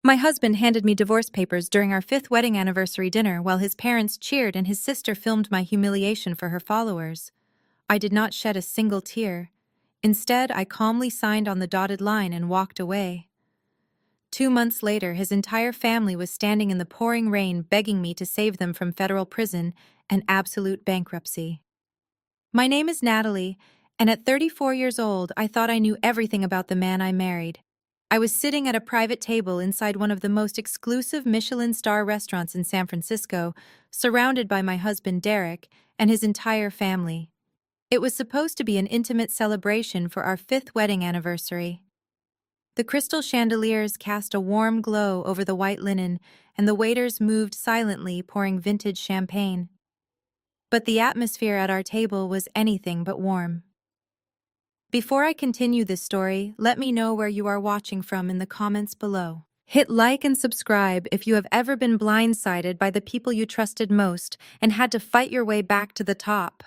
My husband handed me divorce papers during our fifth wedding anniversary dinner while his parents cheered and his sister filmed my humiliation for her followers. I did not shed a single tear. Instead, I calmly signed on the dotted line and walked away. 2 months later, his entire family was standing in the pouring rain begging me to save them from federal prison and absolute bankruptcy. My name is Natalie, and at 34 years old, I thought I knew everything about the man I married. I was sitting at a private table inside one of the most exclusive Michelin star restaurants in San Francisco, surrounded by my husband Derek and his entire family. It was supposed to be an intimate celebration for our fifth wedding anniversary. The crystal chandeliers cast a warm glow over the white linen, and the waiters moved silently, pouring vintage champagne. But the atmosphere at our table was anything but warm. Before I continue this story, let me know where you are watching from in the comments below. Hit like and subscribe if you have ever been blindsided by the people you trusted most and had to fight your way back to the top.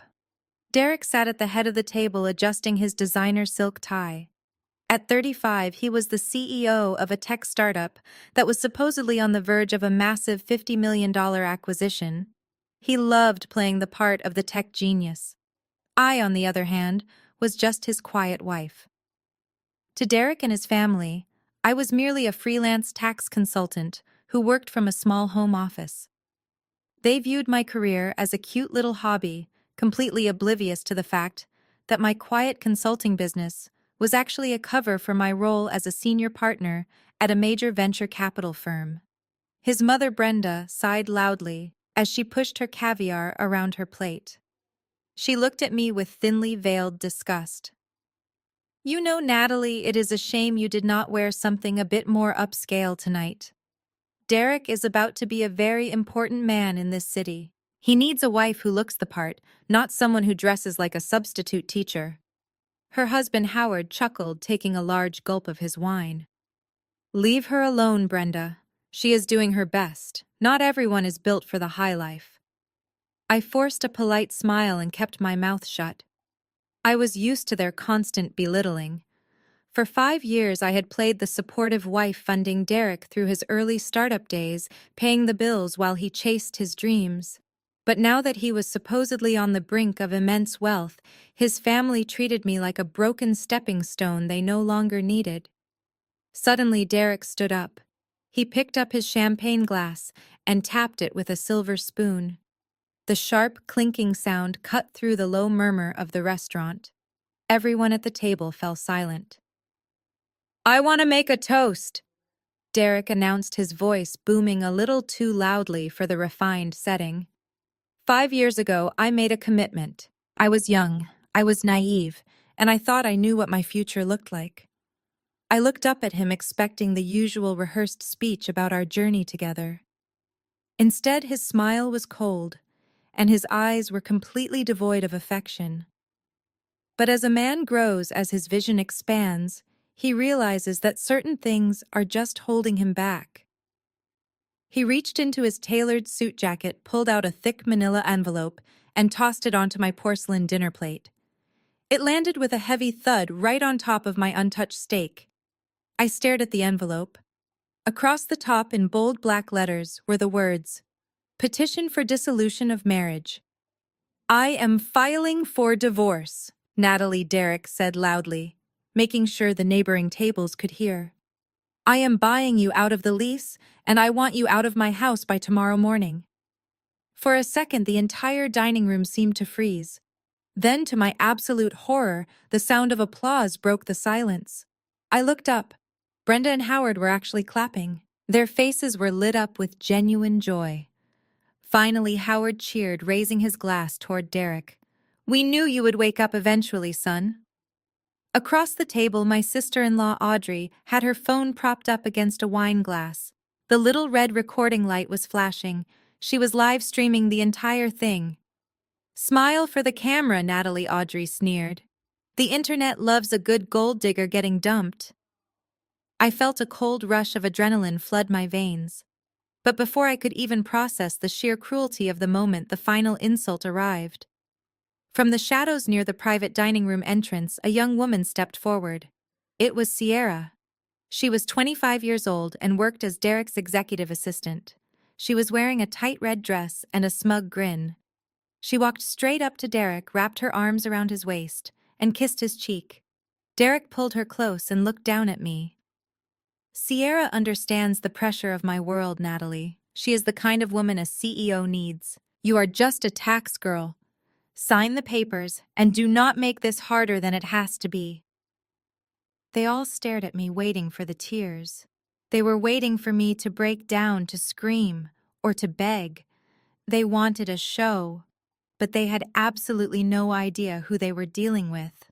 Derek sat at the head of the table adjusting his designer silk tie. At 35, he was the CEO of a tech startup that was supposedly on the verge of a massive $50 million acquisition. He loved playing the part of the tech genius. I, on the other hand, was just his quiet wife. To Derek and his family, I was merely a freelance tax consultant who worked from a small home office. They viewed my career as a cute little hobby, completely oblivious to the fact that my quiet consulting business was actually a cover for my role as a senior partner at a major venture capital firm. His mother, Brenda, sighed loudly as she pushed her caviar around her plate. She looked at me with thinly veiled disgust. "You know, Natalie, it is a shame you did not wear something a bit more upscale tonight. Derek is about to be a very important man in this city. He needs a wife who looks the part, not someone who dresses like a substitute teacher." Her husband Howard chuckled, taking a large gulp of his wine. "Leave her alone, Brenda. She is doing her best. Not everyone is built for the high life." I forced a polite smile and kept my mouth shut. I was used to their constant belittling. For 5 years, I had played the supportive wife, funding Derek through his early startup days, paying the bills while he chased his dreams. But now that he was supposedly on the brink of immense wealth, his family treated me like a broken stepping stone they no longer needed. Suddenly, Derek stood up. He picked up his champagne glass and tapped it with a silver spoon. The sharp, clinking sound cut through the low murmur of the restaurant. Everyone at the table fell silent. "I want to make a toast," Derek announced, his voice booming a little too loudly for the refined setting. 5 years ago, I made a commitment. I was young, I was naive, and I thought I knew what my future looked like. I looked up at him expecting the usual rehearsed speech about our journey together. Instead, his smile was cold, and his eyes were completely devoid of affection. But as a man grows, as his vision expands, he realizes that certain things are just holding him back. He reached into his tailored suit jacket, pulled out a thick manila envelope, and tossed it onto my porcelain dinner plate. It landed with a heavy thud right on top of my untouched steak. I stared at the envelope. Across the top in bold black letters were the words, "Petition for dissolution of marriage." "I am filing for divorce," Natalie, Derek said loudly, making sure the neighboring tables could hear. "I am buying you out of the lease, and I want you out of my house by tomorrow morning." For a second, the entire dining room seemed to freeze. Then, to my absolute horror, the sound of applause broke the silence. I looked up. Brenda and Howard were actually clapping. Their faces were lit up with genuine joy. Finally, Howard cheered, raising his glass toward Derek. "We knew you would wake up eventually, son." Across the table, my sister-in-law Audrey had her phone propped up against a wine glass. The little red recording light was flashing. She was live streaming the entire thing. "Smile for the camera," Natalie, Audrey sneered. "The internet loves a good gold digger getting dumped." I felt a cold rush of adrenaline flood my veins. But before I could even process the sheer cruelty of the moment, the final insult arrived. From the shadows near the private dining room entrance, a young woman stepped forward. It was Sierra. She was 25 years old and worked as Derek's executive assistant. She was wearing a tight red dress and a smug grin. She walked straight up to Derek, wrapped her arms around his waist, and kissed his cheek. Derek pulled her close and looked down at me. Sierra understands the pressure of my world, Natalie. She is the kind of woman a CEO needs. You are just a tax girl. Sign the papers, and do not make this harder than it has to be. They all stared at me, waiting for the tears. They were waiting for me to break down, to scream, or to beg. They wanted a show, but they had absolutely no idea who they were dealing with.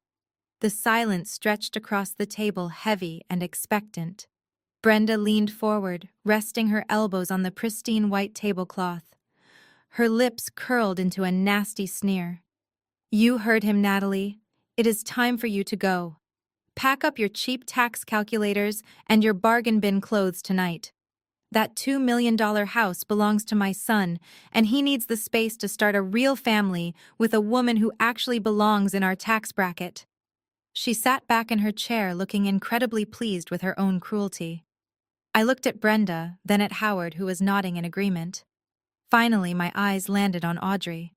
The silence stretched across the table, heavy and expectant. Brenda leaned forward, resting her elbows on the pristine white tablecloth. Her lips curled into a nasty sneer. You heard him, Natalie. It is time for you to go. Pack up your cheap tax calculators and your bargain bin clothes tonight. That $2 million house belongs to my son, and he needs the space to start a real family with a woman who actually belongs in our tax bracket. She sat back in her chair, looking incredibly pleased with her own cruelty. I looked at Brenda, then at Howard, who was nodding in agreement. Finally, my eyes landed on Audrey.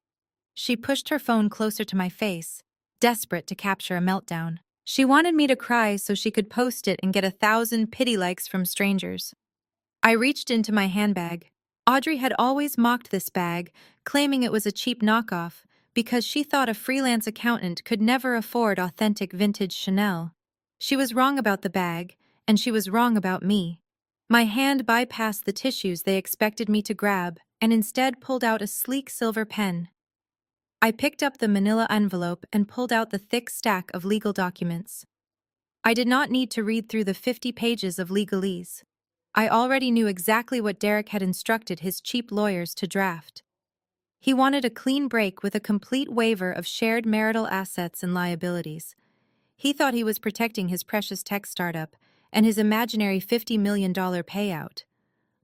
She pushed her phone closer to my face, desperate to capture a meltdown. She wanted me to cry so she could post it and get 1,000 pity likes from strangers. I reached into my handbag. Audrey had always mocked this bag, claiming it was a cheap knockoff, because she thought a freelance accountant could never afford authentic vintage Chanel. She was wrong about the bag, and she was wrong about me. My hand bypassed the tissues they expected me to grab, and instead pulled out a sleek silver pen. I picked up the manila envelope and pulled out the thick stack of legal documents. I did not need to read through the 50 pages of legalese. I already knew exactly what Derek had instructed his cheap lawyers to draft. He wanted a clean break with a complete waiver of shared marital assets and liabilities. He thought he was protecting his precious tech startup and his imaginary $50 million payout.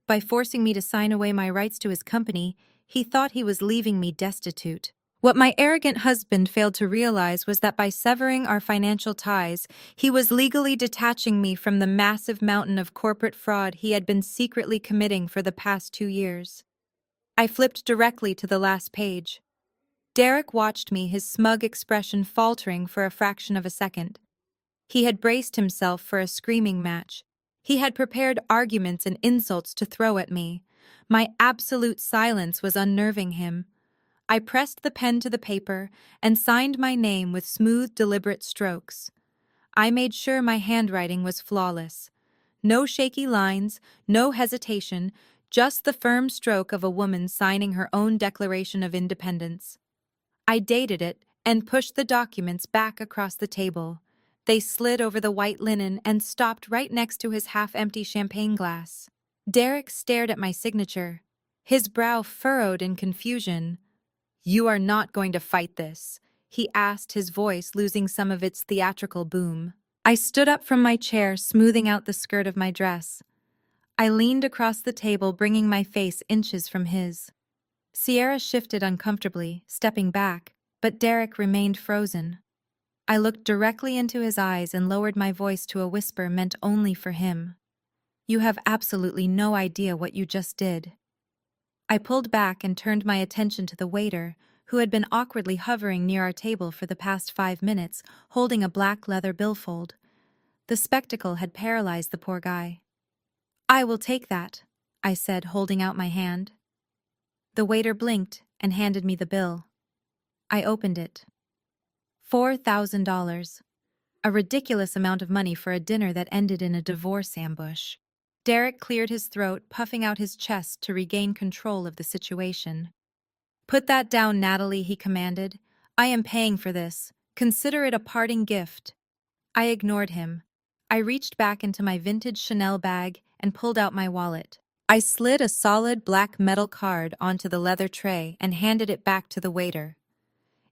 By forcing me to sign away my rights to his company, he thought he was leaving me destitute. What my arrogant husband failed to realize was that by severing our financial ties, he was legally detaching me from the massive mountain of corporate fraud he had been secretly committing for the past 2 years. I flipped directly to the last page. Derek watched me, his smug expression faltering for a fraction of a second. He had braced himself for a screaming match. He had prepared arguments and insults to throw at me. My absolute silence was unnerving him. I pressed the pen to the paper and signed my name with smooth, deliberate strokes. I made sure my handwriting was flawless. No shaky lines, no hesitation, just the firm stroke of a woman signing her own Declaration of Independence. I dated it and pushed the documents back across the table. They slid over the white linen and stopped right next to his half-empty champagne glass. Derek stared at my signature, his brow furrowed in confusion. "You are not going to fight this?" he asked, his voice losing some of its theatrical boom. I stood up from my chair, smoothing out the skirt of my dress. I leaned across the table, bringing my face inches from his. Sierra shifted uncomfortably, stepping back, but Derek remained frozen. I looked directly into his eyes and lowered my voice to a whisper meant only for him. "You have absolutely no idea what you just did." I pulled back and turned my attention to the waiter, who had been awkwardly hovering near our table for the past 5 minutes, holding a black leather billfold. The spectacle had paralyzed the poor guy. "I will take that," I said, holding out my hand. The waiter blinked and handed me the bill. I opened it. $4,000. A ridiculous amount of money for a dinner that ended in a divorce ambush. Derek cleared his throat, puffing out his chest to regain control of the situation. "Put that down, Natalie," he commanded. "I am paying for this. Consider it a parting gift." I ignored him. I reached back into my vintage Chanel bag and pulled out my wallet. I slid a solid black metal card onto the leather tray and handed it back to the waiter.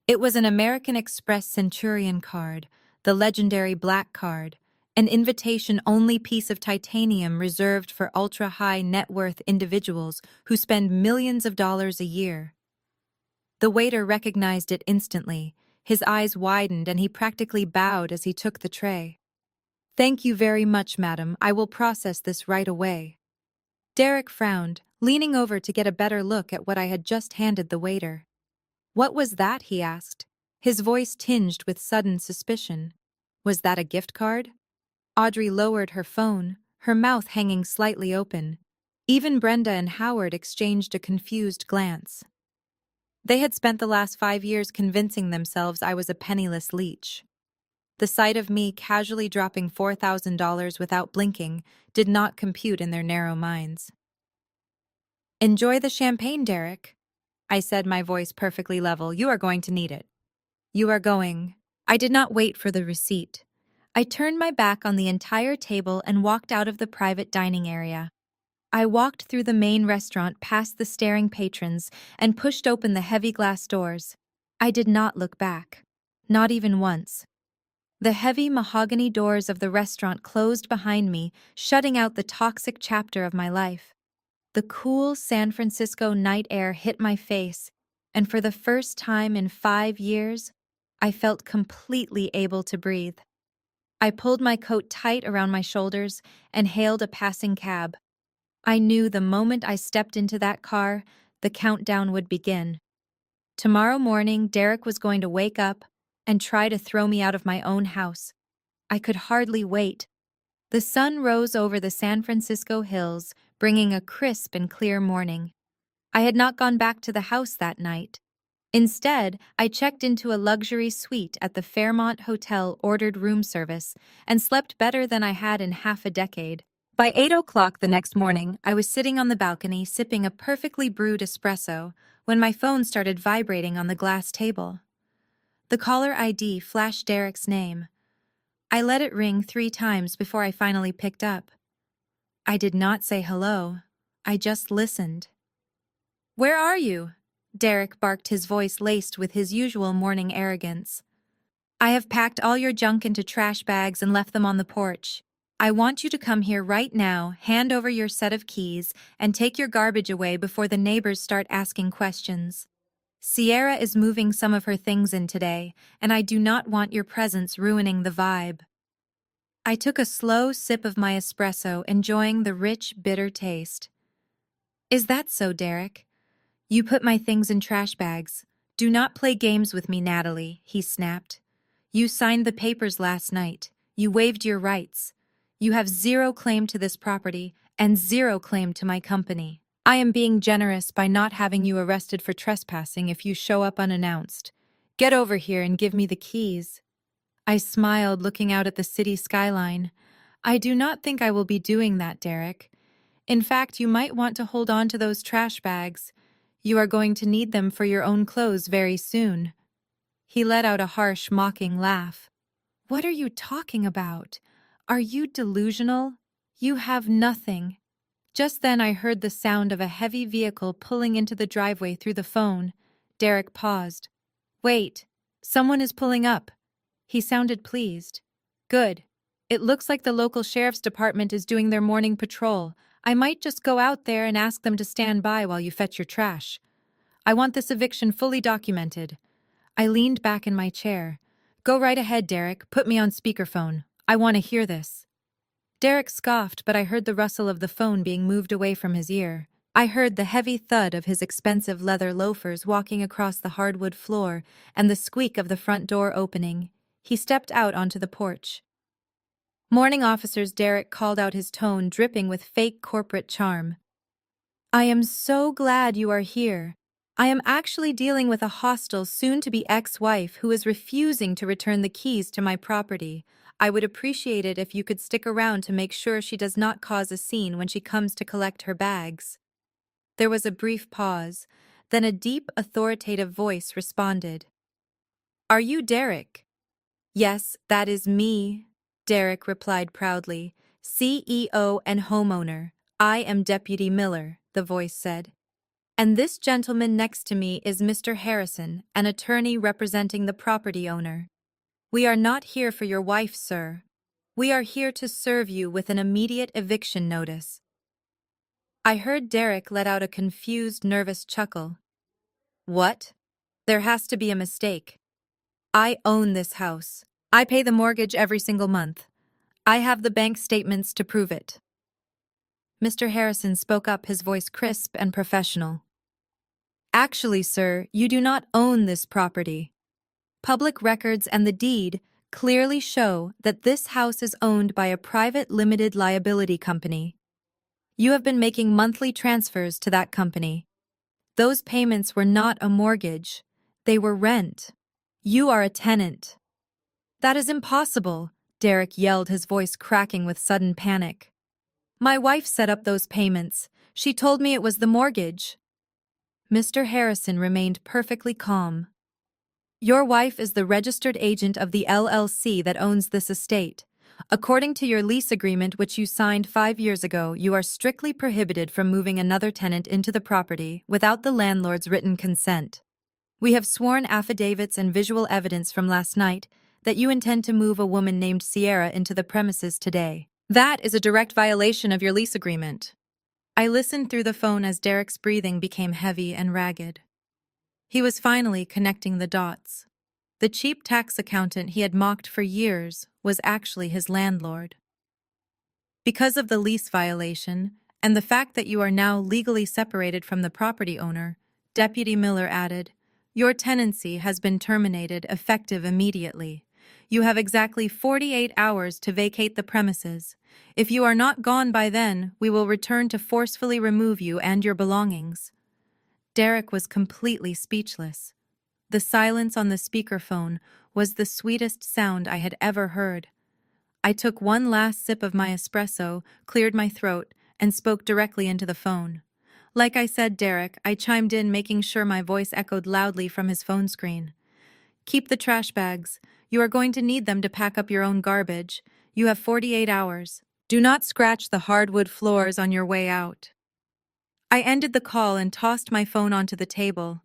It was an American Express Centurion card, the legendary black card, an invitation-only piece of titanium reserved for ultra-high net worth individuals who spend millions of dollars a year. The waiter recognized it instantly. His eyes widened and he practically bowed as he took the tray. Thank you very much, madam. I will process this right away. Derek frowned, leaning over to get a better look at what I had just handed the waiter. What was that? He asked, his voice tinged with sudden suspicion. Was that a gift card? Audrey lowered her phone, her mouth hanging slightly open. Even Brenda and Howard exchanged a confused glance. They had spent the last 5 years convincing themselves I was a penniless leech. The sight of me casually dropping $4,000 without blinking did not compute in their narrow minds. Enjoy the champagne, Derek, I said, my voice perfectly level. You are going to need it. You are going. I did not wait for the receipt. I turned my back on the entire table and walked out of the private dining area. I walked through the main restaurant past the staring patrons and pushed open the heavy glass doors. I did not look back. Not even once. The heavy mahogany doors of the restaurant closed behind me, shutting out the toxic chapter of my life. The cool San Francisco night air hit my face, and for the first time in 5 years, I felt completely able to breathe. I pulled my coat tight around my shoulders and hailed a passing cab. I knew the moment I stepped into that car, the countdown would begin. Tomorrow morning, Derek was going to wake up and try to throw me out of my own house. I could hardly wait. The sun rose over the San Francisco hills, bringing a crisp and clear morning. I had not gone back to the house that night. Instead, I checked into a luxury suite at the Fairmont Hotel, ordered room service, and slept better than I had in half a decade. By 8 o'clock the next morning, I was sitting on the balcony sipping a perfectly brewed espresso when my phone started vibrating on the glass table. The caller ID flashed Derek's name. I let it ring 3 times before I finally picked up. I did not say hello. I just listened. "Where are you?" Derek barked, his voice laced with his usual morning arrogance. "I have packed all your junk into trash bags and left them on the porch. I want you to come here right now, hand over your set of keys, and take your garbage away before the neighbors start asking questions. Sierra is moving some of her things in today, and I do not want your presence ruining the vibe." I took a slow sip of my espresso, enjoying the rich, bitter taste. "Is that so, Derek? You put my things in trash bags. Do not play games with me, Natalie," he snapped. "You signed the papers last night. You waived your rights. You have 0 claim to this property and 0 claim to my company. I am being generous by not having you arrested for trespassing if you show up unannounced. Get over here and give me the keys." I smiled, looking out at the city skyline. "I do not think I will be doing that, Derek. In fact, you might want to hold on to those trash bags. You are going to need them for your own clothes very soon." He let out a harsh, mocking laugh. "What are you talking about? Are you delusional? You have nothing." Just then I heard the sound of a heavy vehicle pulling into the driveway through the phone. Derek paused. "Wait, someone is pulling up." He sounded pleased. "Good. It looks like the local sheriff's department is doing their morning patrol. I might just go out there and ask them to stand by while you fetch your trash. I want this eviction fully documented." I leaned back in my chair. "Go right ahead, Derek. Put me on speakerphone. I want to hear this." Derek scoffed, but I heard the rustle of the phone being moved away from his ear. I heard the heavy thud of his expensive leather loafers walking across the hardwood floor and the squeak of the front door opening. He stepped out onto the porch. "Morning, officers," Derek called out, his tone dripping with fake corporate charm. "I am so glad you are here. I am actually dealing with a hostile, soon-to-be ex-wife who is refusing to return the keys to my property. I would appreciate it if you could stick around to make sure she does not cause a scene when she comes to collect her bags." There was a brief pause, then a deep, authoritative voice responded. "Are you Derek?" "Yes, that is me," Derek replied proudly. "CEO and homeowner. I am Deputy Miller," the voice said. "And this gentleman next to me is Mr. Harrison, an attorney representing the property owner. We are not here for your wife, sir. We are here to serve you with an immediate eviction notice." I heard Derek let out a confused, nervous chuckle. "What? There has to be a mistake. I own this house. I pay the mortgage every single month. I have the bank statements to prove it. Mr. Harrison spoke up, his voice crisp and professional. Actually, sir, you do not own this property. Public records and the deed clearly show that this house is owned by a private limited liability company. You have been making monthly transfers to that company. Those payments were not a mortgage. They were rent. You are a tenant. That is impossible, Derek yelled, his voice cracking with sudden panic. My wife set up those payments. She told me it was the mortgage. Mr. Harrison remained perfectly calm. Your wife is the registered agent of the LLC that owns this estate. According to your lease agreement, which you signed 5 years ago, you are strictly prohibited from moving another tenant into the property without the landlord's written consent. We have sworn affidavits and visual evidence from last night that you intend to move a woman named Sierra into the premises today. That is a direct violation of your lease agreement. I listened through the phone as Derek's breathing became heavy and ragged. He was finally connecting the dots. The cheap tax accountant he had mocked for years was actually his landlord. Because of the lease violation, and the fact that you are now legally separated from the property owner, Deputy Miller added, your tenancy has been terminated effective immediately. You have exactly 48 hours to vacate the premises. If you are not gone by then, we will return to forcefully remove you and your belongings. Derek was completely speechless. The silence on the speakerphone was the sweetest sound I had ever heard. I took one last sip of my espresso, cleared my throat, and spoke directly into the phone. Like I said, Derek, I chimed in, making sure my voice echoed loudly from his phone screen. Keep the trash bags. You are going to need them to pack up your own garbage. You have 48 hours. Do not scratch the hardwood floors on your way out. I ended the call and tossed my phone onto the table.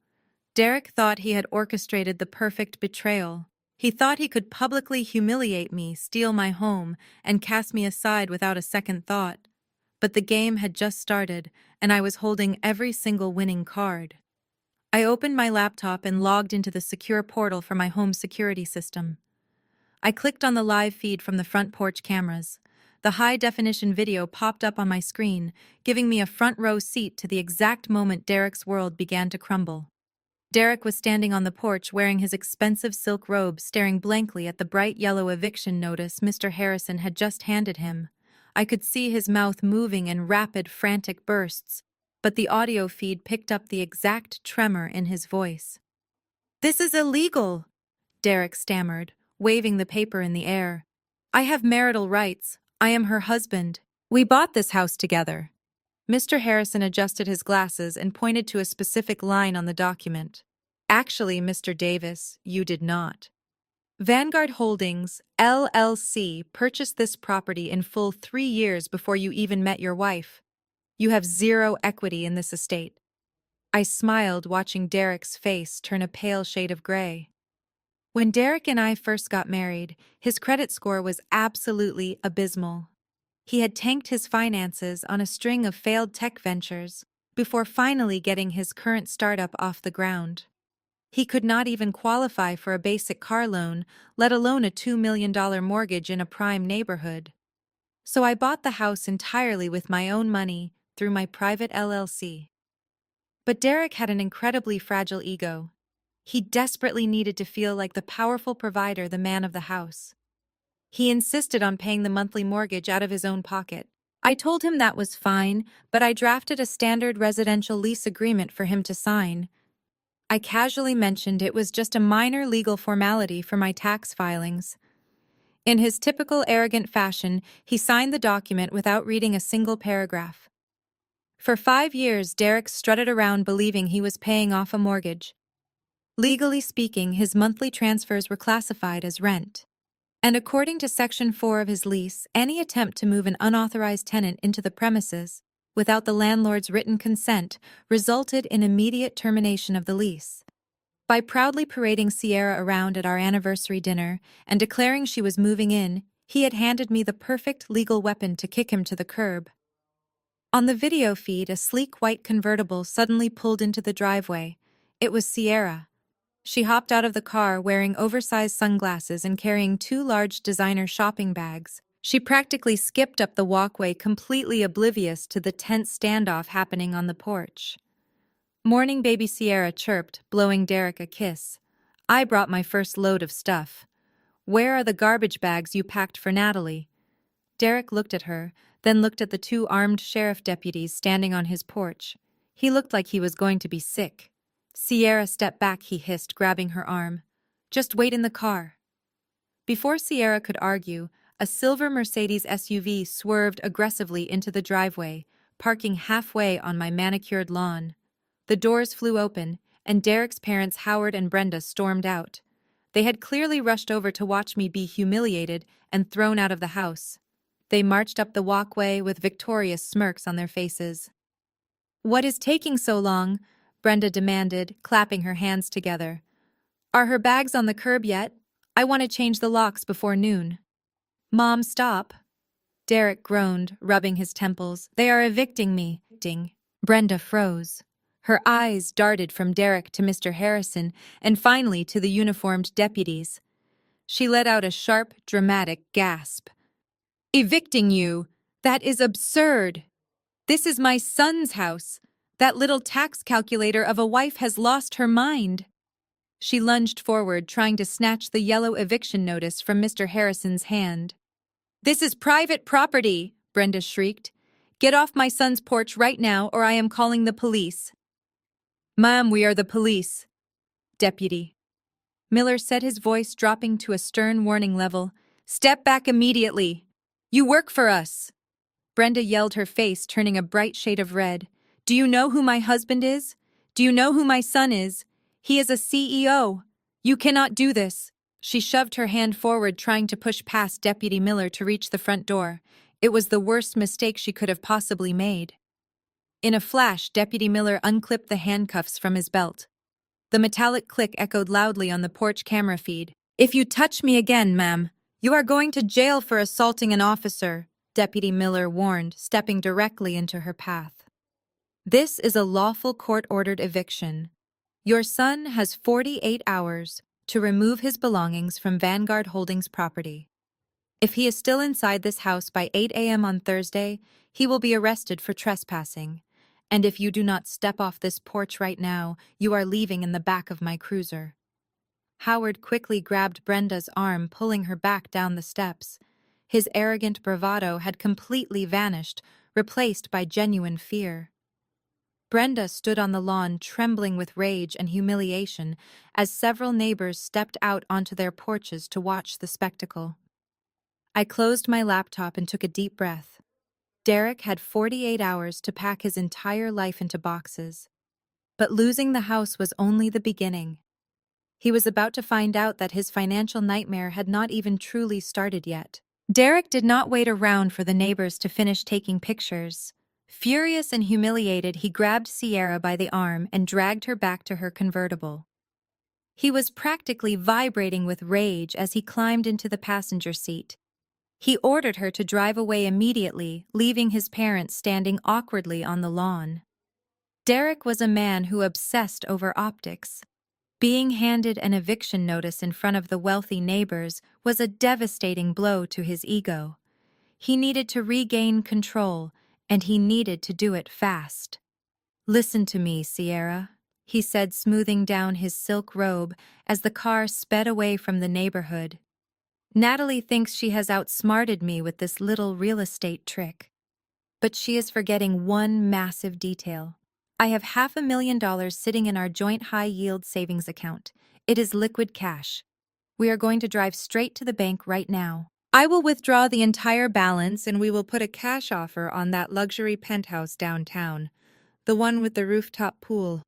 Derek thought he had orchestrated the perfect betrayal. He thought he could publicly humiliate me, steal my home, and cast me aside without a second thought. But the game had just started, and I was holding every single winning card. I opened my laptop and logged into the secure portal for my home security system. I clicked on the live feed from the front porch cameras. The high-definition video popped up on my screen, giving me a front-row seat to the exact moment Derek's world began to crumble. Derek was standing on the porch wearing his expensive silk robe, staring blankly at the bright yellow eviction notice Mr. Harrison had just handed him. I could see his mouth moving in rapid, frantic bursts, but the audio feed picked up the exact tremor in his voice. "This is illegal," Derek stammered, waving the paper in the air. "I have marital rights. I am her husband. We bought this house together." Mr. Harrison adjusted his glasses and pointed to a specific line on the document. "Actually, Mr. Davis, you did not. Vanguard Holdings, LLC, purchased this property in full 3 years before you even met your wife. You have zero equity in this estate." I smiled, watching Derek's face turn a pale shade of gray. When Derek and I first got married, his credit score was absolutely abysmal. He had tanked his finances on a string of failed tech ventures before finally getting his current startup off the ground. He could not even qualify for a basic car loan, let alone a $2 million mortgage in a prime neighborhood. So I bought the house entirely with my own money through my private LLC. But Derek had an incredibly fragile ego. He desperately needed to feel like the powerful provider, the man of the house. He insisted on paying the monthly mortgage out of his own pocket. I told him that was fine, but I drafted a standard residential lease agreement for him to sign. I casually mentioned it was just a minor legal formality for my tax filings. In his typical arrogant fashion, he signed the document without reading a single paragraph. For 5 years, Derek strutted around believing he was paying off a mortgage. Legally speaking, his monthly transfers were classified as rent. And according to Section 4 of his lease, any attempt to move an unauthorized tenant into the premises without the landlord's written consent resulted in immediate termination of the lease. By proudly parading Sierra around at our anniversary dinner and declaring she was moving in, he had handed me the perfect legal weapon to kick him to the curb. On the video feed, a sleek white convertible suddenly pulled into the driveway. It was Sierra. She hopped out of the car wearing oversized sunglasses and carrying 2 large designer shopping bags, She practically skipped up the walkway, completely oblivious to the tense standoff happening on the porch. Morning baby Sierra chirped, blowing Derek a kiss. I brought my first load of stuff. Where are the garbage bags you packed for Natalie? Derek looked at her, then looked at the two armed sheriff deputies standing on his porch. He looked like he was going to be sick. Sierra, step back, he hissed, grabbing her arm. Just wait in the car. Before Sierra could argue, a silver Mercedes SUV swerved aggressively into the driveway, parking halfway on my manicured lawn. The doors flew open, and Derek's parents Howard and Brenda stormed out. They had clearly rushed over to watch me be humiliated and thrown out of the house. They marched up the walkway with victorious smirks on their faces. "What is taking so long?" Brenda demanded, clapping her hands together. "Are her bags on the curb yet? I want to change the locks before noon." "Mom, stop." Derek groaned, rubbing his temples. "They are evicting me." Brenda froze. Her eyes darted from Derek to Mr. Harrison and finally to the uniformed deputies. She let out a sharp, dramatic gasp. "Evicting you? That is absurd. This is my son's house. That little tax calculator of a wife has lost her mind." She lunged forward, trying to snatch the yellow eviction notice from Mr. Harrison's hand. "This is private property," Brenda shrieked. "Get off my son's porch right now, or I am calling the police." "Ma'am, we are the police." "Deputy." Miller said, his voice dropping to a stern warning level. "Step back immediately. You work for us." Brenda yelled, her face turning a bright shade of red. "Do you know who my husband is? Do you know who my son is? He is a CEO. You cannot do this." She shoved her hand forward, trying to push past Deputy Miller to reach the front door. It was the worst mistake she could have possibly made. In a flash, Deputy Miller unclipped the handcuffs from his belt. The metallic click echoed loudly on the porch camera feed. "If you touch me again, ma'am, you are going to jail for assaulting an officer," Deputy Miller warned, stepping directly into her path. "This is a lawful court-ordered eviction. Your son has 48 hours to remove his belongings from Vanguard Holdings property. If he is still inside this house by 8 a.m. on Thursday, he will be arrested for trespassing. And if you do not step off this porch right now, you are leaving in the back of my cruiser." Howard quickly grabbed Brenda's arm, pulling her back down the steps. His arrogant bravado had completely vanished, replaced by genuine fear. Brenda stood on the lawn, trembling with rage and humiliation, as several neighbors stepped out onto their porches to watch the spectacle. I closed my laptop and took a deep breath. Derek had 48 hours to pack his entire life into boxes. But losing the house was only the beginning. He was about to find out that his financial nightmare had not even truly started yet. Derek did not wait around for the neighbors to finish taking pictures. Furious and humiliated, he grabbed Sierra by the arm and dragged her back to her convertible. He was practically vibrating with rage as he climbed into the passenger seat. He ordered her to drive away immediately, leaving his parents standing awkwardly on the lawn. Derek was a man who obsessed over optics. Being handed an eviction notice in front of the wealthy neighbors was a devastating blow to his ego. He needed to regain control, and he needed to do it fast. "Listen to me, Sierra," he said, smoothing down his silk robe as the car sped away from the neighborhood. "Natalie thinks she has outsmarted me with this little real estate trick. But she is forgetting one massive detail. I have $500,000 sitting in our joint high-yield savings account. It is liquid cash. We are going to drive straight to the bank right now. I will withdraw the entire balance and we will put a cash offer on that luxury penthouse downtown, the one with the rooftop pool.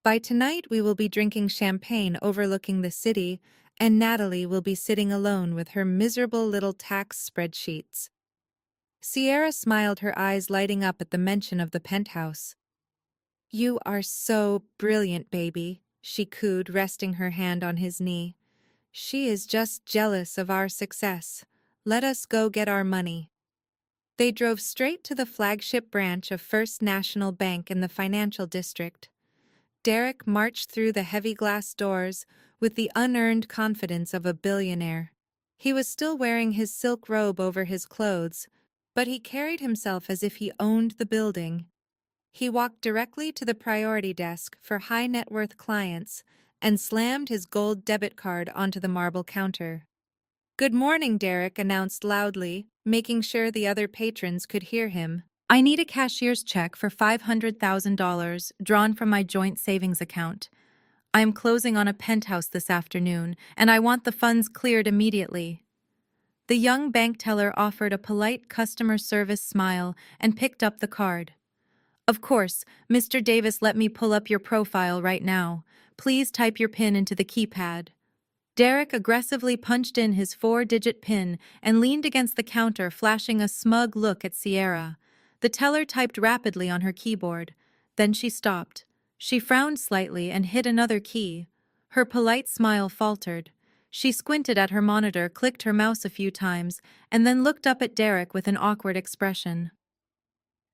By tonight we will be drinking champagne overlooking the city, and Natalie will be sitting alone with her miserable little tax spreadsheets." Sierra smiled, her eyes lighting up at the mention of the penthouse. "You are so brilliant, baby," she cooed, resting her hand on his knee. "She is just jealous of our success. Let us go get our money." They drove straight to the flagship branch of First National Bank in the financial district. Derek marched through the heavy glass doors with the unearned confidence of a billionaire. He was still wearing his silk robe over his clothes, but he carried himself as if he owned the building. He walked directly to the priority desk for high net worth clients and slammed his gold debit card onto the marble counter. "Good morning," Derek announced loudly, making sure the other patrons could hear him. "I need a cashier's check for $500,000 drawn from my joint savings account. I am closing on a penthouse this afternoon, and I want the funds cleared immediately." The young bank teller offered a polite customer service smile and picked up the card. "Of course, Mr. Davis, let me pull up your profile right now. Please type your PIN into the keypad." Derek aggressively punched in his 4-digit PIN and leaned against the counter, flashing a smug look at Sierra. The teller typed rapidly on her keyboard. Then she stopped. She frowned slightly and hit another key. Her polite smile faltered. She squinted at her monitor, clicked her mouse a few times, and then looked up at Derek with an awkward expression.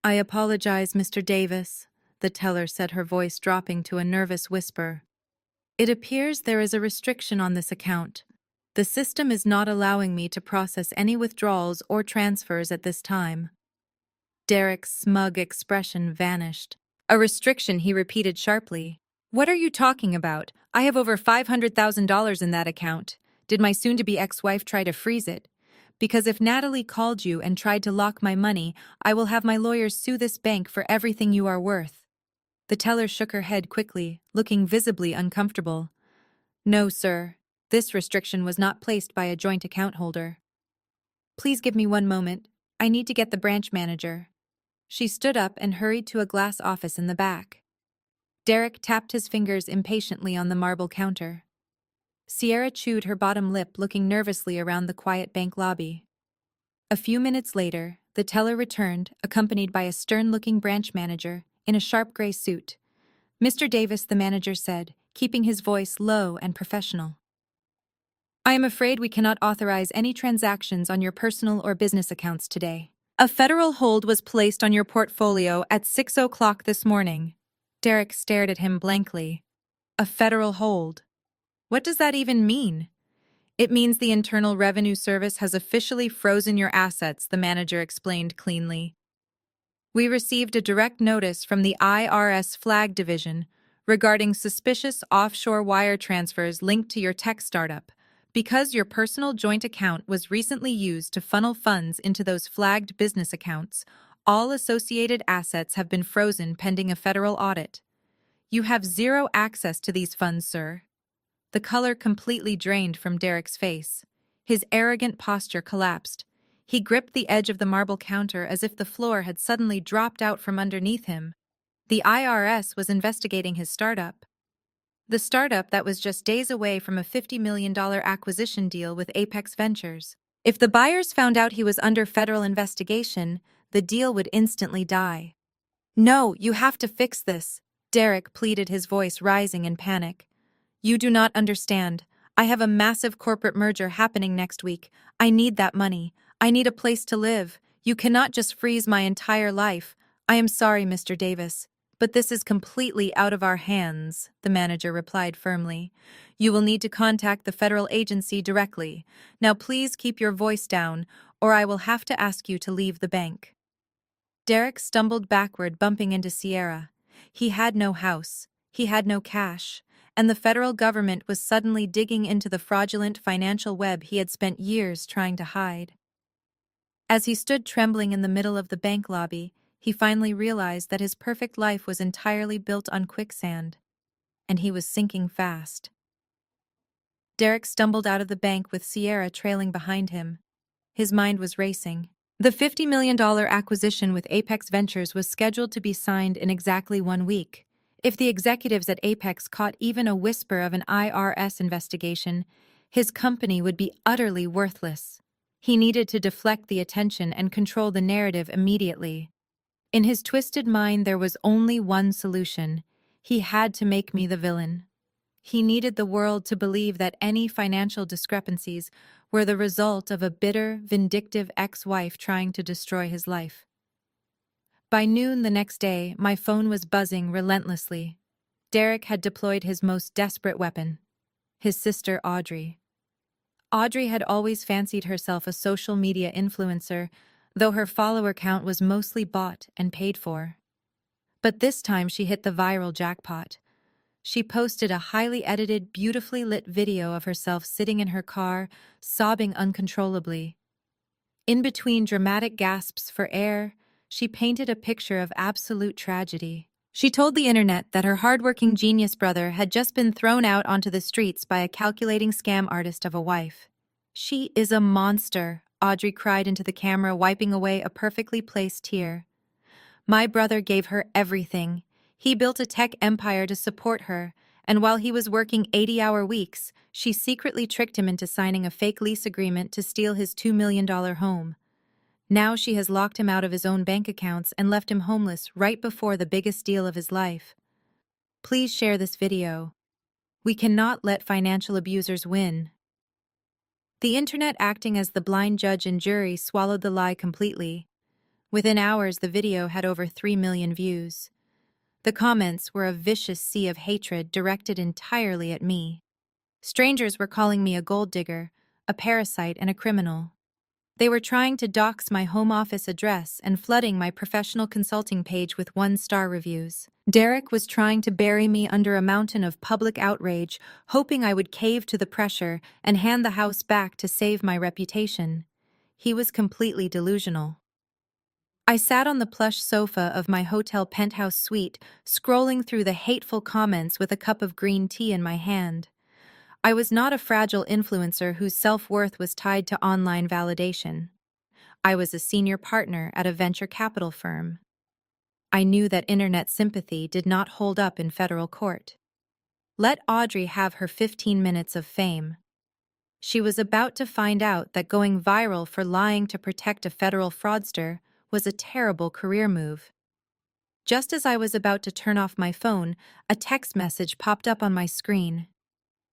"I apologize, Mr. Davis," the teller said, her voice dropping to a nervous whisper. "It appears there is a restriction on this account. The system is not allowing me to process any withdrawals or transfers at this time." Derek's smug expression vanished. "A restriction," he repeated sharply. "What are you talking about? I have over $500,000 in that account. Did my soon-to-be ex-wife try to freeze it? Because if Natalie called you and tried to lock my money, I will have my lawyers sue this bank for everything you are worth." The teller shook her head quickly, looking visibly uncomfortable. "No, sir. This restriction was not placed by a joint account holder." "Please give me one moment. I need to get the branch manager." She stood up and hurried to a glass office in the back. Derek tapped his fingers impatiently on the marble counter. Sierra chewed her bottom lip, looking nervously around the quiet bank lobby. A few minutes later, the teller returned, accompanied by a stern-looking branch manager in a sharp gray suit. "Mr. Davis," the manager said, keeping his voice low and professional, "I am afraid we cannot authorize any transactions on your personal or business accounts today. A federal hold was placed on your portfolio at 6 o'clock this morning." Derek stared at him blankly. "A federal hold? What does that even mean?" "It means the Internal Revenue Service has officially frozen your assets," the manager explained cleanly. "We received a direct notice from the IRS Flag Division regarding suspicious offshore wire transfers linked to your tech startup. Because your personal joint account was recently used to funnel funds into those flagged business accounts, all associated assets have been frozen pending a federal audit. You have zero access to these funds, sir." The color completely drained from Derek's face. His arrogant posture collapsed. He gripped the edge of the marble counter as if the floor had suddenly dropped out from underneath him. The IRS was investigating his startup. The startup that was just days away from a $50 million acquisition deal with Apex Ventures. If the buyers found out he was under federal investigation, the deal would instantly die. "No, you have to fix this," Derek pleaded, his voice rising in panic. "You do not understand. I have a massive corporate merger happening next week. I need that money. I need a place to live. You cannot just freeze my entire life. I am sorry, Mr. Davis, but this is completely out of our hands," the manager replied firmly. "You will need to contact the federal agency directly. Now please keep your voice down, or I will have to ask you to leave the bank." Derek stumbled backward, bumping into Sierra. He had no house. He had no cash. And the federal government was suddenly digging into the fraudulent financial web he had spent years trying to hide. As he stood trembling in the middle of the bank lobby, he finally realized that his perfect life was entirely built on quicksand, and he was sinking fast. Derek stumbled out of the bank with Sierra trailing behind him. His mind was racing. The $50 million acquisition with Apex Ventures was scheduled to be signed in exactly 1 week. If the executives at Apex caught even a whisper of an IRS investigation, his company would be utterly worthless. He needed to deflect the attention and control the narrative immediately. In his twisted mind, there was only one solution. He had to make me the villain. He needed the world to believe that any financial discrepancies were the result of a bitter, vindictive ex-wife trying to destroy his life. By noon the next day, my phone was buzzing relentlessly. Derek had deployed his most desperate weapon, his sister Audrey. Audrey had always fancied herself a social media influencer, though her follower count was mostly bought and paid for. But this time she hit the viral jackpot. She posted a highly edited, beautifully lit video of herself sitting in her car, sobbing uncontrollably. In between dramatic gasps for air, she painted a picture of absolute tragedy. She told the internet that her hardworking genius brother had just been thrown out onto the streets by a calculating scam artist of a wife. "She is a monster," Audrey cried into the camera, wiping away a perfectly placed tear. "My brother gave her everything. He built a tech empire to support her, and while he was working 80-hour weeks, she secretly tricked him into signing a fake lease agreement to steal his $2 million home. Now she has locked him out of his own bank accounts and left him homeless right before the biggest deal of his life. Please share this video. We cannot let financial abusers win." The internet, acting as the blind judge and jury, swallowed the lie completely. Within hours, the video had over 3 million views. The comments were a vicious sea of hatred directed entirely at me. Strangers were calling me a gold digger, a parasite, and a criminal. They were trying to dox my home office address and flooding my professional consulting page with one-star reviews. Derek was trying to bury me under a mountain of public outrage, hoping I would cave to the pressure and hand the house back to save my reputation. He was completely delusional. I sat on the plush sofa of my hotel penthouse suite, scrolling through the hateful comments with a cup of green tea in my hand. I was not a fragile influencer whose self-worth was tied to online validation. I was a senior partner at a venture capital firm. I knew that internet sympathy did not hold up in federal court. Let Audrey have her 15 minutes of fame. She was about to find out that going viral for lying to protect a federal fraudster was a terrible career move. Just as I was about to turn off my phone, a text message popped up on my screen.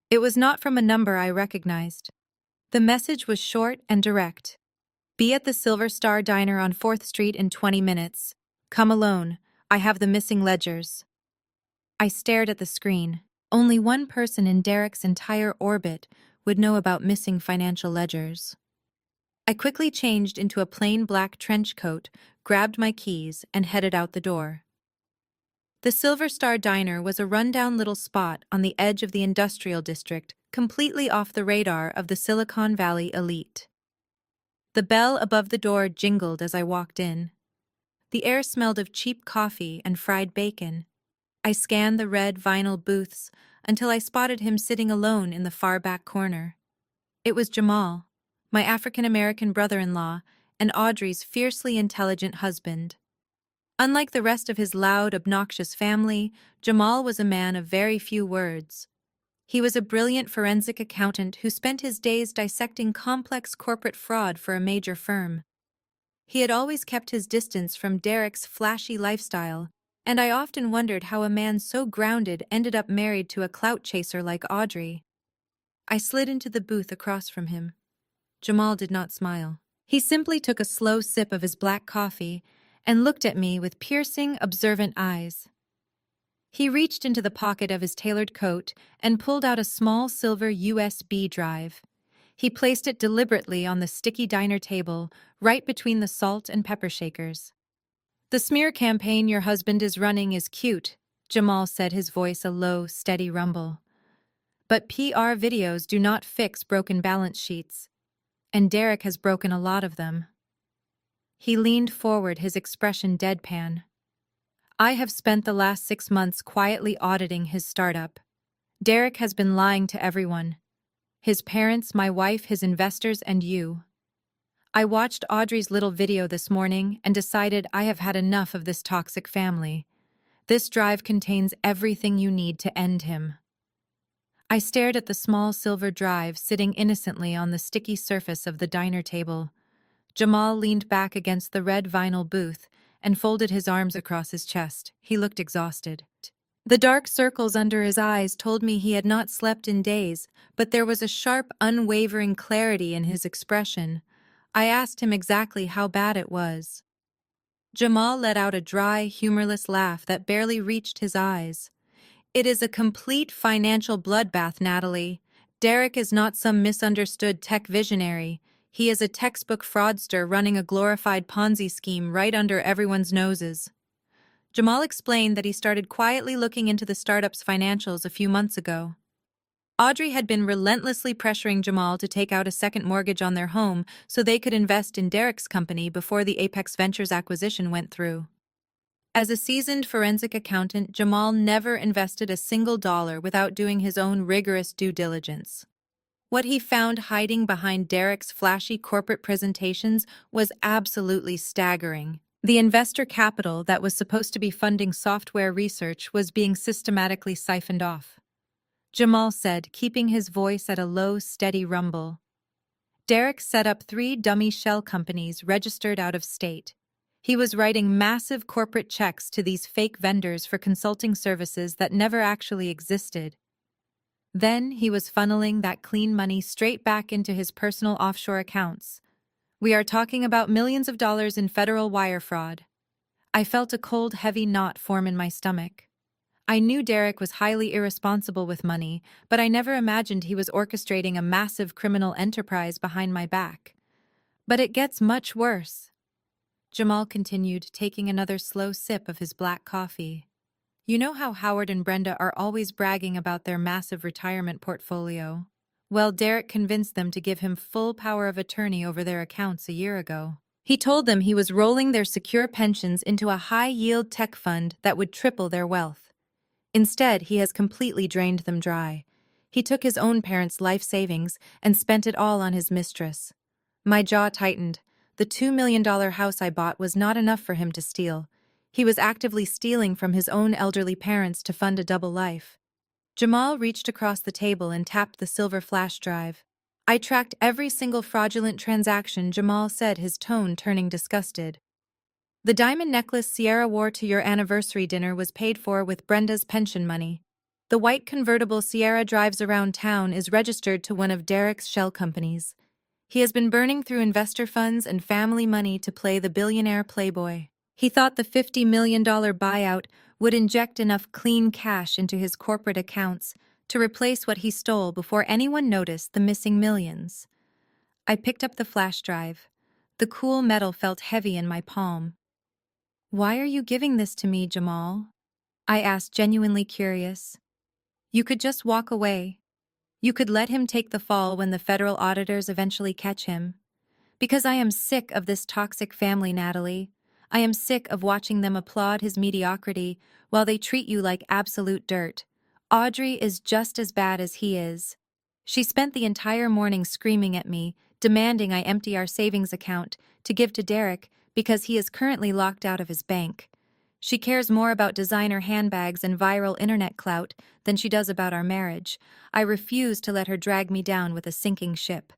It was not from a number I recognized. The message was short and direct. "Be at the Silver Star Diner on 4th Street in 20 minutes. Come alone. I have the missing ledgers." I stared at the screen. Only one person in Derek's entire orbit would know about missing financial ledgers. I quickly changed into a plain black trench coat, grabbed my keys, and headed out the door. The Silver Star Diner was a rundown little spot on the edge of the industrial district, completely off the radar of the Silicon Valley elite. The bell above the door jingled as I walked in. The air smelled of cheap coffee and fried bacon. I scanned the red vinyl booths until I spotted him sitting alone in the far back corner. It was Jamal, my African-American brother-in-law, and Audrey's fiercely intelligent husband. Unlike the rest of his loud, obnoxious family, Jamal was a man of very few words. He was a brilliant forensic accountant who spent his days dissecting complex corporate fraud for a major firm. He had always kept his distance from Derek's flashy lifestyle, and I often wondered how a man so grounded ended up married to a clout chaser like Audrey. I slid into the booth across from him. Jamal did not smile. He simply took a slow sip of his black coffee and looked at me with piercing, observant eyes. He reached into the pocket of his tailored coat and pulled out a small silver USB drive. He placed it deliberately on the sticky diner table, right between the salt and pepper shakers. "The smear campaign your husband is running is cute," Jamal said, his voice a low, steady rumble. "But PR videos do not fix broken balance sheets. And Derek has broken a lot of them." He leaned forward, his expression deadpan. "I have spent the last 6 months quietly auditing his startup. Derek has been lying to everyone. His parents, my wife, his investors, and you. I watched Audrey's little video this morning and decided I have had enough of this toxic family. This drive contains everything you need to end him." I stared at the small silver drive sitting innocently on the sticky surface of the diner table. Jamal leaned back against the red vinyl booth and folded his arms across his chest. He looked exhausted. The dark circles under his eyes told me he had not slept in days, but there was a sharp, unwavering clarity in his expression. I asked him exactly how bad it was. Jamal let out a dry, humorless laugh that barely reached his eyes. "It is a complete financial bloodbath, Natalie. Derek is not some misunderstood tech visionary. He is a textbook fraudster running a glorified Ponzi scheme right under everyone's noses. Jamal explained that he started quietly looking into the startup's financials a few months ago. Audrey had been relentlessly pressuring Jamal to take out a second mortgage on their home so they could invest in Derek's company before the Apex Ventures acquisition went through. As a seasoned forensic accountant, Jamal never invested a single dollar without doing his own rigorous due diligence. What he found hiding behind Derek's flashy corporate presentations was absolutely staggering. The investor capital that was supposed to be funding software research was being systematically siphoned off. Jamal said, keeping his voice at a low, steady rumble. Derek set up 3 dummy shell companies registered out of state. He was writing massive corporate checks to these fake vendors for consulting services that never actually existed. Then he was funneling that clean money straight back into his personal offshore accounts. We are talking about millions of dollars in federal wire fraud. I felt a cold, heavy knot form in my stomach. I knew Derek was highly irresponsible with money, but I never imagined he was orchestrating a massive criminal enterprise behind my back. But it gets much worse. Jamal continued, taking another slow sip of his black coffee. You know how Howard and Brenda are always bragging about their massive retirement portfolio? Well, Derek convinced them to give him full power of attorney over their accounts a year ago. He told them he was rolling their secure pensions into a high-yield tech fund that would triple their wealth. Instead, he has completely drained them dry. He took his own parents' life savings and spent it all on his mistress. My jaw tightened. The $2 million house I bought was not enough for him to steal. He was actively stealing from his own elderly parents to fund a double life. Jamal reached across the table and tapped the silver flash drive. I tracked every single fraudulent transaction, Jamal said, his tone turning disgusted. The diamond necklace Sierra wore to your anniversary dinner was paid for with Brenda's pension money. The white convertible Sierra drives around town is registered to one of Derek's shell companies. He has been burning through investor funds and family money to play the billionaire playboy. He thought the $50 million buyout would inject enough clean cash into his corporate accounts to replace what he stole before anyone noticed the missing millions. I picked up the flash drive. The cool metal felt heavy in my palm. Why are you giving this to me, Jamal? I asked, genuinely curious. You could just walk away. You could let him take the fall when the federal auditors eventually catch him. Because I am sick of this toxic family, Natalie. I am sick of watching them applaud his mediocrity while they treat you like absolute dirt. Audrey is just as bad as he is. She spent the entire morning screaming at me, demanding I empty our savings account to give to Derek because he is currently locked out of his bank. She cares more about designer handbags and viral internet clout than she does about our marriage. I refuse to let her drag me down with a sinking ship.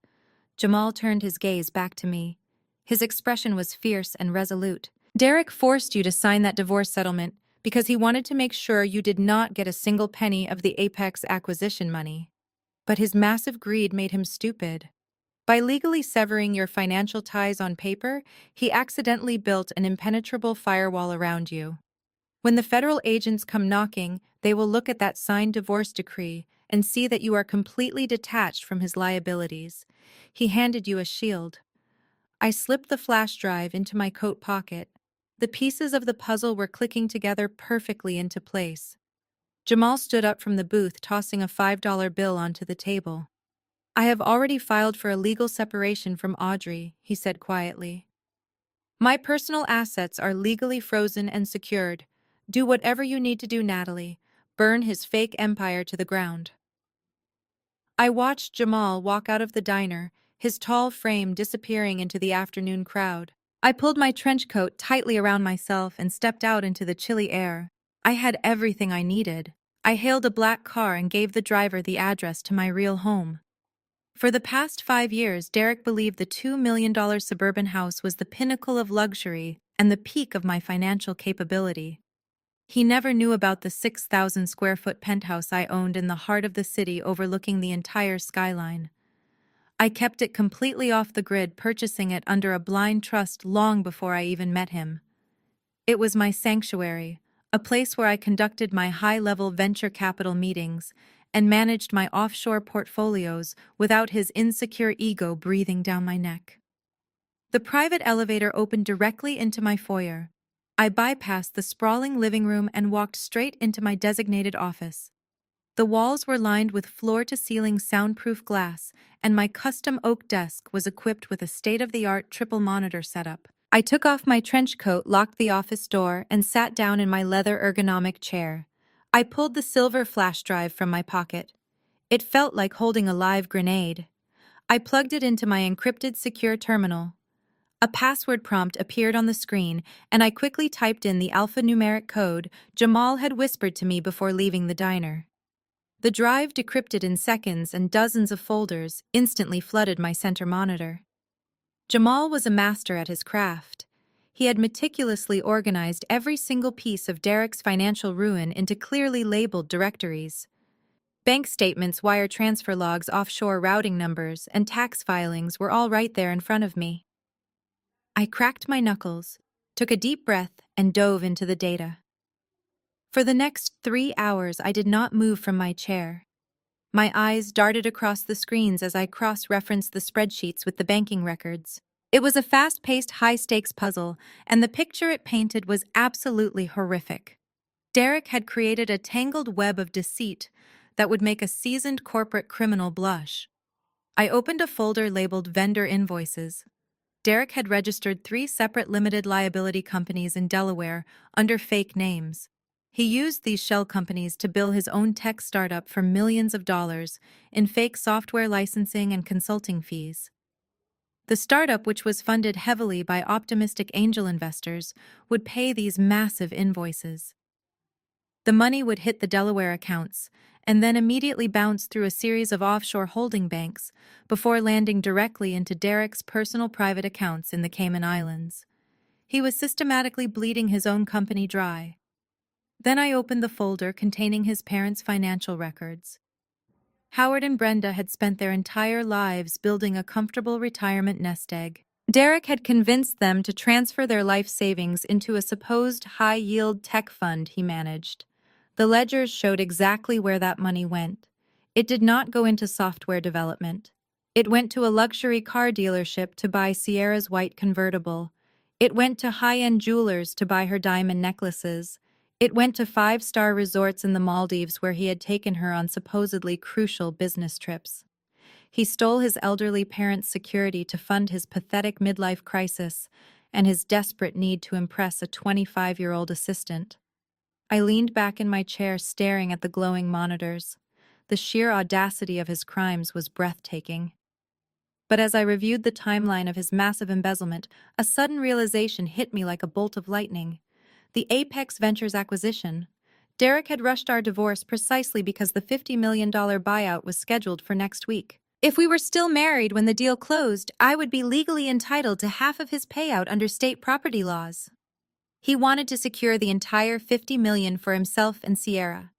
Jamal turned his gaze back to me. His expression was fierce and resolute. Derek forced you to sign that divorce settlement because he wanted to make sure you did not get a single penny of the Apex acquisition money. But his massive greed made him stupid. By legally severing your financial ties on paper, he accidentally built an impenetrable firewall around you. When the federal agents come knocking, they will look at that signed divorce decree and see that you are completely detached from his liabilities. He handed you a shield. I slipped the flash drive into my coat pocket. The pieces of the puzzle were clicking together perfectly into place. Jamal stood up from the booth, tossing a $5 bill onto the table. I have already filed for a legal separation from Audrey, he said quietly. My personal assets are legally frozen and secured. Do whatever you need to do, Natalie. Burn his fake empire to the ground. I watched Jamal walk out of the diner, his tall frame disappearing into the afternoon crowd. I pulled my trench coat tightly around myself and stepped out into the chilly air. I had everything I needed. I hailed a black car and gave the driver the address to my real home. For the past 5 years, Derek believed the $2 million suburban house was the pinnacle of luxury and the peak of my financial capability. He never knew about the 6,000 square foot penthouse I owned in the heart of the city overlooking the entire skyline. I kept it completely off the grid, purchasing it under a blind trust long before I even met him. It was my sanctuary, a place where I conducted my high-level venture capital meetings and managed my offshore portfolios without his insecure ego breathing down my neck. The private elevator opened directly into my foyer. I bypassed the sprawling living room and walked straight into my designated office. The walls were lined with floor-to-ceiling soundproof glass, and my custom oak desk was equipped with a state-of-the-art triple-monitor setup. I took off my trench coat, locked the office door, and sat down in my leather ergonomic chair. I pulled the silver flash drive from my pocket. It felt like holding a live grenade. I plugged it into my encrypted secure terminal. A password prompt appeared on the screen, and I quickly typed in the alphanumeric code Jamal had whispered to me before leaving the diner. The drive decrypted in seconds, and dozens of folders instantly flooded my center monitor. Jamal was a master at his craft. He had meticulously organized every single piece of Derek's financial ruin into clearly labeled directories. Bank statements, wire transfer logs, offshore routing numbers, and tax filings were all right there in front of me. I cracked my knuckles, took a deep breath, and dove into the data. For the next 3 hours, I did not move from my chair. My eyes darted across the screens as I cross-referenced the spreadsheets with the banking records. It was a fast-paced, high-stakes puzzle, and the picture it painted was absolutely horrific. Derek had created a tangled web of deceit that would make a seasoned corporate criminal blush. I opened a folder labeled Vendor Invoices. Derek had registered 3 separate limited liability companies in Delaware under fake names. He used these shell companies to bill his own tech startup for millions of dollars in fake software licensing and consulting fees. The startup, which was funded heavily by optimistic angel investors, would pay these massive invoices. The money would hit the Delaware accounts and then immediately bounce through a series of offshore holding banks before landing directly into Derek's personal private accounts in the Cayman Islands. He was systematically bleeding his own company dry. Then I opened the folder containing his parents' financial records. Howard and Brenda had spent their entire lives building a comfortable retirement nest egg. Derek had convinced them to transfer their life savings into a supposed high-yield tech fund he managed. The ledgers showed exactly where that money went. It did not go into software development. It went to a luxury car dealership to buy Sierra's white convertible. It went to high-end jewelers to buy her diamond necklaces. It went to 5-star resorts in the Maldives where he had taken her on supposedly crucial business trips. He stole his elderly parents' security to fund his pathetic midlife crisis and his desperate need to impress a 25-year-old assistant. I leaned back in my chair, staring at the glowing monitors. The sheer audacity of his crimes was breathtaking. But as I reviewed the timeline of his massive embezzlement, a sudden realization hit me like a bolt of lightning. The Apex Ventures acquisition. Derek had rushed our divorce precisely because the $50 million buyout was scheduled for next week. If we were still married when the deal closed, I would be legally entitled to half of his payout under state property laws. He wanted to secure the entire $50 million for himself and Sierra.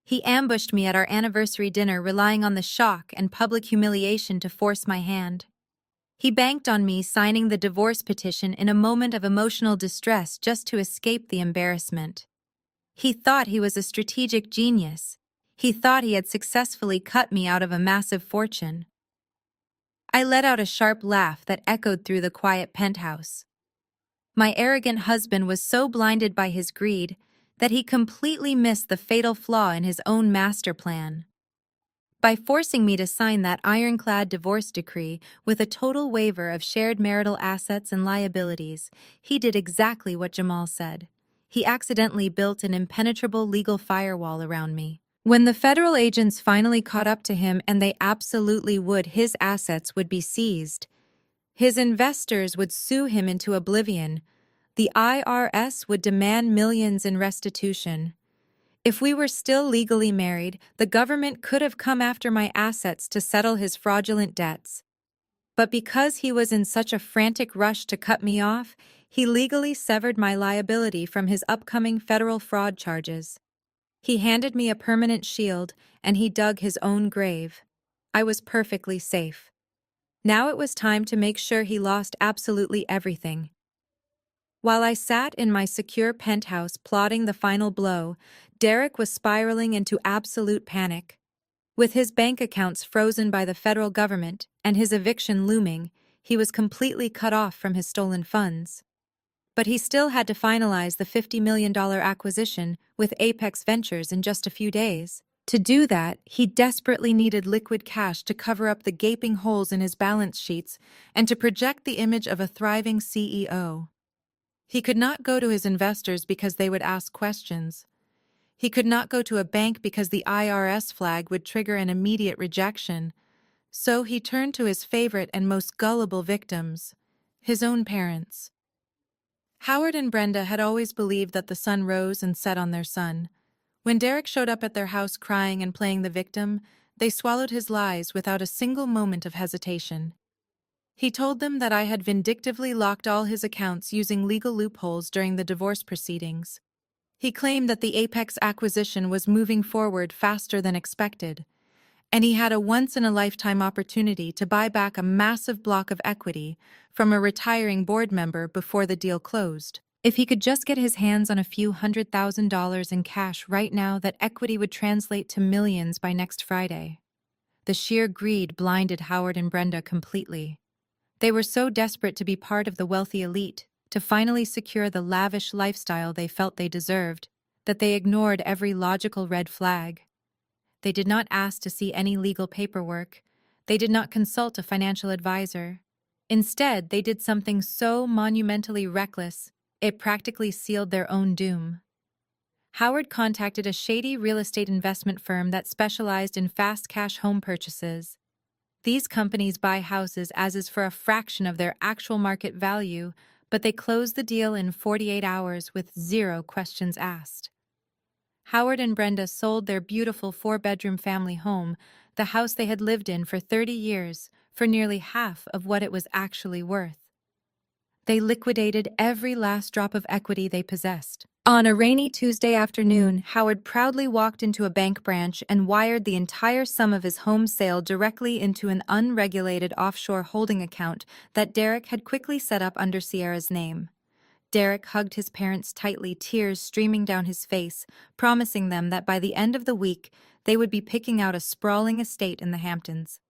He ambushed me at our anniversary dinner, relying on the shock and public humiliation to force my hand. He banked on me signing the divorce petition in a moment of emotional distress just to escape the embarrassment. He thought he was a strategic genius. He thought he had successfully cut me out of a massive fortune. I let out a sharp laugh that echoed through the quiet penthouse. My arrogant husband was so blinded by his greed that he completely missed the fatal flaw in his own master plan. By forcing me to sign that ironclad divorce decree with a total waiver of shared marital assets and liabilities, he did exactly what Jamal said. He accidentally built an impenetrable legal firewall around me. When the federal agents finally caught up to him, and they absolutely would, his assets would be seized. His investors would sue him into oblivion. The IRS would demand millions in restitution. If we were still legally married, the government could have come after my assets to settle his fraudulent debts. But because he was in such a frantic rush to cut me off, he legally severed my liability from his upcoming federal fraud charges. He handed me a permanent shield, and he dug his own grave. I was perfectly safe. Now it was time to make sure he lost absolutely everything. While I sat in my secure penthouse plotting the final blow, Derek was spiraling into absolute panic. With his bank accounts frozen by the federal government and his eviction looming, he was completely cut off from his stolen funds. But he still had to finalize the $50 million acquisition with Apex Ventures in just a few days. To do that, he desperately needed liquid cash to cover up the gaping holes in his balance sheets and to project the image of a thriving CEO. He could not go to his investors because they would ask questions. He could not go to a bank because the IRS flag would trigger an immediate rejection. So he turned to his favorite and most gullible victims, his own parents. Howard and Brenda had always believed that the sun rose and set on their son. When Derek showed up at their house crying and playing the victim, they swallowed his lies without a single moment of hesitation. He told them that I had vindictively locked all his accounts using legal loopholes during the divorce proceedings. He claimed that the Apex acquisition was moving forward faster than expected, and he had a once-in-a-lifetime opportunity to buy back a massive block of equity from a retiring board member before the deal closed. If he could just get his hands on a few $100,000 in cash right now, that equity would translate to millions by next Friday. The sheer greed blinded Howard and Brenda completely. They were so desperate to be part of the wealthy elite, to finally secure the lavish lifestyle they felt they deserved, that they ignored every logical red flag. They did not ask to see any legal paperwork. They did not consult a financial advisor. Instead, they did something so monumentally reckless, it practically sealed their own doom. Howard contacted a shady real estate investment firm that specialized in fast cash home purchases. These companies buy houses as is for a fraction of their actual market value, but they close the deal in 48 hours with zero questions asked. Howard and Brenda sold their beautiful 4-bedroom family home, the house they had lived in for 30 years, for nearly half of what it was actually worth. They liquidated every last drop of equity they possessed. On a rainy Tuesday afternoon, Howard proudly walked into a bank branch and wired the entire sum of his home sale directly into an unregulated offshore holding account that Derek had quickly set up under Sierra's name. Derek hugged his parents tightly, tears streaming down his face, promising them that by the end of the week, they would be picking out a sprawling estate in the Hamptons.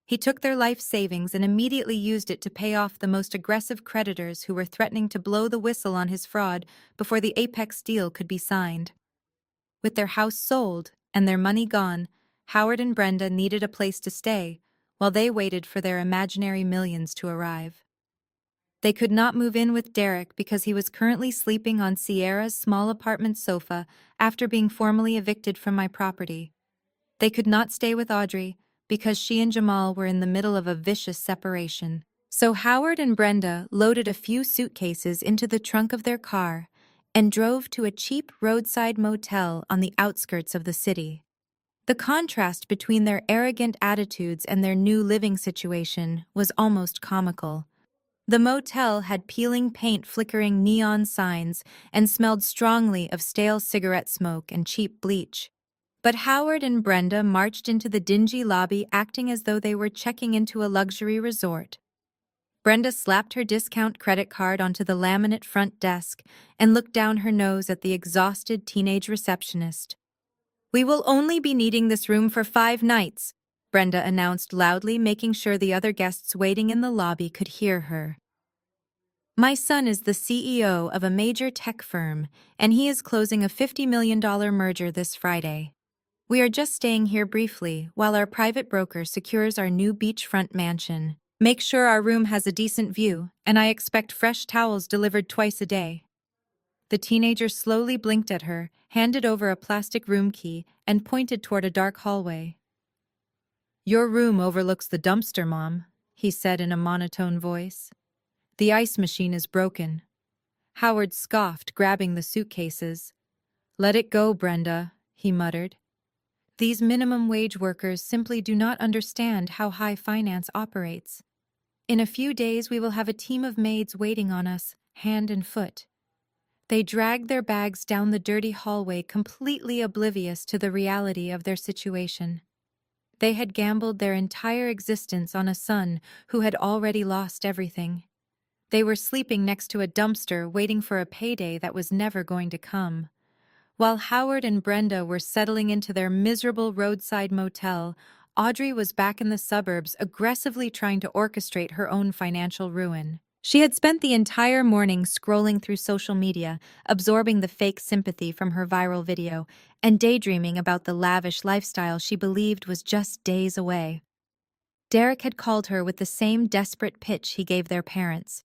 He took their life savings and immediately used it to pay off the most aggressive creditors who were threatening to blow the whistle on his fraud before the Apex deal could be signed. With their house sold and their money gone, Howard and Brenda needed a place to stay while they waited for their imaginary millions to arrive. They could not move in with Derek because he was currently sleeping on Sierra's small apartment sofa after being formally evicted from my property. They could not stay with Audrey because she and Jamal were in the middle of a vicious separation. So Howard and Brenda loaded a few suitcases into the trunk of their car and drove to a cheap roadside motel on the outskirts of the city. The contrast between their arrogant attitudes and their new living situation was almost comical. The motel had peeling paint, flickering neon signs, and smelled strongly of stale cigarette smoke and cheap bleach. But Howard and Brenda marched into the dingy lobby acting as though they were checking into a luxury resort. Brenda slapped her discount credit card onto the laminate front desk and looked down her nose at the exhausted teenage receptionist. "We will only be needing this room for 5 nights," Brenda announced loudly, making sure the other guests waiting in the lobby could hear her. "My son is the CEO of a major tech firm, and he is closing a $50 million merger this Friday. We are just staying here briefly while our private broker secures our new beachfront mansion. Make sure our room has a decent view, and I expect fresh towels delivered twice a day." The teenager slowly blinked at her, handed over a plastic room key, and pointed toward a dark hallway. "Your room overlooks the dumpster, Mom," he said in a monotone voice. "The ice machine is broken." Howard scoffed, grabbing the suitcases. "Let it go, Brenda," he muttered. "These minimum wage workers simply do not understand how high finance operates. In a few days we will have a team of maids waiting on us, hand and foot." They dragged their bags down the dirty hallway, completely oblivious to the reality of their situation. They had gambled their entire existence on a son who had already lost everything. They were sleeping next to a dumpster, waiting for a payday that was never going to come. While Howard and Brenda were settling into their miserable roadside motel, Audrey was back in the suburbs aggressively trying to orchestrate her own financial ruin. She had spent the entire morning scrolling through social media, absorbing the fake sympathy from her viral video, and daydreaming about the lavish lifestyle she believed was just days away. Derek had called her with the same desperate pitch he gave their parents.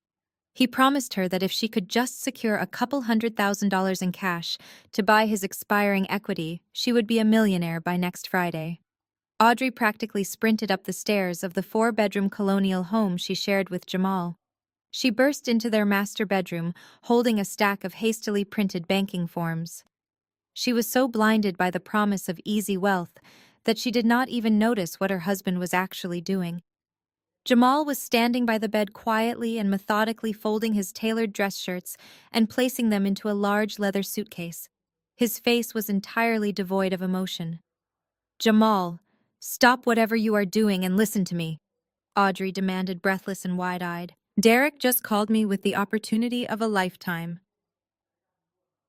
He promised her that if she could just secure a couple $100,000 in cash to buy his expiring equity, she would be a millionaire by next Friday. Audrey practically sprinted up the stairs of the four-bedroom colonial home she shared with Jamal. She burst into their master bedroom, holding a stack of hastily printed banking forms. She was so blinded by the promise of easy wealth that she did not even notice what her husband was actually doing. Jamal was standing by the bed quietly and methodically folding his tailored dress shirts and placing them into a large leather suitcase. His face was entirely devoid of emotion. "Jamal, stop whatever you are doing and listen to me," Audrey demanded, breathless and wide-eyed. "Derek just called me with the opportunity of a lifetime.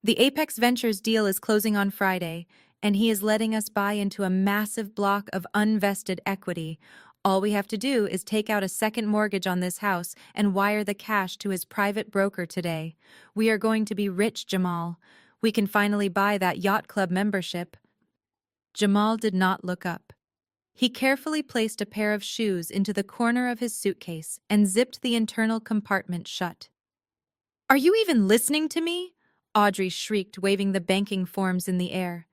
The Apex Ventures deal is closing on Friday, and he is letting us buy into a massive block of unvested equity. All we have to do is take out a second mortgage on this house and wire the cash to his private broker today. We are going to be rich, Jamal. We can finally buy that yacht club membership." Jamal did not look up. He carefully placed a pair of shoes into the corner of his suitcase and zipped the internal compartment shut. "Are you even listening to me?" Audrey shrieked, waving the banking forms in the air.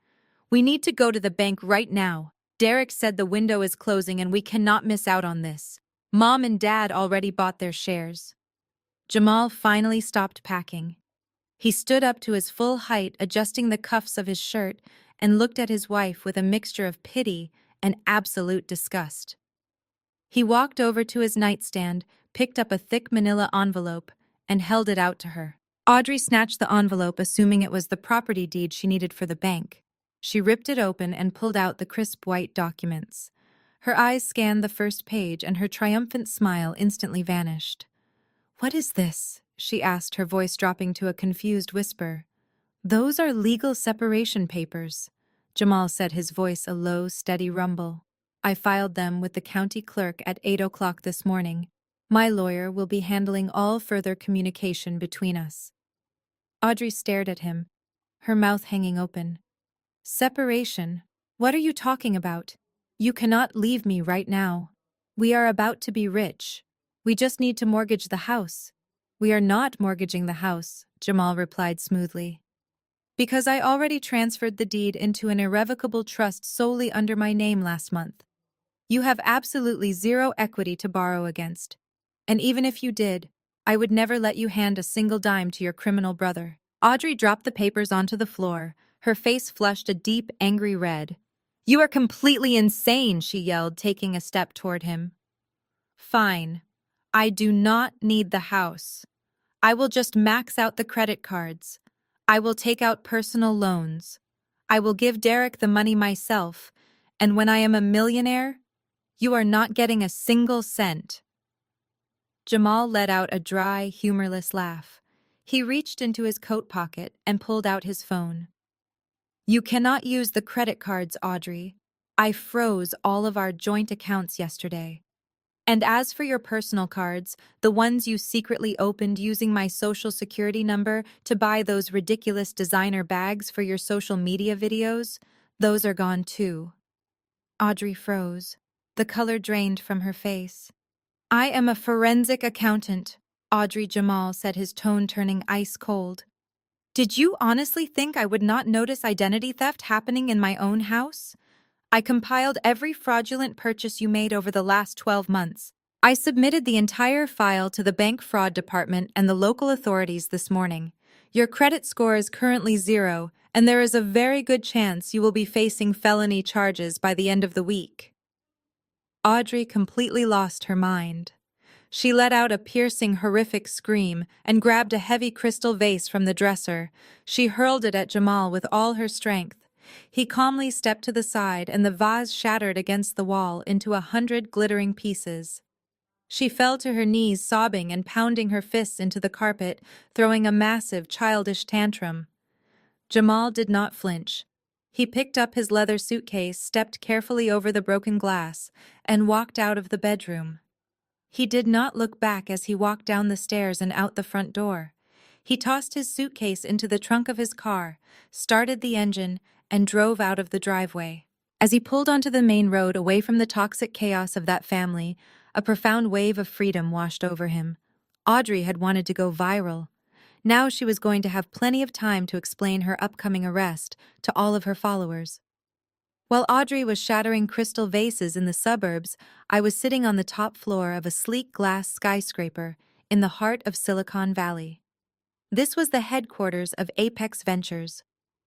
"We need to go to the bank right now. Derek said the window is closing and we cannot miss out on this. Mom and Dad already bought their shares." Jamal finally stopped packing. He stood up to his full height, adjusting the cuffs of his shirt, and looked at his wife with a mixture of pity and absolute disgust. He walked over to his nightstand, picked up a thick manila envelope, and held it out to her. Audrey snatched the envelope, assuming it was the property deed she needed for the bank. She ripped it open and pulled out the crisp white documents. Her eyes scanned the first page, and her triumphant smile instantly vanished. "What is this?" she asked, her voice dropping to a confused whisper. "Those are legal separation papers," Jamal said, his voice a low, steady rumble. "I filed them with the county clerk at 8 o'clock this morning. My lawyer will be handling all further communication between us." Audrey stared at him, her mouth hanging open. "Separation? What are you talking about? You cannot leave me right now. We are about to be rich. We just need to mortgage the house." "We are not mortgaging the house," Jamal replied smoothly, "because I already transferred the deed into an irrevocable trust solely under my name last month. You have absolutely zero equity to borrow against. And even if you did, I would never let you hand a single dime to your criminal brother." Audrey dropped the papers onto the floor, her face flushed a deep, angry red. "You are completely insane," she yelled, taking a step toward him. "Fine. I do not need the house. I will just max out the credit cards. I will take out personal loans. I will give Derek the money myself, and when I am a millionaire, you are not getting a single cent." Jamal let out a dry, humorless laugh. He reached into his coat pocket and pulled out his phone. "You cannot use the credit cards, Audrey. I froze all of our joint accounts yesterday. And as for your personal cards, the ones you secretly opened using my social security number to buy those ridiculous designer bags for your social media videos, those are gone too." Audrey froze. The color drained from her face. "I am a forensic accountant," Audrey Jamal said, his tone turning ice cold. "Did you honestly think I would not notice identity theft happening in my own house? I compiled every fraudulent purchase you made over the last 12 months. I submitted the entire file to the bank fraud department and the local authorities this morning. Your credit score is currently 0, and there is a very good chance you will be facing felony charges by the end of the week." Audrey completely lost her mind. She let out a piercing, horrific scream and grabbed a heavy crystal vase from the dresser. She hurled it at Jamal with all her strength. He calmly stepped to the side, and the vase shattered against the wall into 100 glittering pieces. She fell to her knees, sobbing and pounding her fists into the carpet, throwing a massive, childish tantrum. Jamal did not flinch. He picked up his leather suitcase, stepped carefully over the broken glass, and walked out of the bedroom. He did not look back as he walked down the stairs and out the front door. He tossed his suitcase into the trunk of his car, started the engine, and drove out of the driveway. As he pulled onto the main road away from the toxic chaos of that family, a profound wave of freedom washed over him. Audrey had wanted to go viral. Now she was going to have plenty of time to explain her upcoming arrest to all of her followers. While Audrey was shattering crystal vases in the suburbs, I was sitting on the top floor of a sleek glass skyscraper in the heart of Silicon Valley. This was the headquarters of Apex Ventures.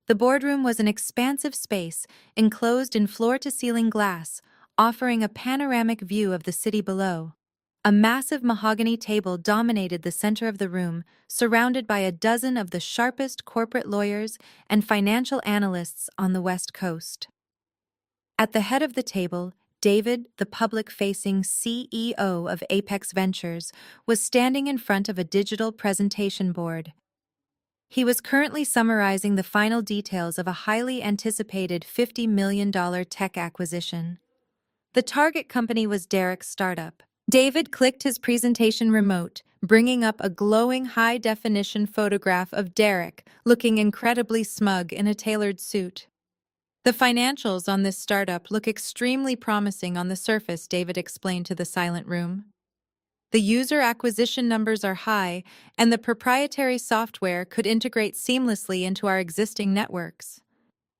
The boardroom was an expansive space enclosed in floor-to-ceiling glass, offering a panoramic view of the city below. A massive mahogany table dominated the center of the room, surrounded by a dozen of the sharpest corporate lawyers and financial analysts on the West Coast. At the head of the table, David, the public-facing CEO of Apex Ventures, was standing in front of a digital presentation board. He was currently summarizing the final details of a highly anticipated $50 million tech acquisition. The target company was Derek's startup. David clicked his presentation remote, bringing up a glowing high-definition photograph of Derek, looking incredibly smug in a tailored suit. "The financials on this startup look extremely promising on the surface," David explained to the silent room. "The user acquisition numbers are high, and the proprietary software could integrate seamlessly into our existing networks.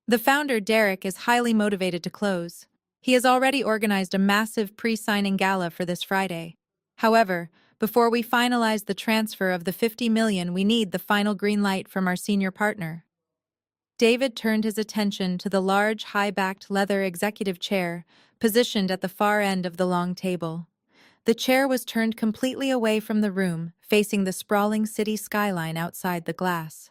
The founder, Derek, is highly motivated to close. He has already organized a massive pre-signing gala for this Friday. However, before we finalize the transfer of the $50 million, we need the final green light from our senior partner." David turned his attention to the large, high-backed leather executive chair, positioned at the far end of the long table. The chair was turned completely away from the room, facing the sprawling city skyline outside the glass.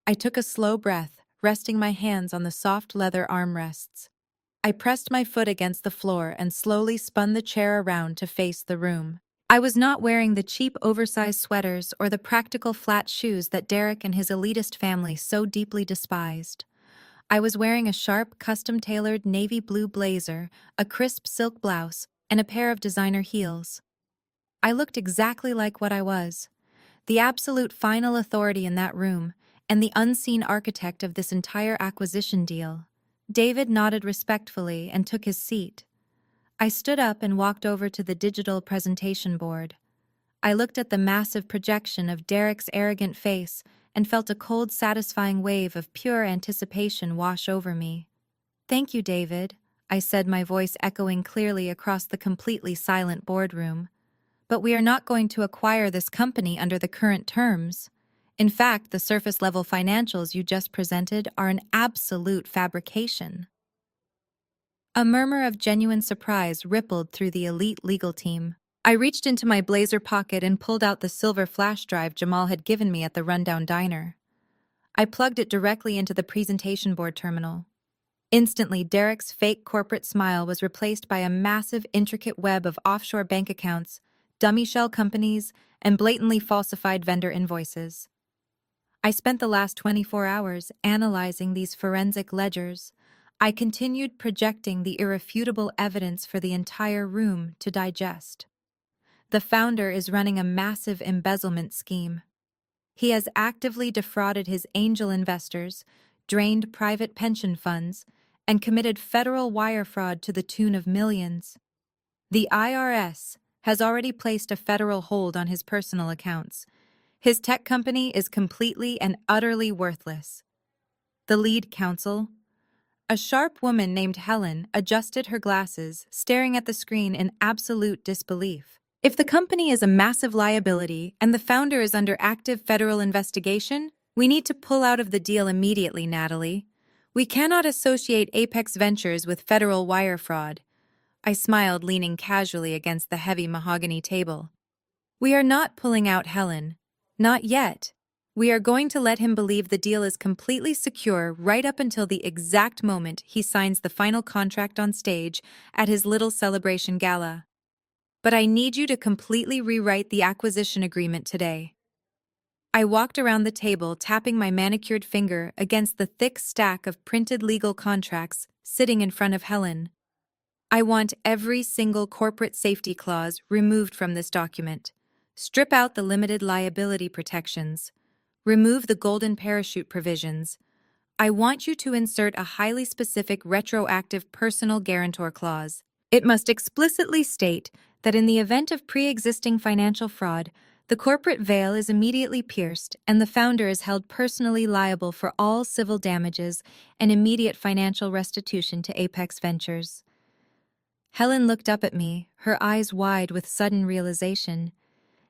I took a slow breath, resting my hands on the soft leather armrests. I pressed my foot against the floor and slowly spun the chair around to face the room. I was not wearing the cheap oversized sweaters or the practical flat shoes that Derek and his elitist family so deeply despised. I was wearing a sharp, custom-tailored navy blue blazer, a crisp silk blouse, and a pair of designer heels. I looked exactly like what I was, the absolute final authority in that room, and the unseen architect of this entire acquisition deal. David nodded respectfully and took his seat. I stood up and walked over to the digital presentation board. I looked at the massive projection of Derek's arrogant face and felt a cold, satisfying wave of pure anticipation wash over me. "Thank you, David," I said, my voice echoing clearly across the completely silent boardroom. "But we are not going to acquire this company under the current terms. In fact, the surface-level financials you just presented are an absolute fabrication." A murmur of genuine surprise rippled through the elite legal team. I reached into my blazer pocket and pulled out the silver flash drive Jamal had given me at the rundown diner. I plugged it directly into the presentation board terminal. Instantly, Derek's fake corporate smile was replaced by a massive, intricate web of offshore bank accounts, dummy shell companies, and blatantly falsified vendor invoices. I spent the last 24 hours analyzing these forensic ledgers. I continued projecting the irrefutable evidence for the entire room to digest. The founder is running a massive embezzlement scheme. He has actively defrauded his angel investors, drained private pension funds, and committed federal wire fraud to the tune of millions. The IRS has already placed a federal hold on his personal accounts. His tech company is completely and utterly worthless. The lead counsel, a sharp woman named Helen, adjusted her glasses, staring at the screen in absolute disbelief. "If the company is a massive liability and the founder is under active federal investigation, we need to pull out of the deal immediately, Natalie. We cannot associate Apex Ventures with federal wire fraud." I smiled, leaning casually against the heavy mahogany table. "We are not pulling out, Helen. Not yet. We are going to let him believe the deal is completely secure right up until the exact moment he signs the final contract on stage at his little celebration gala. But I need you to completely rewrite the acquisition agreement today." I walked around the table, tapping my manicured finger against the thick stack of printed legal contracts sitting in front of Helen. I want every single corporate safety clause removed from this document. Strip out the limited liability protections. Remove the golden parachute provisions. I want you to insert a highly specific retroactive personal guarantor clause. It must explicitly state that in the event of pre-existing financial fraud, the corporate veil is immediately pierced and the founder is held personally liable for all civil damages and immediate financial restitution to Apex Ventures. Helen looked up at me, her eyes wide with sudden realization.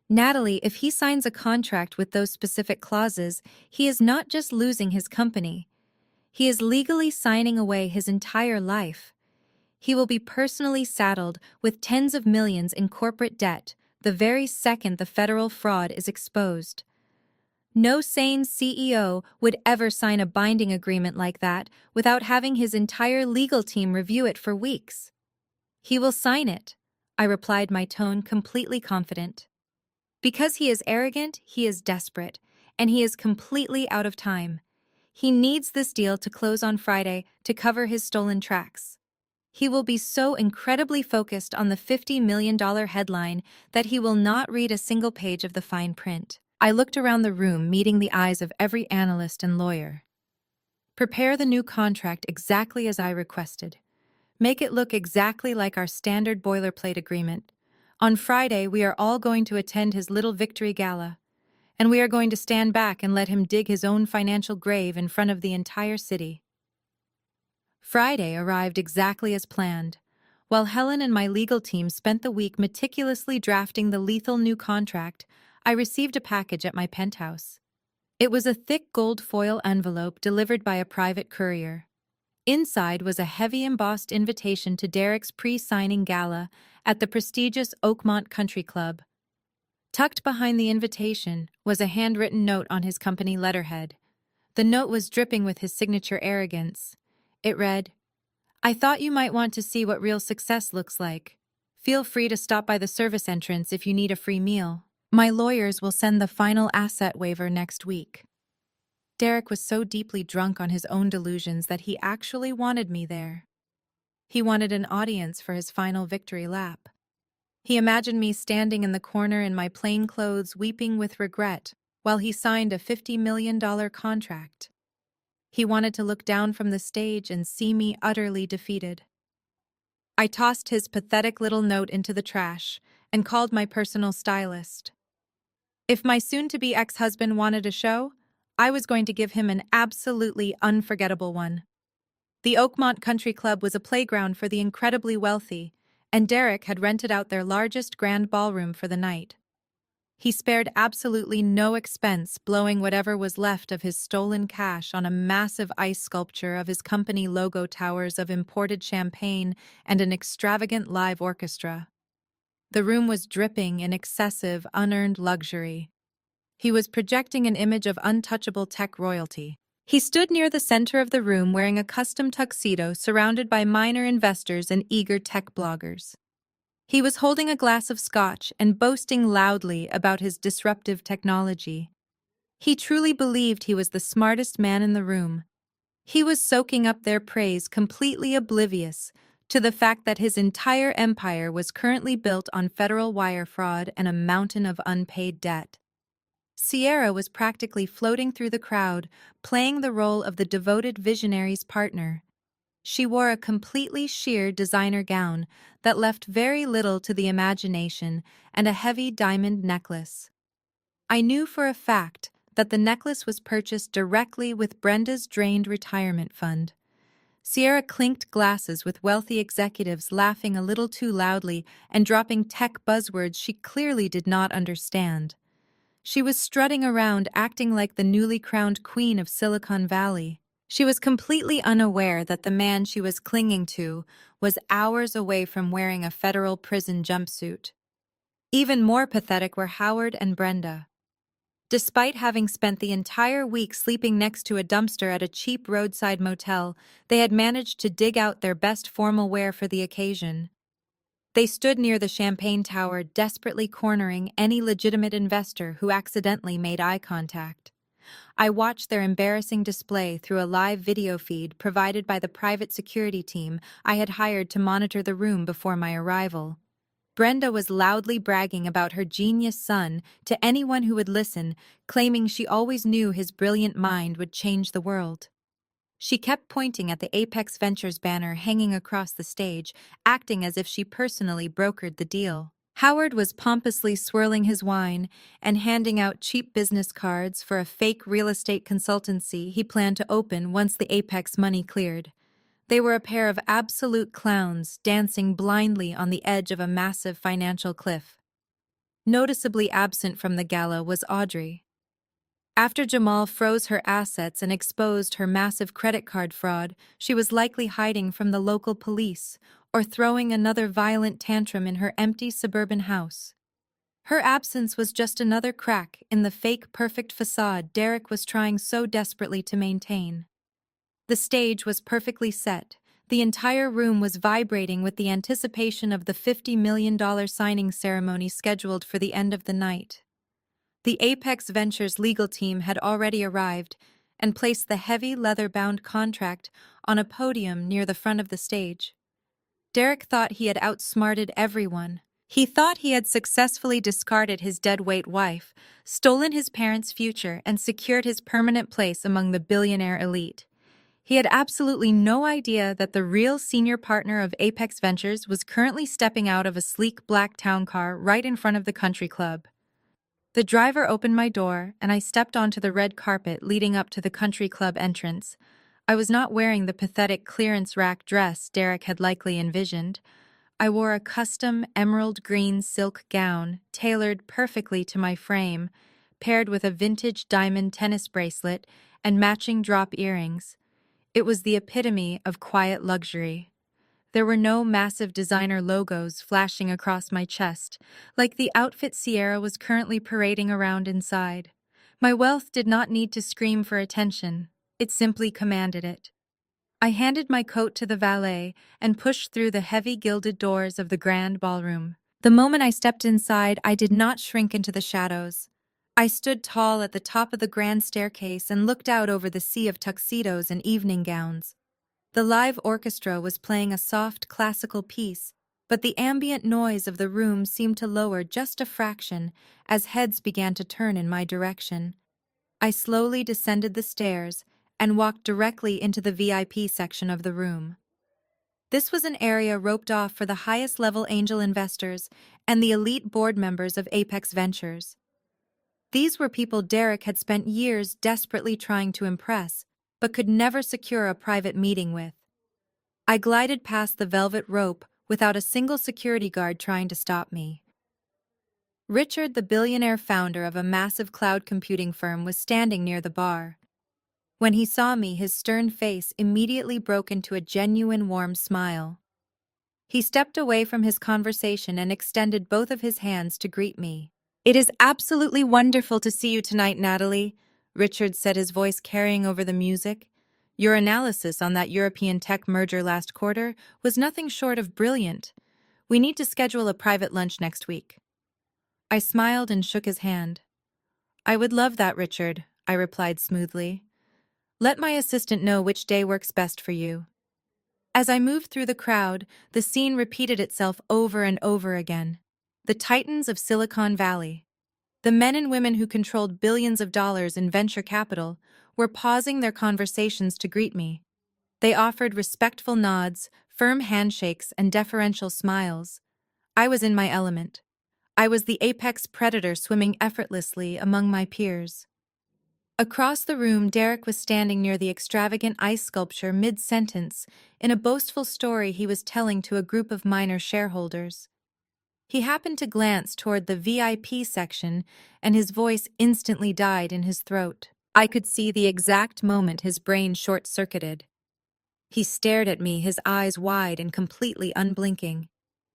Natalie, if he signs a contract with those specific clauses, he is not just losing his company. He is legally signing away his entire life. He will be personally saddled with tens of millions in corporate debt the very second the federal fraud is exposed. No sane CEO would ever sign a binding agreement like that without having his entire legal team review it for weeks. He will sign it, I replied, my tone completely confident. Because he is arrogant, he is desperate, and he is completely out of time. He needs this deal to close on Friday to cover his stolen tracks. He will be so incredibly focused on the $50 million headline that he will not read a single page of the fine print. I looked around the room, meeting the eyes of every analyst and lawyer. Prepare the new contract exactly as I requested. Make it look exactly like our standard boilerplate agreement. On Friday, we are all going to attend his little victory gala, and we are going to stand back and let him dig his own financial grave in front of the entire city. Friday arrived exactly as planned. While Helen and my legal team spent the week meticulously drafting the lethal new contract, I received a package at my penthouse. It was a thick gold foil envelope delivered by a private courier. Inside was a heavy embossed invitation to Derek's pre-signing gala at the prestigious Oakmont Country Club. Tucked behind the invitation was a handwritten note on his company letterhead. The note was dripping with his signature arrogance. It read, "I thought you might want to see what real success looks like. Feel free to stop by the service entrance if you need a free meal. My lawyers will send the final asset waiver next week." Derek was so deeply drunk on his own delusions that he actually wanted me there. He wanted an audience for his final victory lap. He imagined me standing in the corner in my plain clothes, weeping with regret, while he signed a $50 million contract. He wanted to look down from the stage and see me utterly defeated. I tossed his pathetic little note into the trash and called my personal stylist. If my soon-to-be ex-husband wanted a show, I was going to give him an absolutely unforgettable one. The Oakmont Country Club was a playground for the incredibly wealthy, and Derek had rented out their largest grand ballroom for the night. He spared absolutely no expense blowing whatever was left of his stolen cash on a massive ice sculpture of his company logo towers of imported champagne and an extravagant live orchestra. The room was dripping in excessive, unearned luxury. He was projecting an image of untouchable tech royalty. He stood near the center of the room wearing a custom tuxedo surrounded by minor investors and eager tech bloggers. He was holding a glass of scotch and boasting loudly about his disruptive technology. He truly believed he was the smartest man in the room. He was soaking up their praise, completely oblivious to the fact that his entire empire was currently built on federal wire fraud and a mountain of unpaid debt. Sierra was practically floating through the crowd, playing the role of the devoted visionary's partner. She wore a completely sheer designer gown that left very little to the imagination and a heavy diamond necklace. I knew for a fact that the necklace was purchased directly with Brenda's drained retirement fund. Sierra clinked glasses with wealthy executives, laughing a little too loudly and dropping tech buzzwords she clearly did not understand. She was strutting around, acting like the newly crowned queen of Silicon Valley. She was completely unaware that the man she was clinging to was hours away from wearing a federal prison jumpsuit. Even more pathetic were Howard and Brenda. Despite having spent the entire week sleeping next to a dumpster at a cheap roadside motel, they had managed to dig out their best formal wear for the occasion. They stood near the champagne tower, desperately cornering any legitimate investor who accidentally made eye contact. I watched their embarrassing display through a live video feed provided by the private security team I had hired to monitor the room before my arrival. Brenda was loudly bragging about her genius son to anyone who would listen, claiming she always knew his brilliant mind would change the world. She kept pointing at the Apex Ventures banner hanging across the stage, acting as if she personally brokered the deal. Howard was pompously swirling his wine and handing out cheap business cards for a fake real estate consultancy he planned to open once the Apex money cleared. They were a pair of absolute clowns dancing blindly on the edge of a massive financial cliff. Noticeably absent from the gala was Audrey. After Jamal froze her assets and exposed her massive credit card fraud, she was likely hiding from the local police or throwing another violent tantrum in her empty suburban house. Her absence was just another crack in the fake perfect facade Derek was trying so desperately to maintain. The stage was perfectly set. The entire room was vibrating with the anticipation of the $50 million signing ceremony scheduled for the end of the night. The Apex Ventures legal team had already arrived and placed the heavy leather-bound contract on a podium near the front of the stage. Derek thought he had outsmarted everyone. He thought he had successfully discarded his deadweight wife, stolen his parents' future, and secured his permanent place among the billionaire elite. He had absolutely no idea that the real senior partner of Apex Ventures was currently stepping out of a sleek black town car right in front of the country club. The driver opened my door, and I stepped onto the red carpet leading up to the country club entrance. I was not wearing the pathetic clearance rack dress Derek had likely envisioned. I wore a custom emerald green silk gown tailored perfectly to my frame, paired with a vintage diamond tennis bracelet and matching drop earrings. It was the epitome of quiet luxury. There were no massive designer logos flashing across my chest, like the outfit Sierra was currently parading around inside. My wealth did not need to scream for attention. It simply commanded it. I handed my coat to the valet and pushed through the heavy gilded doors of the grand ballroom. The moment I stepped inside, I did not shrink into the shadows. I stood tall at the top of the grand staircase and looked out over the sea of tuxedos and evening gowns. The live orchestra was playing a soft classical piece, but the ambient noise of the room seemed to lower just a fraction as heads began to turn in my direction. I slowly descended the stairs and walked directly into the VIP section of the room. This was an area roped off for the highest-level angel investors and the elite board members of Apex Ventures. These were people Derek had spent years desperately trying to impress, but could never secure a private meeting with. I glided past the velvet rope without a single security guard trying to stop me. Richard, the billionaire founder of a massive cloud computing firm, was standing near the bar. When he saw me, his stern face immediately broke into a genuine warm smile. He stepped away from his conversation and extended both of his hands to greet me. "It is absolutely wonderful to see you tonight, Natalie," Richard said, his voice carrying over the music. "Your analysis on that European tech merger last quarter was nothing short of brilliant. We need to schedule a private lunch next week." I smiled and shook his hand. "I would love that, Richard," I replied smoothly. "Let my assistant know which day works best for you." As I moved through the crowd, the scene repeated itself over and over again. The titans of Silicon Valley, the men and women who controlled billions of dollars in venture capital, were pausing their conversations to greet me. They offered respectful nods, firm handshakes, and deferential smiles. I was in my element. I was the apex predator swimming effortlessly among my peers. Across the room, Derek was standing near the extravagant ice sculpture mid-sentence in a boastful story he was telling to a group of minor shareholders. He happened to glance toward the VIP section, and his voice instantly died in his throat. I could see the exact moment his brain short-circuited. He stared at me, his eyes wide and completely unblinking.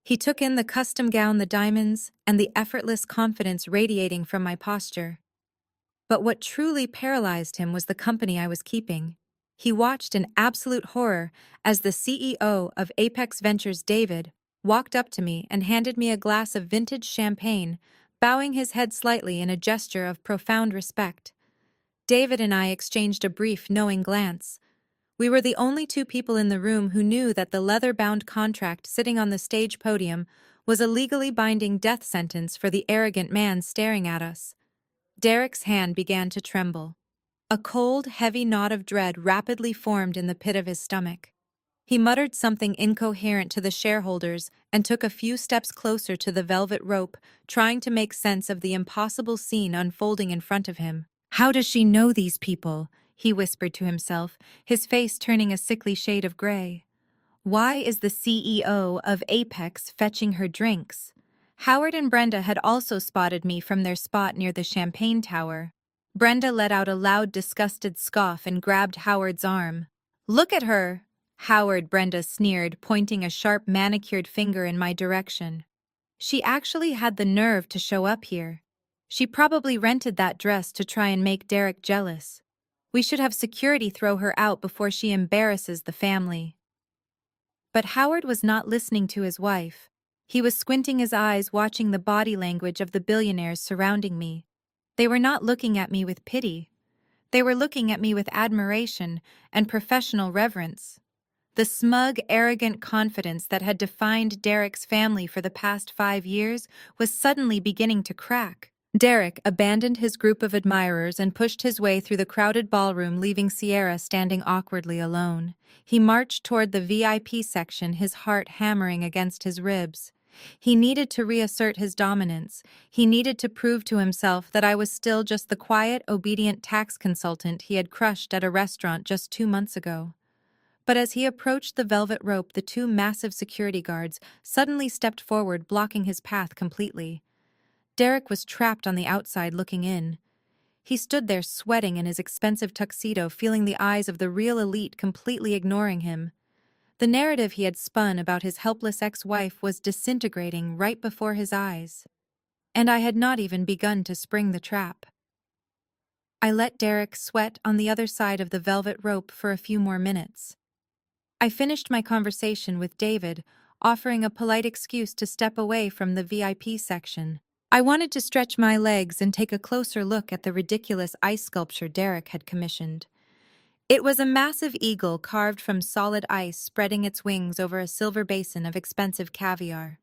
He took in the custom gown, the diamonds, and the effortless confidence radiating from my posture. But what truly paralyzed him was the company I was keeping. He watched in absolute horror as the CEO of Apex Ventures, David, walked up to me and handed me a glass of vintage champagne, bowing his head slightly in a gesture of profound respect. David and I exchanged a brief, knowing glance. We were the only two people in the room who knew that the leather-bound contract sitting on the stage podium was a legally binding death sentence for the arrogant man staring at us. Derek's hand began to tremble. A cold, heavy knot of dread rapidly formed in the pit of his stomach. He muttered something incoherent to the shareholders and took a few steps closer to the velvet rope, trying to make sense of the impossible scene unfolding in front of him. "How does she know these people?" he whispered to himself, his face turning a sickly shade of gray. "Why is the CEO of Apex fetching her drinks?" Howard and Brenda had also spotted me from their spot near the champagne tower. Brenda let out a loud, disgusted scoff and grabbed Howard's arm. "Look at her!" Howard, Brenda sneered, pointing a sharp, manicured finger in my direction. "She actually had the nerve to show up here. She probably rented that dress to try and make Derek jealous. We should have security throw her out before she embarrasses the family." But Howard was not listening to his wife. He was squinting his eyes, watching the body language of the billionaires surrounding me. They were not looking at me with pity. They were looking at me with admiration and professional reverence. The smug, arrogant confidence that had defined Derek's family for the past 5 years was suddenly beginning to crack. Derek abandoned his group of admirers and pushed his way through the crowded ballroom, leaving Sierra standing awkwardly alone. He marched toward the VIP section, his heart hammering against his ribs. He needed to reassert his dominance. He needed to prove to himself that I was still just the quiet, obedient tax consultant he had crushed at a restaurant just 2 months ago. But as he approached the velvet rope, the two massive security guards suddenly stepped forward, blocking his path completely. Derek was trapped on the outside looking in. He stood there sweating in his expensive tuxedo, feeling the eyes of the real elite completely ignoring him. The narrative he had spun about his helpless ex-wife was disintegrating right before his eyes. And I had not even begun to spring the trap. I let Derek sweat on the other side of the velvet rope for a few more minutes. I finished my conversation with David, offering a polite excuse to step away from the VIP section. I wanted to stretch my legs and take a closer look at the ridiculous ice sculpture Derek had commissioned. It was a massive eagle carved from solid ice, spreading its wings over a silver basin of expensive caviar.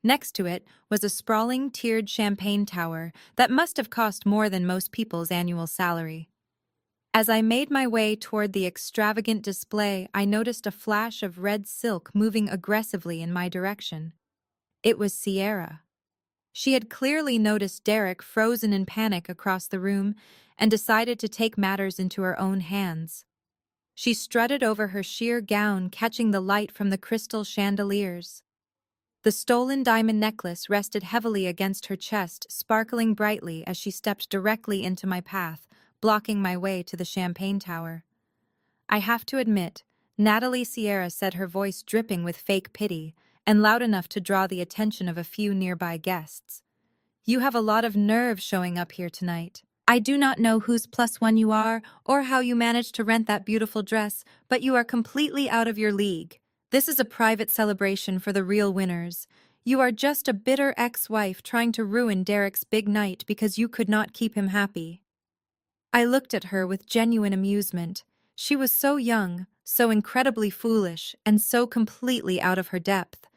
Next to it was a sprawling, tiered champagne tower that must have cost more than most people's annual salary. As I made my way toward the extravagant display, I noticed a flash of red silk moving aggressively in my direction. It was Sierra. She had clearly noticed Derek frozen in panic across the room and decided to take matters into her own hands. She strutted over her sheer gown, catching the light from the crystal chandeliers. The stolen diamond necklace rested heavily against her chest, sparkling brightly as she stepped directly into my path, blocking my way to the champagne tower. I have to admit, Natalie Sierra said, her voice dripping with fake pity, and loud enough to draw the attention of a few nearby guests. "You have a lot of nerve showing up here tonight. I do not know whose +1 you are or how you managed to rent that beautiful dress, but you are completely out of your league. This is a private celebration for the real winners. You are just a bitter ex-wife trying to ruin Derek's big night because you could not keep him happy." I looked at her with genuine amusement. She was so young, so incredibly foolish, and so completely out of her depth.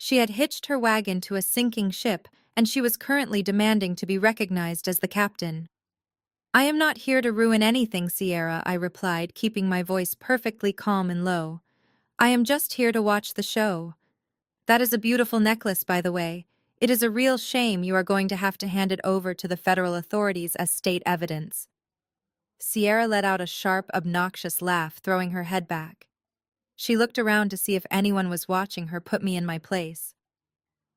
She had hitched her wagon to a sinking ship, and she was currently demanding to be recognized as the captain. "I am not here to ruin anything, Sierra," I replied, keeping my voice perfectly calm and low. "I am just here to watch the show. That is a beautiful necklace, by the way. It is a real shame you are going to have to hand it over to the federal authorities as state evidence." Sierra let out a sharp, obnoxious laugh, throwing her head back. She looked around to see if anyone was watching her, put me in my place.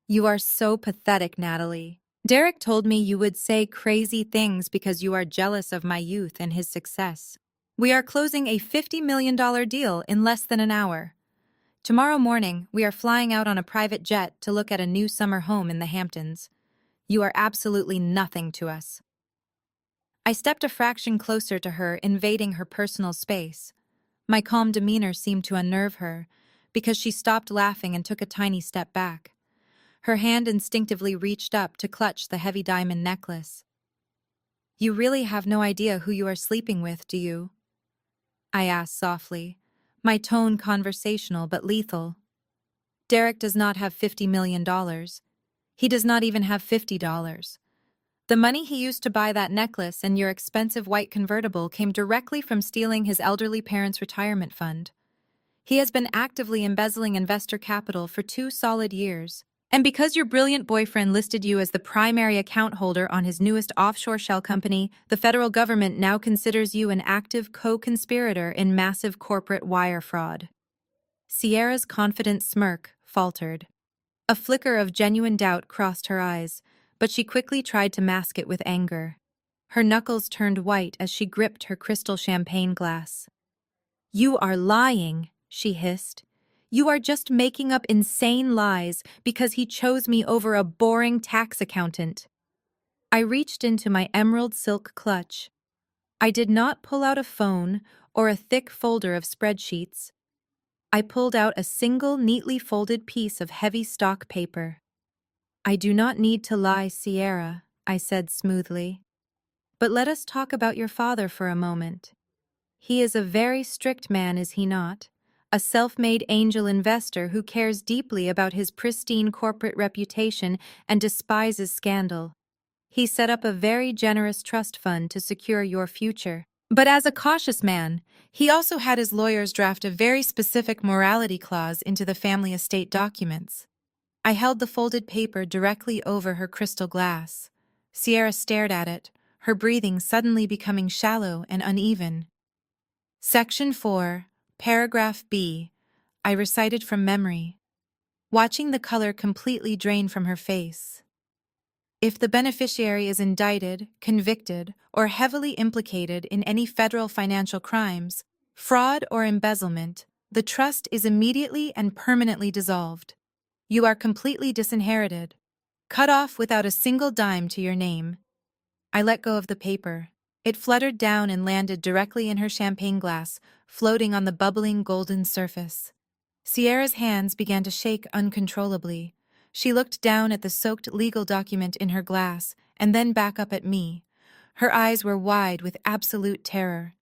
"You are so pathetic, Natalie. Derek told me you would say crazy things because you are jealous of my youth and his success. We are closing a $50 million deal in less than an hour. Tomorrow morning, we are flying out on a private jet to look at a new summer home in the Hamptons. You are absolutely nothing to us." I stepped a fraction closer to her, invading her personal space. My calm demeanor seemed to unnerve her. because she stopped laughing and took a tiny step back. Her hand instinctively reached up to clutch the heavy diamond necklace. "You really have no idea who you are sleeping with, do you?" I asked softly, my tone conversational but lethal. "Derek does not have $50 million. He does not even have $50. The money he used to buy that necklace and your expensive white convertible came directly from stealing his elderly parents' retirement fund. He has been actively embezzling investor capital for 2 solid years. And because your brilliant boyfriend listed you as the primary account holder on his newest offshore shell company, the federal government now considers you an active co-conspirator in massive corporate wire fraud." Sierra's confident smirk faltered. A flicker of genuine doubt crossed her eyes, but she quickly tried to mask it with anger. Her knuckles turned white as she gripped her crystal champagne glass. "You are lying," she hissed. "You are just making up insane lies because he chose me over a boring tax accountant." I reached into my emerald silk clutch. I did not pull out a phone or a thick folder of spreadsheets. I pulled out a single neatly folded piece of heavy stock paper. "I do not need to lie, Sierra," I said smoothly. "But let us talk about your father for a moment. He is a very strict man, is he not? A self-made angel investor who cares deeply about his pristine corporate reputation and despises scandal. He set up a very generous trust fund to secure your future. But as a cautious man, he also had his lawyers draft a very specific morality clause into the family estate documents." I held the folded paper directly over her crystal glass. Sierra stared at it, her breathing suddenly becoming shallow and uneven. "Section 4, Paragraph B," I recited from memory, watching the color completely drain from her face. "If the beneficiary is indicted, convicted, or heavily implicated in any federal financial crimes, fraud or embezzlement, the trust is immediately and permanently dissolved. You are completely disinherited, cut off without a single dime to your name." I let go of the paper. It fluttered down and landed directly in her champagne glass, floating on the bubbling golden surface. Sierra's hands began to shake uncontrollably. She looked down at the soaked legal document in her glass, and then back up at me. Her eyes were wide with absolute terror.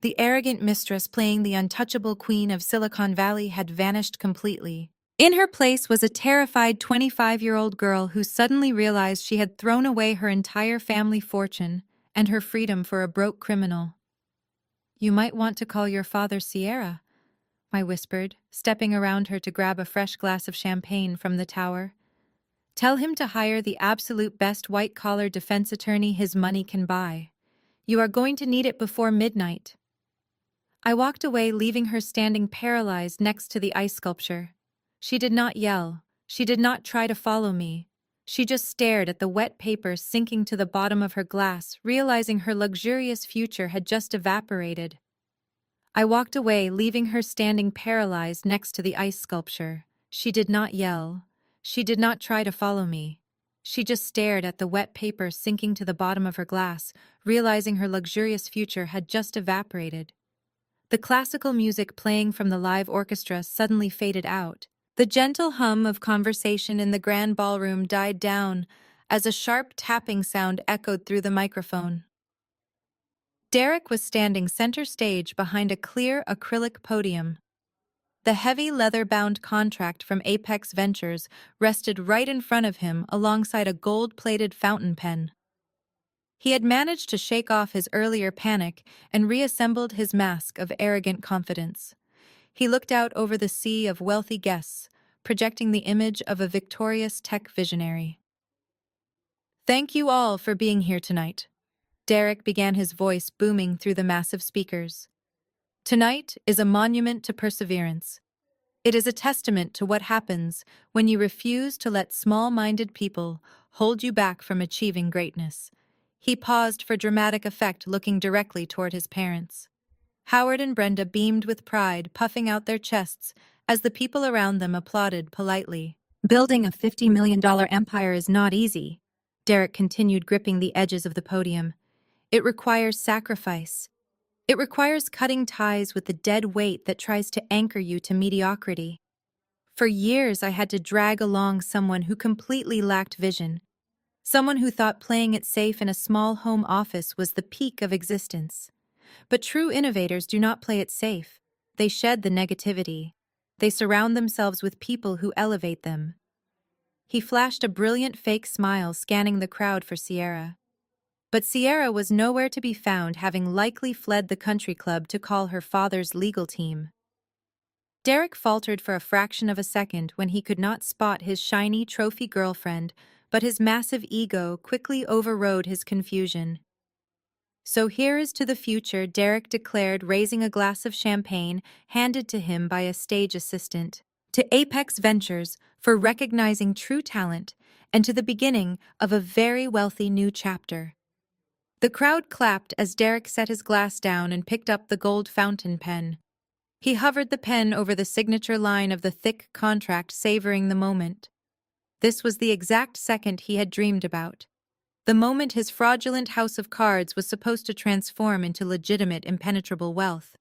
The arrogant mistress playing the untouchable queen of Silicon Valley had vanished completely. In her place was a terrified 25-year-old girl who suddenly realized she had thrown away her entire family fortune and her freedom for a broke criminal. "You might want to call your father Sierra," I whispered, stepping around her to grab a fresh glass of champagne from the tower. "Tell him to hire the absolute best white-collar defense attorney his money can buy. You are going to need it before midnight." I walked away, leaving her standing paralyzed next to the ice sculpture. She did not yell. She did not try to follow me. She just stared at the wet paper sinking to the bottom of her glass, realizing her luxurious future had just evaporated. I walked away, leaving her standing paralyzed next to the ice sculpture. She did not yell. She did not try to follow me. She just stared at the wet paper sinking to the bottom of her glass, realizing her luxurious future had just evaporated. The classical music playing from the live orchestra suddenly faded out. The gentle hum of conversation in the grand ballroom died down as a sharp tapping sound echoed through the microphone. Derek was standing center stage behind a clear acrylic podium. The heavy leather-bound contract from Apex Ventures rested right in front of him alongside a gold-plated fountain pen. He had managed to shake off his earlier panic and reassembled his mask of arrogant confidence. He looked out over the sea of wealthy guests, projecting the image of a victorious tech visionary. "Thank you all for being here tonight." Derek began, his voice booming through the massive speakers. "Tonight is a monument to perseverance. It is a testament to what happens when you refuse to let small-minded people hold you back from achieving greatness." He paused for dramatic effect, looking directly toward his parents. Howard and Brenda beamed with pride, puffing out their chests as the people around them applauded politely. "Building a $50 million empire is not easy," Derek continued, gripping the edges of the podium. "It requires sacrifice. It requires cutting ties with the dead weight that tries to anchor you to mediocrity. For years, I had to drag along someone who completely lacked vision, someone who thought playing it safe in a small home office was the peak of existence. But true innovators do not play it safe. They shed the negativity. They surround themselves with people who elevate them. He flashed a brilliant fake smile, scanning the crowd for Sierra. But Sierra was nowhere to be found, having likely fled the country club to call her father's legal team. Derek faltered for a fraction of a second when he could not spot his shiny trophy girlfriend, but his massive ego quickly overrode his confusion. "So here is to the future," Derek declared, raising a glass of champagne handed to him by a stage assistant. "To Apex Ventures for recognizing true talent, and to the beginning of a very wealthy new chapter." The crowd clapped as Derek set his glass down and picked up the gold fountain pen. He hovered the pen over the signature line of the thick contract, savoring the moment. This was the exact second he had dreamed about. The moment his fraudulent house of cards was supposed to transform into legitimate, impenetrable wealth.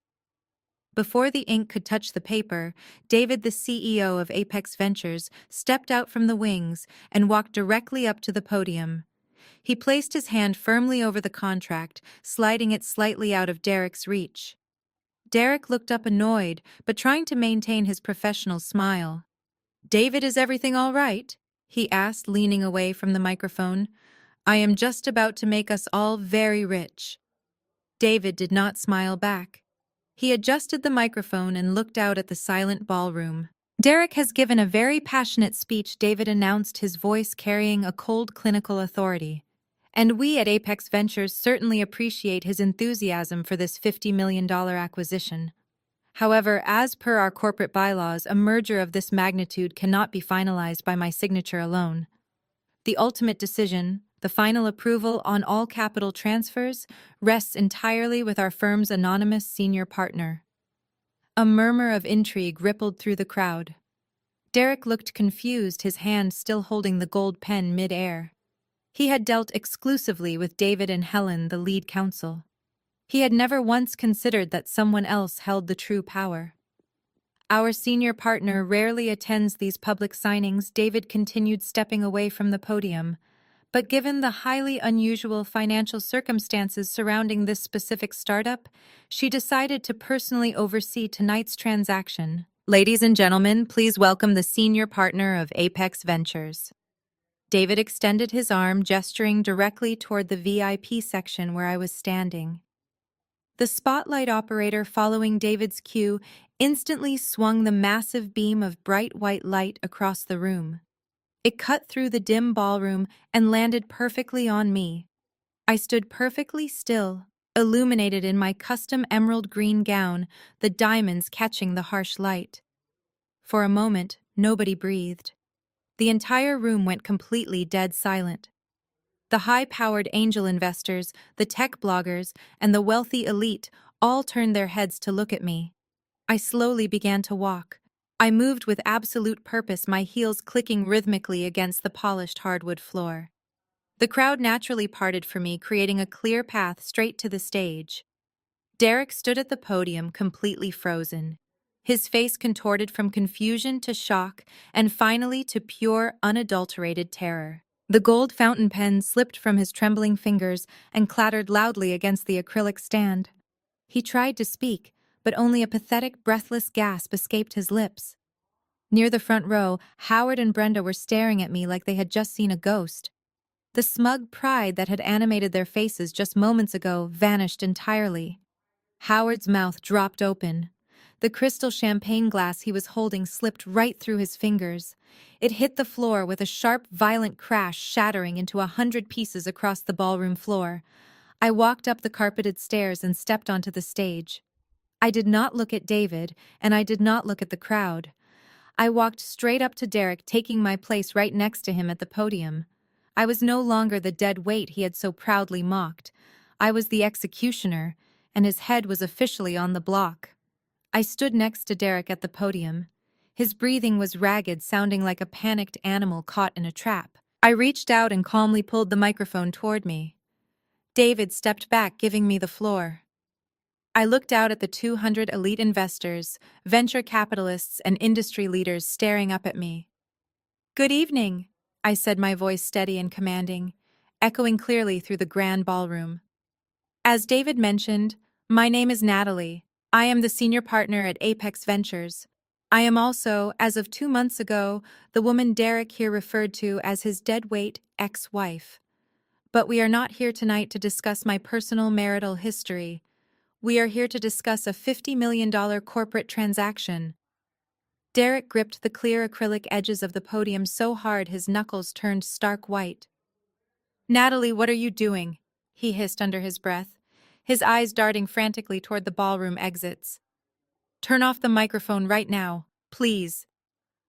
Before the ink could touch the paper, David, the CEO of Apex Ventures, stepped out from the wings and walked directly up to the podium. He placed his hand firmly over the contract, sliding it slightly out of Derek's reach. Derek looked up, annoyed, but trying to maintain his professional smile. "David, is everything all right?" he asked, leaning away from the microphone. "I am just about to make us all very rich." David did not smile back. He adjusted the microphone and looked out at the silent ballroom. "Derek has given a very passionate speech," David announced, his voice carrying a cold, clinical authority. "And we at Apex Ventures certainly appreciate his enthusiasm for this $50 million acquisition. However, as per our corporate bylaws, a merger of this magnitude cannot be finalized by my signature alone. The ultimate decision, the final approval on all capital transfers, rests entirely with our firm's anonymous senior partner." A murmur of intrigue rippled through the crowd. Derek looked confused, his hand still holding the gold pen mid-air. He had dealt exclusively with David and Helen, the lead counsel. He had never once considered that someone else held the true power. "Our senior partner rarely attends these public signings," David continued, stepping away from the podium. "But given the highly unusual financial circumstances surrounding this specific startup, she decided to personally oversee tonight's transaction. Ladies and gentlemen, please welcome the senior partner of Apex Ventures." David extended his arm, gesturing directly toward the VIP section where I was standing. The spotlight operator, following David's cue, instantly swung the massive beam of bright white light across the room. It cut through the dim ballroom and landed perfectly on me. I stood perfectly still, illuminated in my custom emerald green gown, the diamonds catching the harsh light. For a moment, nobody breathed. The entire room went completely dead silent. The high-powered angel investors, the tech bloggers, and the wealthy elite all turned their heads to look at me. I slowly began to walk. I moved with absolute purpose, my heels clicking rhythmically against the polished hardwood floor. The crowd naturally parted for me, creating a clear path straight to the stage. Derek stood at the podium, completely frozen. His face contorted from confusion to shock, and finally to pure, unadulterated terror. The gold fountain pen slipped from his trembling fingers and clattered loudly against the acrylic stand. He tried to speak, but only a pathetic, breathless gasp escaped his lips. Near the front row, Howard and Brenda were staring at me like they had just seen a ghost. The smug pride that had animated their faces just moments ago vanished entirely. Howard's mouth dropped open. The crystal champagne glass he was holding slipped right through his fingers. It hit the floor with a sharp, violent crash, shattering into 100 pieces across the ballroom floor. I walked up the carpeted stairs and stepped onto the stage. I did not look at David, and I did not look at the crowd. I walked straight up to Derek, taking my place right next to him at the podium. I was no longer the dead weight he had so proudly mocked. I was the executioner, and his head was officially on the block. I stood next to Derek at the podium. His breathing was ragged, sounding like a panicked animal caught in a trap. I reached out and calmly pulled the microphone toward me. David stepped back, giving me the floor. I looked out at the 200 elite investors, venture capitalists, and industry leaders staring up at me. "Good evening," I said, my voice steady and commanding, echoing clearly through the grand ballroom. "As David mentioned, my name is Natalie. I am the senior partner at Apex Ventures. I am also, as of 2 months ago, the woman Derek here referred to as his deadweight ex-wife. But we are not here tonight to discuss my personal marital history. We are here to discuss a $50 million corporate transaction." Derek gripped the clear acrylic edges of the podium so hard his knuckles turned stark white. "Natalie, what are you doing?" he hissed under his breath, his eyes darting frantically toward the ballroom exits. "Turn off the microphone right now, please."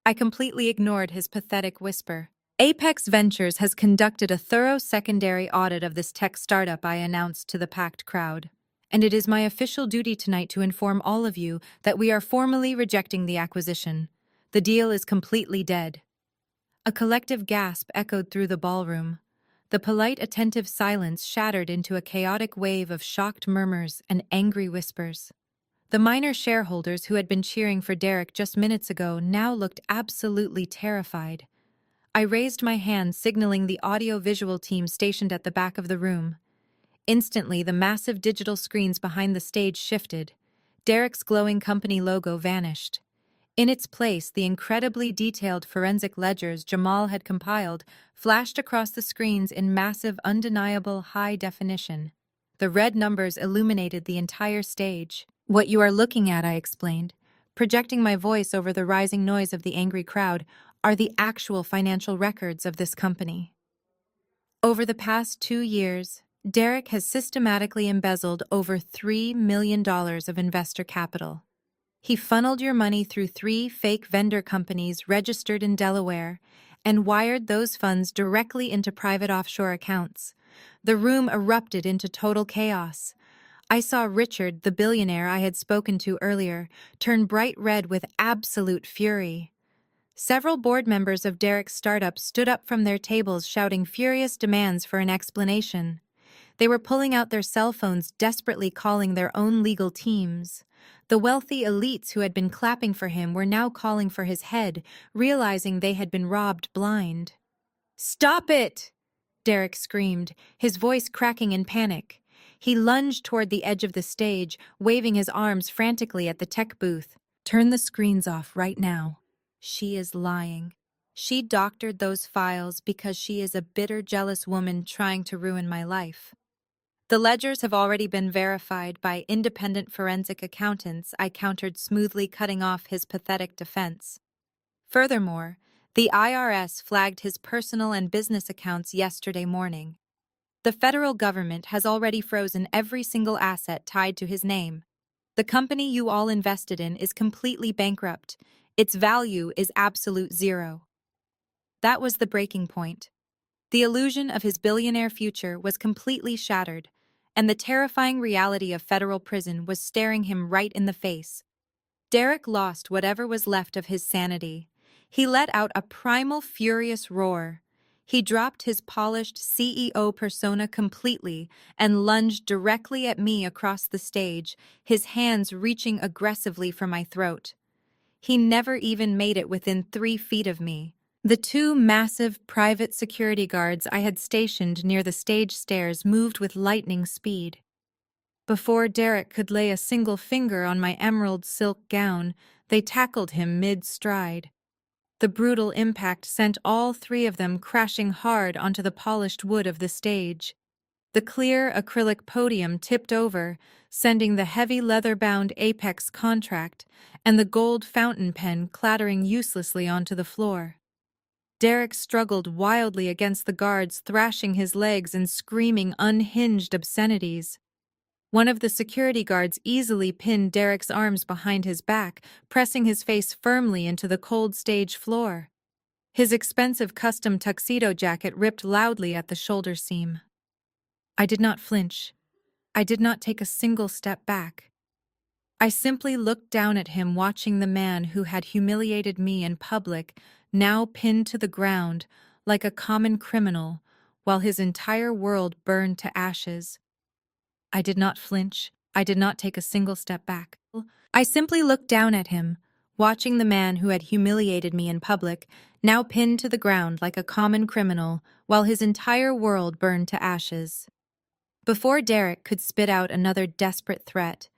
I completely ignored his pathetic whisper. "Apex Ventures has conducted a thorough secondary audit of this tech startup," I announced to the packed crowd. "And it is my official duty tonight to inform all of you that we are formally rejecting the acquisition. The deal is completely dead." A collective gasp echoed through the ballroom. The polite, attentive silence shattered into a chaotic wave of shocked murmurs and angry whispers. The minor shareholders who had been cheering for Derek just minutes ago now looked absolutely terrified. I raised my hand, signaling the audio-visual team stationed at the back of the room. Instantly, the massive digital screens behind the stage shifted. Derek's glowing company logo vanished. In its place, the incredibly detailed forensic ledgers Jamal had compiled flashed across the screens in massive, undeniable high definition. The red numbers illuminated the entire stage. "What you are looking at," I explained, projecting my voice over the rising noise of the angry crowd, "are the actual financial records of this company. Over the past 2 years, Derek has systematically embezzled over $3 million of investor capital. He funneled your money through 3 fake vendor companies registered in Delaware and wired those funds directly into private offshore accounts." The room erupted into total chaos. I saw Richard, the billionaire I had spoken to earlier, turn bright red with absolute fury. Several board members of Derek's startup stood up from their tables shouting furious demands for an explanation. They were pulling out their cell phones, desperately calling their own legal teams. The wealthy elites who had been clapping for him were now calling for his head, realizing they had been robbed blind. "Stop it!" Derek screamed, his voice cracking in panic. He lunged toward the edge of the stage, waving his arms frantically at the tech booth. "Turn the screens off right now. She is lying. She doctored those files because she is a bitter, jealous woman trying to ruin my life. The ledgers have already been verified by independent forensic accountants," I countered, smoothly cutting off his pathetic defense. "Furthermore, the IRS flagged his personal and business accounts yesterday morning. The federal government has already frozen every single asset tied to his name. The company you all invested in is completely bankrupt. Its value is absolute zero." That was the breaking point. The illusion of his billionaire future was completely shattered, and the terrifying reality of federal prison was staring him right in the face. Derek lost whatever was left of his sanity. He let out a primal, furious roar. He dropped his polished CEO persona completely and lunged directly at me across the stage, his hands reaching aggressively for my throat. He never even made it within 3 feet of me. The 2 massive private security guards I had stationed near the stage stairs moved with lightning speed. Before Derek could lay a single finger on my emerald silk gown, they tackled him mid-stride. The brutal impact sent all 3 of them crashing hard onto the polished wood of the stage. The clear acrylic podium tipped over, sending the heavy leather-bound Apex contract and the gold fountain pen clattering uselessly onto the floor. Derek struggled wildly against the guards, thrashing his legs and screaming unhinged obscenities. One of the security guards easily pinned Derek's arms behind his back, pressing his face firmly into the cold stage floor. His expensive custom tuxedo jacket ripped loudly at the shoulder seam. I did not flinch. I did not take a single step back. I simply looked down at him, watching the man who had humiliated me in public now pinned to the ground like a common criminal, while his entire world burned to ashes. I did not flinch. I did not take a single step back. I simply looked down at him, watching the man who had humiliated me in public, now pinned to the ground like a common criminal, while his entire world burned to ashes. Before Derek could spit out another desperate threat,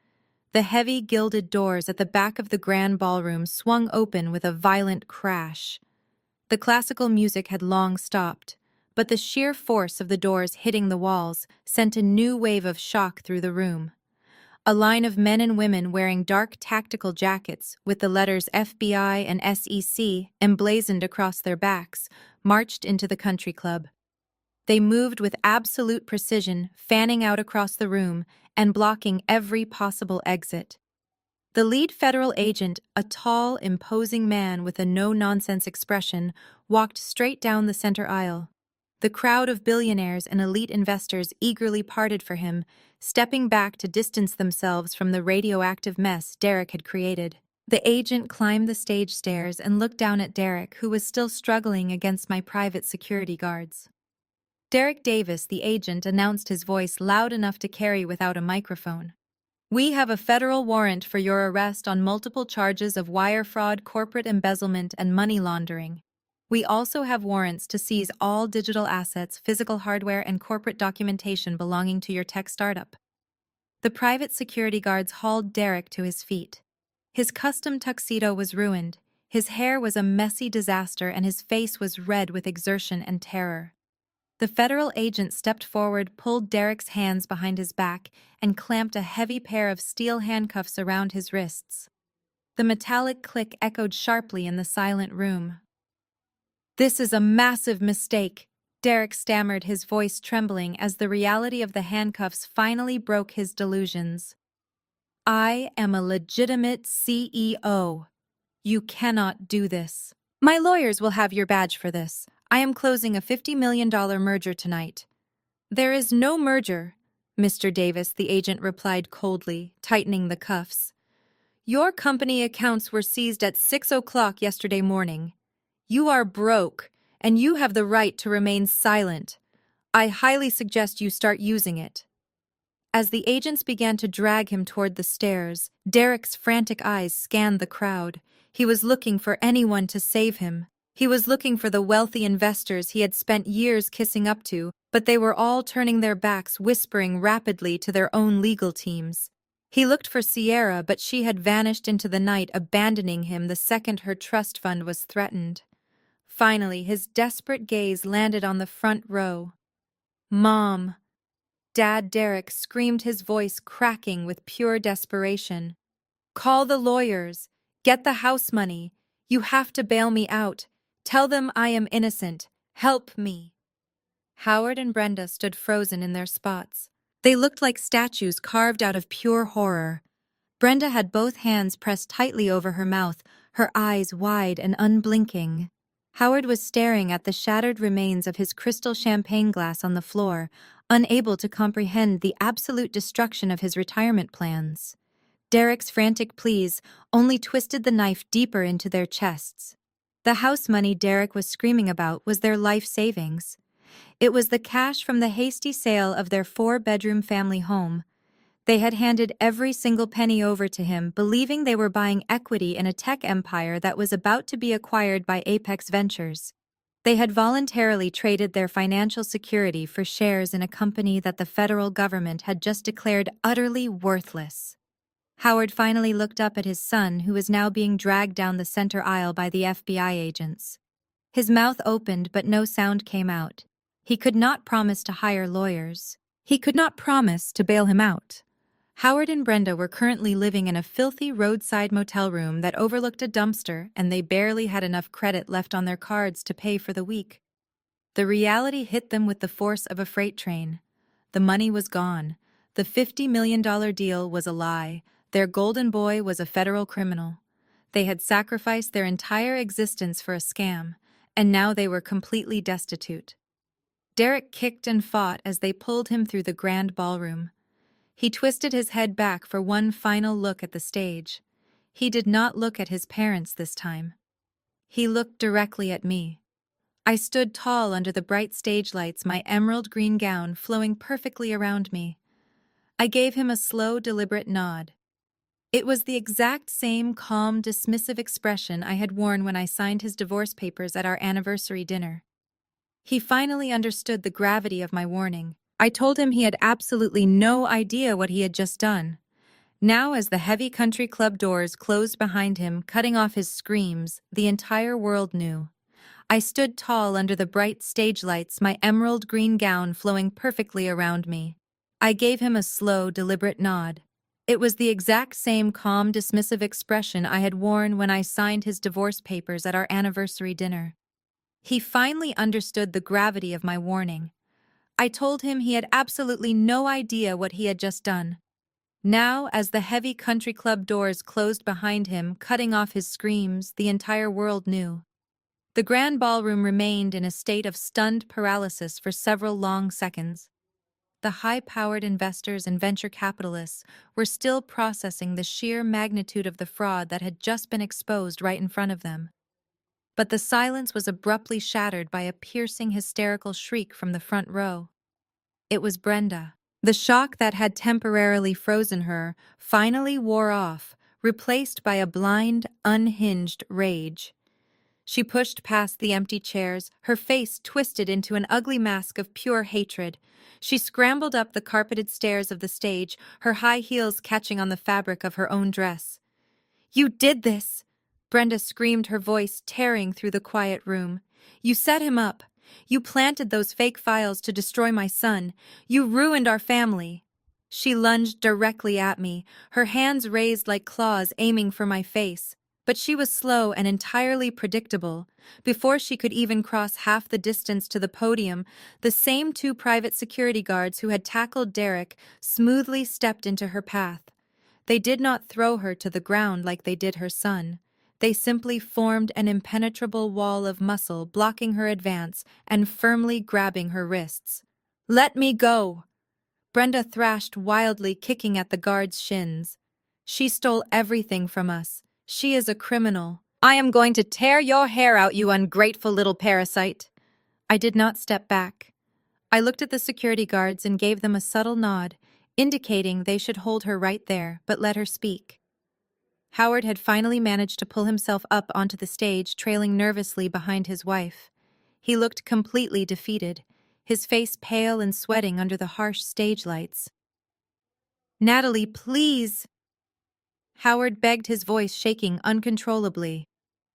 the heavy gilded doors at the back of the grand ballroom swung open with a violent crash. The classical music had long stopped, but the sheer force of the doors hitting the walls sent a new wave of shock through the room. A line of men and women wearing dark tactical jackets with the letters FBI and SEC emblazoned across their backs marched into the country club. They moved with absolute precision, fanning out across the room and blocking every possible exit. The lead federal agent, a tall, imposing man with a no-nonsense expression, walked straight down the center aisle. The crowd of billionaires and elite investors eagerly parted for him, stepping back to distance themselves from the radioactive mess Derek had created. The agent climbed the stage stairs and looked down at Derek, who was still struggling against my private security guards. Derek Davis, the agent, announced, his voice loud enough to carry without a microphone. "We have a federal warrant for your arrest on multiple charges of wire fraud, corporate embezzlement, and money laundering. We also have warrants to seize all digital assets, physical hardware, and corporate documentation belonging to your tech startup." The private security guards hauled Derek to his feet. His custom tuxedo was ruined, his hair was a messy disaster, and his face was red with exertion and terror. The federal agent stepped forward, pulled Derek's hands behind his back, and clamped a heavy pair of steel handcuffs around his wrists. The metallic click echoed sharply in the silent room. "This is a massive mistake," Derek stammered, his voice trembling as the reality of the handcuffs finally broke his delusions. "I am a legitimate CEO. You cannot do this. My lawyers will have your badge for this. I am closing a $50 million merger tonight." "There is no merger," Mr. Davis, the agent replied coldly, tightening the cuffs. "Your company accounts were seized at 6 o'clock yesterday morning. You are broke, and you have the right to remain silent. I highly suggest you start using it." As the agents began to drag him toward the stairs, Derek's frantic eyes scanned the crowd. He was looking for anyone to save him. He was looking for the wealthy investors he had spent years kissing up to, but they were all turning their backs, whispering rapidly to their own legal teams. He looked for Sierra, but she had vanished into the night, abandoning him the second her trust fund was threatened. Finally, his desperate gaze landed on the front row. "Mom!" Dad Derek screamed, his voice cracking with pure desperation. "Call the lawyers. Get the house money. You have to bail me out. Tell them I am innocent. Help me." Howard and Brenda stood frozen in their spots. They looked like statues carved out of pure horror. Brenda had both hands pressed tightly over her mouth, her eyes wide and unblinking. Howard was staring at the shattered remains of his crystal champagne glass on the floor, unable to comprehend the absolute destruction of his retirement plans. Derek's frantic pleas only twisted the knife deeper into their chests. The house money Derek was screaming about was their life savings. It was the cash from the hasty sale of their 4-bedroom family home. They had handed every single penny over to him, believing they were buying equity in a tech empire that was about to be acquired by Apex Ventures. They had voluntarily traded their financial security for shares in a company that the federal government had just declared utterly worthless. Howard finally looked up at his son, who was now being dragged down the center aisle by the FBI agents. His mouth opened, but no sound came out. He could not promise to hire lawyers. He could not promise to bail him out. Howard and Brenda were currently living in a filthy roadside motel room that overlooked a dumpster, and they barely had enough credit left on their cards to pay for the week. The reality hit them with the force of a freight train. The money was gone. The $50 million deal was a lie. Their golden boy was a federal criminal. They had sacrificed their entire existence for a scam, and now they were completely destitute. Derek kicked and fought as they pulled him through the grand ballroom. He twisted his head back for one final look at the stage. He did not look at his parents this time. He looked directly at me. I stood tall under the bright stage lights, my emerald green gown flowing perfectly around me. I gave him a slow, deliberate nod. It was the exact same calm, dismissive expression I had worn when I signed his divorce papers at our anniversary dinner. He finally understood the gravity of my warning. I told him he had absolutely no idea what he had just done. Now, as the heavy country club doors closed behind him, cutting off his screams, the entire world knew. I stood tall under the bright stage lights, my emerald green gown flowing perfectly around me. I gave him a slow, deliberate nod. It was the exact same calm, dismissive expression I had worn when I signed his divorce papers at our anniversary dinner. He finally understood the gravity of my warning. I told him he had absolutely no idea what he had just done. Now, as the heavy country club doors closed behind him, cutting off his screams, the entire world knew. The grand ballroom remained in a state of stunned paralysis for several long seconds. The high-powered investors and venture capitalists were still processing the sheer magnitude of the fraud that had just been exposed right in front of them. But the silence was abruptly shattered by a piercing, hysterical shriek from the front row. It was Brenda. The shock that had temporarily frozen her finally wore off, replaced by a blind, unhinged rage. She pushed past the empty chairs, her face twisted into an ugly mask of pure hatred. She scrambled up the carpeted stairs of the stage, her high heels catching on the fabric of her own dress. "You did this!" Brenda screamed, her voice tearing through the quiet room. "You set him up. You planted those fake files to destroy my son. You ruined our family." She lunged directly at me, her hands raised like claws aiming for my face. But she was slow and entirely predictable. Before she could even cross half the distance to the podium, the same two private security guards who had tackled Derek smoothly stepped into her path. They did not throw her to the ground like they did her son. They simply formed an impenetrable wall of muscle, blocking her advance and firmly grabbing her wrists. "Let me go!" Brenda thrashed wildly, kicking at the guard's shins. "She stole everything from us. She is a criminal. I am going to tear your hair out, you ungrateful little parasite." I did not step back. I looked at the security guards and gave them a subtle nod, indicating they should hold her right there, but let her speak. Howard had finally managed to pull himself up onto the stage, trailing nervously behind his wife. He looked completely defeated, his face pale and sweating under the harsh stage lights. "Natalie, please!" Howard begged, his voice shaking uncontrollably.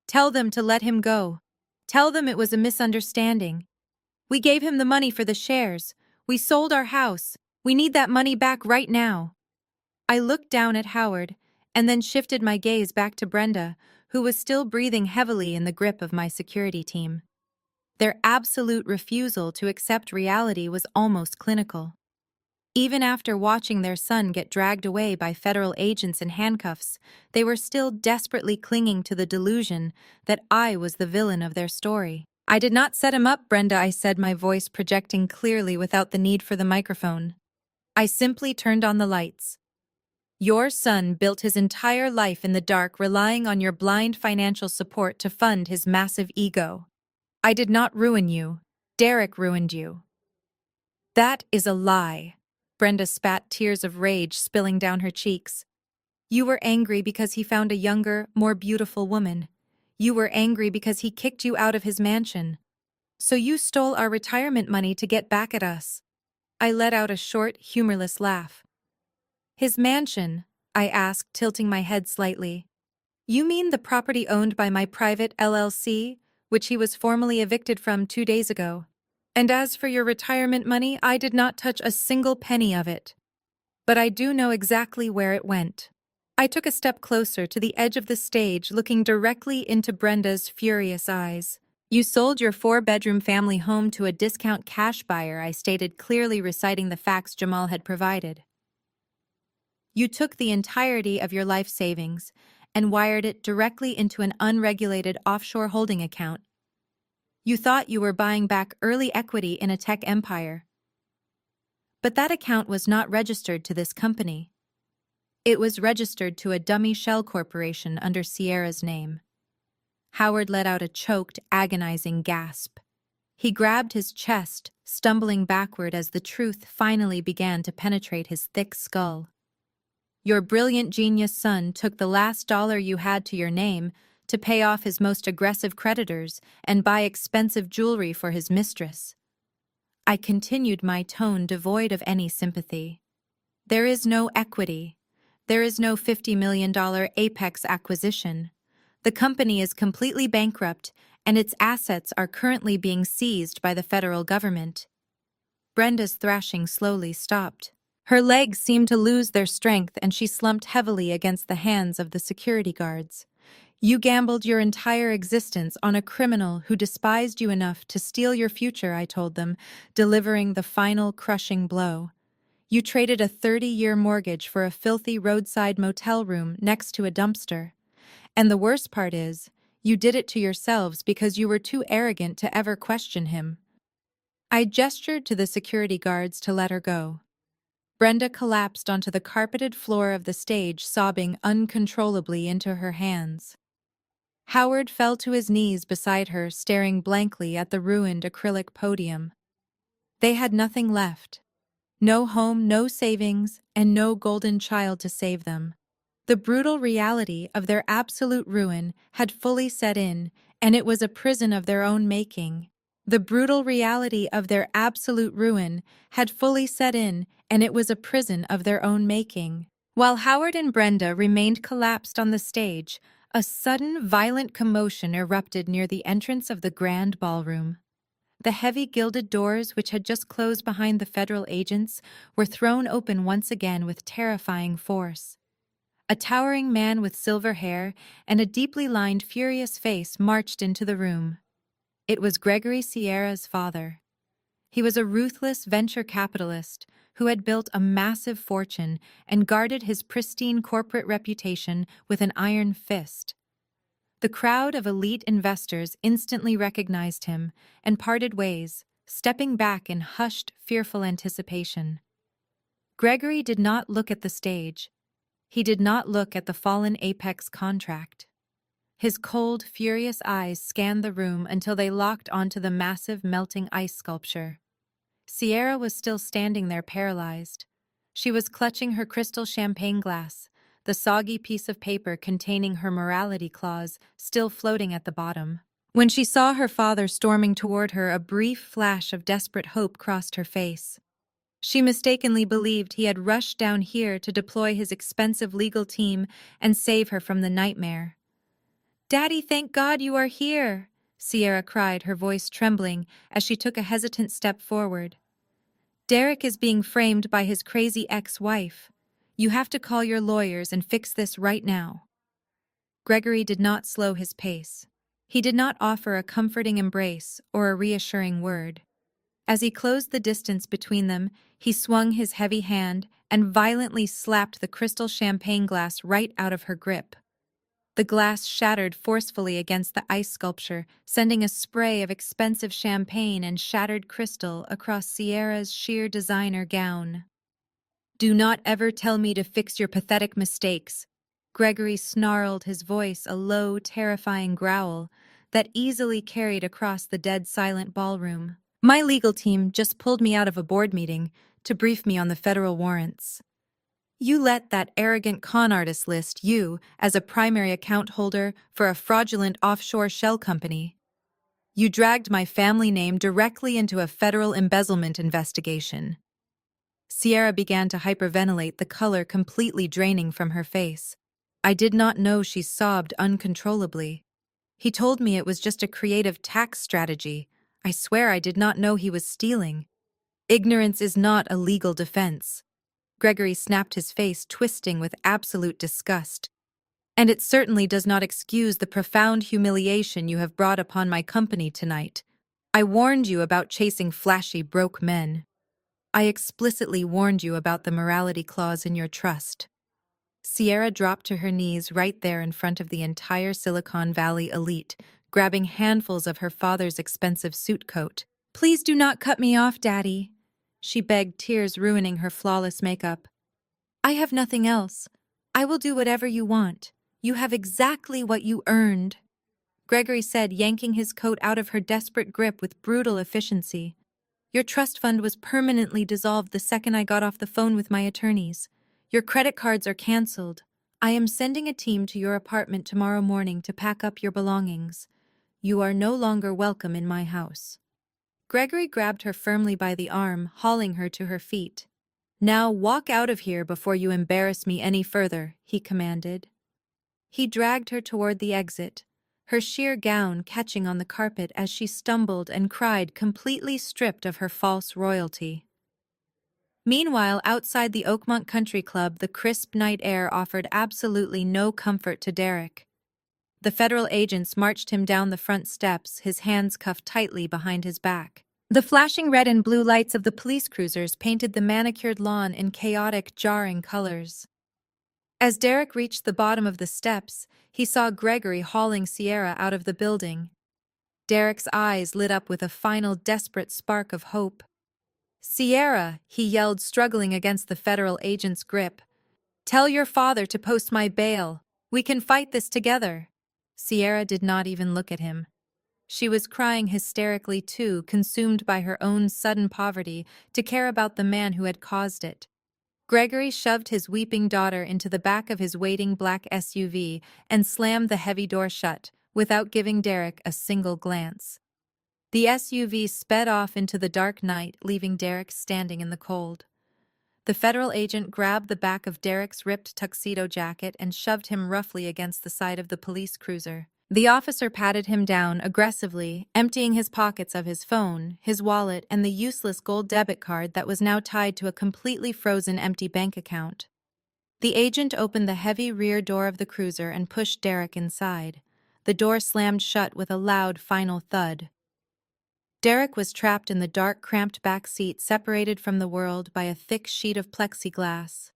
"Tell them to let him go. Tell them it was a misunderstanding. We gave him the money for the shares. We sold our house. We need that money back right now." I looked down at Howard and then shifted my gaze back to Brenda, who was still breathing heavily in the grip of my security team. Their absolute refusal to accept reality was almost clinical. Even after watching their son get dragged away by federal agents in handcuffs, they were still desperately clinging to the delusion that I was the villain of their story. "I did not set him up, Brenda," I said, my voice projecting clearly without the need for the microphone. "I simply turned on the lights. Your son built his entire life in the dark, relying on your blind financial support to fund his massive ego. I did not ruin you. Derek ruined you." "That is a lie." Brenda spat, tears of rage spilling down her cheeks. "You were angry because he found a younger, more beautiful woman. You were angry because he kicked you out of his mansion. So you stole our retirement money to get back at us." I let out a short, humorless laugh. "His mansion?" I asked, tilting my head slightly. "You mean the property owned by my private LLC, which he was formally evicted from 2 days ago? And as for your retirement money, I did not touch a single penny of it. But I do know exactly where it went." I took a step closer to the edge of the stage, looking directly into Brenda's furious eyes. "You sold your 4-bedroom family home to a discount cash buyer," I stated, clearly reciting the facts Jamal had provided. "You took the entirety of your life savings and wired it directly into an unregulated offshore holding account. You thought you were buying back early equity in a tech empire. But that account was not registered to this company. It was registered to a dummy shell corporation under Sierra's name." Howard let out a choked, agonizing gasp. He grabbed his chest, stumbling backward as the truth finally began to penetrate his thick skull. Your brilliant genius son took the last dollar you had to your name to pay off his most aggressive creditors and buy expensive jewelry for his mistress. I continued, my tone devoid of any sympathy. There is no equity. There is no $50 million Apex acquisition. The company is completely bankrupt, and its assets are currently being seized by the federal government. Brenda's thrashing slowly stopped. Her legs seemed to lose their strength, and she slumped heavily against the hands of the security guards. You gambled your entire existence on a criminal who despised you enough to steal your future, I told them, delivering the final crushing blow. You traded a 30-year mortgage for a filthy roadside motel room next to a dumpster. And the worst part is, you did it to yourselves because you were too arrogant to ever question him. I gestured to the security guards to let her go. Brenda collapsed onto the carpeted floor of the stage, sobbing uncontrollably into her hands. Howard fell to his knees beside her, staring blankly at the ruined acrylic podium. They had nothing left. No home, no savings, and no golden child to save them. The brutal reality of their absolute ruin had fully set in, and it was a prison of their own making. The brutal reality of their absolute ruin had fully set in, and it was a prison of their own making. While Howard and Brenda remained collapsed on the stage, a sudden, violent commotion erupted near the entrance of the grand ballroom. The heavy gilded doors, which had just closed behind the federal agents, were thrown open once again with terrifying force. A towering man with silver hair and a deeply lined, furious face marched into the room. It was Gregory Sierra's father. He was a ruthless venture capitalist who had built a massive fortune and guarded his pristine corporate reputation with an iron fist. The crowd of elite investors instantly recognized him and parted ways, stepping back in hushed, fearful anticipation. Gregory did not look at the stage. He did not look at the fallen Apex contract. His cold, furious eyes scanned the room until they locked onto the massive melting ice sculpture. Sierra was still standing there, paralyzed. She was clutching her crystal champagne glass, the soggy piece of paper containing her morality clause still floating at the bottom. When she saw her father storming toward her, a brief flash of desperate hope crossed her face. She mistakenly believed he had rushed down here to deploy his expensive legal team and save her from the nightmare. "Daddy, thank God you are here!" Sierra cried, her voice trembling as she took a hesitant step forward. "Derek is being framed by his crazy ex-wife. You have to call your lawyers and fix this right now." Gregory did not slow his pace. He did not offer a comforting embrace or a reassuring word. As he closed the distance between them, he swung his heavy hand and violently slapped the crystal champagne glass right out of her grip. The glass shattered forcefully against the ice sculpture, sending a spray of expensive champagne and shattered crystal across Sierra's sheer designer gown. "Do not ever tell me to fix your pathetic mistakes," Gregory snarled, his voice a low, terrifying growl that easily carried across the dead silent ballroom. "My legal team just pulled me out of a board meeting to brief me on the federal warrants. You let that arrogant con artist list you as a primary account holder for a fraudulent offshore shell company. You dragged my family name directly into a federal embezzlement investigation." Sierra began to hyperventilate, the color completely draining from her face. I did not know she sobbed uncontrollably. "He told me it was just a creative tax strategy. I swear I did not know he was stealing. Ignorance is not a legal defense." Gregory snapped, his face twisting with absolute disgust. "And it certainly does not excuse the profound humiliation you have brought upon my company tonight. I warned you about chasing flashy, broke men. I explicitly warned you about the morality clause in your trust." Sierra dropped to her knees right there in front of the entire Silicon Valley elite, grabbing handfuls of her father's expensive suit coat. "Please do not cut me off, Daddy," she begged, tears ruining her flawless makeup. "I have nothing else. I will do whatever you want. You have exactly what you earned." Gregory said, yanking his coat out of her desperate grip with brutal efficiency. Your trust fund was permanently dissolved the second I got off the phone with my attorneys. Your credit cards are canceled. I am sending a team to your apartment tomorrow morning to pack up your belongings. You are no longer welcome in my house. Gregory grabbed her firmly by the arm, hauling her to her feet. Now walk out of here before you embarrass me any further, he commanded. He dragged her toward the exit, her sheer gown catching on the carpet as she stumbled and cried, completely stripped of her false royalty. Meanwhile, outside the Oakmont Country Club, the crisp night air offered absolutely no comfort to Derek. The federal agents marched him down the front steps, his hands cuffed tightly behind his back. The flashing red and blue lights of the police cruisers painted the manicured lawn in chaotic, jarring colors. As Derek reached the bottom of the steps, he saw Gregory hauling Sierra out of the building. Derek's eyes lit up with a final desperate spark of hope. Sierra, he yelled, struggling against the federal agent's grip. Tell your father to post my bail. We can fight this together. Sierra did not even look at him. She was crying hysterically too, consumed by her own sudden poverty to care about the man who had caused it. Gregory shoved his weeping daughter into the back of his waiting black SUV and slammed the heavy door shut, without giving Derek a single glance. The SUV sped off into the dark night, leaving Derek standing in the cold. The federal agent grabbed the back of Derek's ripped tuxedo jacket and shoved him roughly against the side of the police cruiser. The officer patted him down aggressively, emptying his pockets of his phone, his wallet, and the useless gold debit card that was now tied to a completely frozen empty bank account. The agent opened the heavy rear door of the cruiser and pushed Derek inside. The door slammed shut with a loud final thud. Derek was trapped in the dark, cramped back seat, separated from the world by a thick sheet of plexiglass.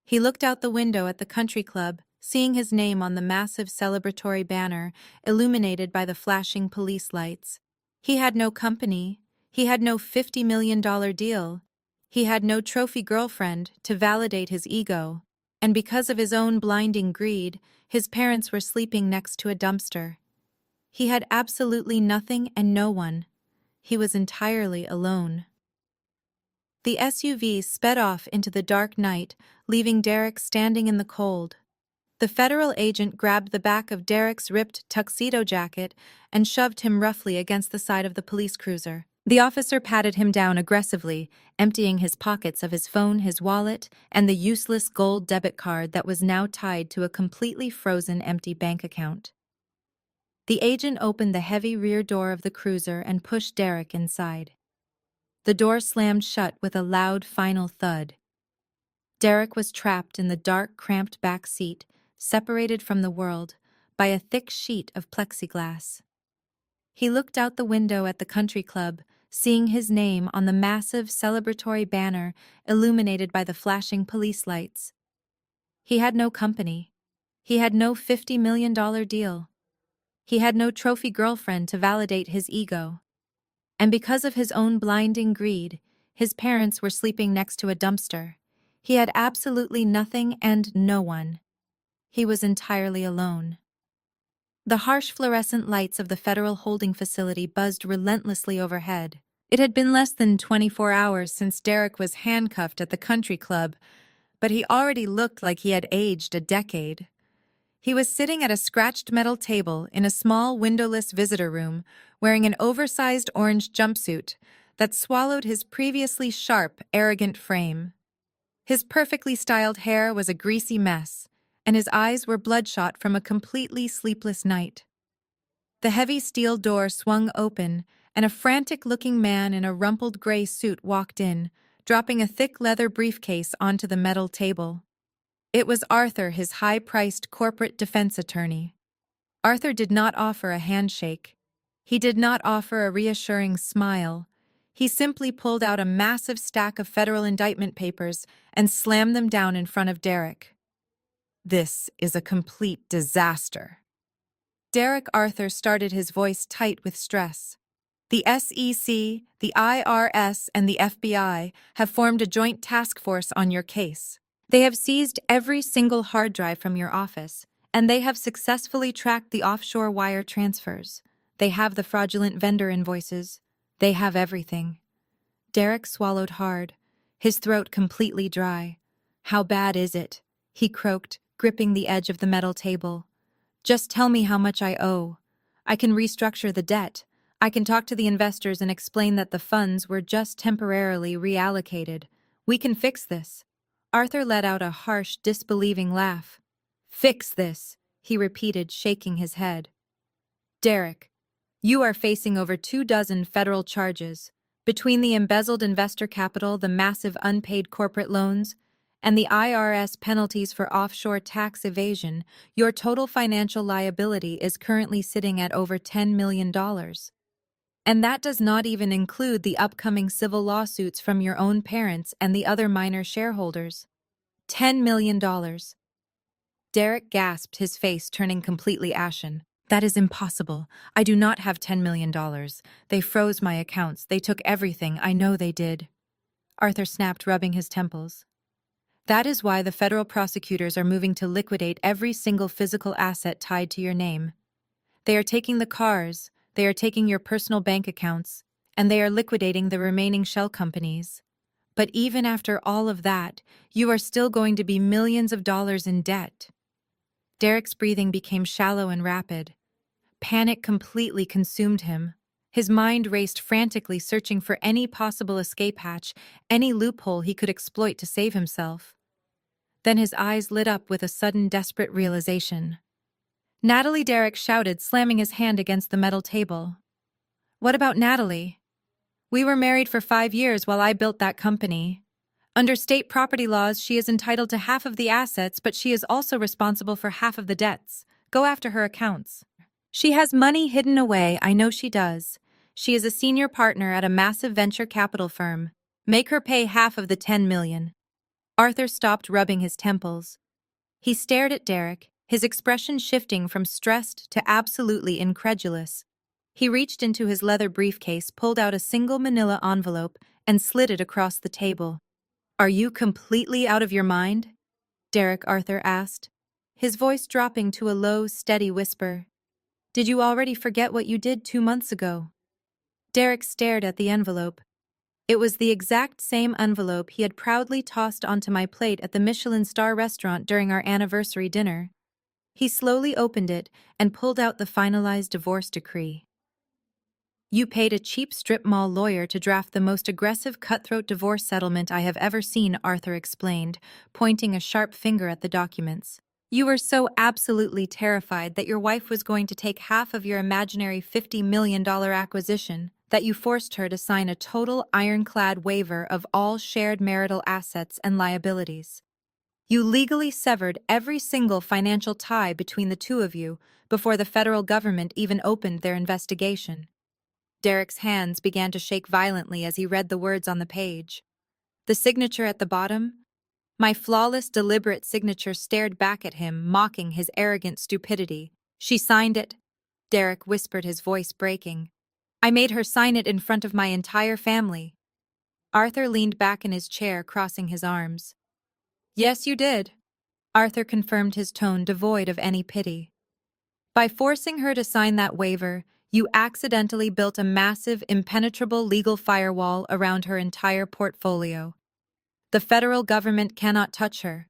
He looked out the window at the country club, seeing his name on the massive celebratory banner, illuminated by the flashing police lights. He had no company. He had no $50 million deal. He had no trophy girlfriend to validate his ego. And because of his own blinding greed, his parents were sleeping next to a dumpster. He had absolutely nothing and no one. He was entirely alone. The SUV sped off into the dark night, leaving Derek standing in the cold. The federal agent grabbed the back of Derek's ripped tuxedo jacket and shoved him roughly against the side of the police cruiser. The officer patted him down aggressively, emptying his pockets of his phone, his wallet, and the useless gold debit card that was now tied to a completely frozen empty bank account. The agent opened the heavy rear door of the cruiser and pushed Derek inside. The door slammed shut with a loud final thud. Derek was trapped in the dark, cramped back seat, separated from the world by a thick sheet of plexiglass. He looked out the window at the country club, seeing his name on the massive celebratory banner illuminated by the flashing police lights. He had no company. He had no $50 million deal. He had no trophy girlfriend to validate his ego. And because of his own blinding greed, his parents were sleeping next to a dumpster. He had absolutely nothing and no one. He was entirely alone. The harsh fluorescent lights of the federal holding facility buzzed relentlessly overhead. It had been less than 24 hours since Derek was handcuffed at the country club, but he already looked like he had aged a decade. He was sitting at a scratched metal table in a small windowless visitor room, wearing an oversized orange jumpsuit that swallowed his previously sharp, arrogant frame. His perfectly styled hair was a greasy mess, and his eyes were bloodshot from a completely sleepless night. The heavy steel door swung open, and a frantic-looking man in a rumpled gray suit walked in, dropping a thick leather briefcase onto the metal table. It was Arthur, his high-priced corporate defense attorney. Arthur did not offer a handshake. He did not offer a reassuring smile. He simply pulled out a massive stack of federal indictment papers and slammed them down in front of Derek. This is a complete disaster. Derek Arthur started, his voice tight with stress. The SEC, the IRS, and the FBI have formed a joint task force on your case. They have seized every single hard drive from your office, And they have successfully tracked the offshore wire transfers. They have the fraudulent vendor invoices. They have everything. Derek swallowed hard, his throat completely dry. How bad is it? He croaked, gripping the edge of the metal table. Just tell me how much I owe. I can restructure the debt. I can talk to the investors and explain that the funds were just temporarily reallocated. We can fix this. Arthur let out a harsh, disbelieving laugh. Fix this, he repeated, shaking his head. Derek, you are facing over 24 federal charges. Between the embezzled investor capital, the massive unpaid corporate loans, and the IRS penalties for offshore tax evasion, your total financial liability is currently sitting at over $10 million. And that does not even include the upcoming civil lawsuits from your own parents and the other minor shareholders. $10 million. Derek gasped, his face turning completely ashen. That is impossible. I do not have $10 million. They froze my accounts. They took everything. I know they did. Arthur snapped, rubbing his temples. That is why the federal prosecutors are moving to liquidate every single physical asset tied to your name. They are taking the cars, they are taking your personal bank accounts, and they are liquidating the remaining shell companies. But even after all of that, you are still going to be millions of dollars in debt. Derek's breathing became shallow and rapid. Panic completely consumed him. His mind raced frantically, searching for any possible escape hatch, any loophole he could exploit to save himself. Then his eyes lit up with a sudden, desperate realization. Natalie, Derek shouted, slamming his hand against the metal table. What about Natalie? We were married for 5 years while I built that company. Under state property laws, she is entitled to half of the assets, but she is also responsible for half of the debts. Go after her accounts. She has money hidden away, I know she does. She is a senior partner at a massive venture capital firm. Make her pay half of the $10 million. Arthur stopped rubbing his temples. He stared at Derek, his expression shifting from stressed to absolutely incredulous. He reached into his leather briefcase, pulled out a single manila envelope, and slid it across the table. Are you completely out of your mind? Derek, Arthur asked, his voice dropping to a low, steady whisper. Did you already forget what you did 2 months ago? Derek stared at the envelope. It was the exact same envelope he had proudly tossed onto my plate at the Michelin star restaurant during our anniversary dinner. He slowly opened it and pulled out the finalized divorce decree. You paid a cheap strip mall lawyer to draft the most aggressive cutthroat divorce settlement I have ever seen, Arthur explained, pointing a sharp finger at the documents. You were so absolutely terrified that your wife was going to take half of your imaginary $50 million acquisition that you forced her to sign a total ironclad waiver of all shared marital assets and liabilities. You legally severed every single financial tie between the two of you before the federal government even opened their investigation. Derek's hands began to shake violently as he read the words on the page. The signature at the bottom? My flawless, deliberate signature stared back at him, mocking his arrogant stupidity. She signed it, Derek whispered, his voice breaking. I made her sign it in front of my entire family. Arthur leaned back in his chair, crossing his arms. Yes, you did, Arthur confirmed, his tone devoid of any pity. By forcing her to sign that waiver, you accidentally built a massive, impenetrable legal firewall around her entire portfolio. The federal government cannot touch her.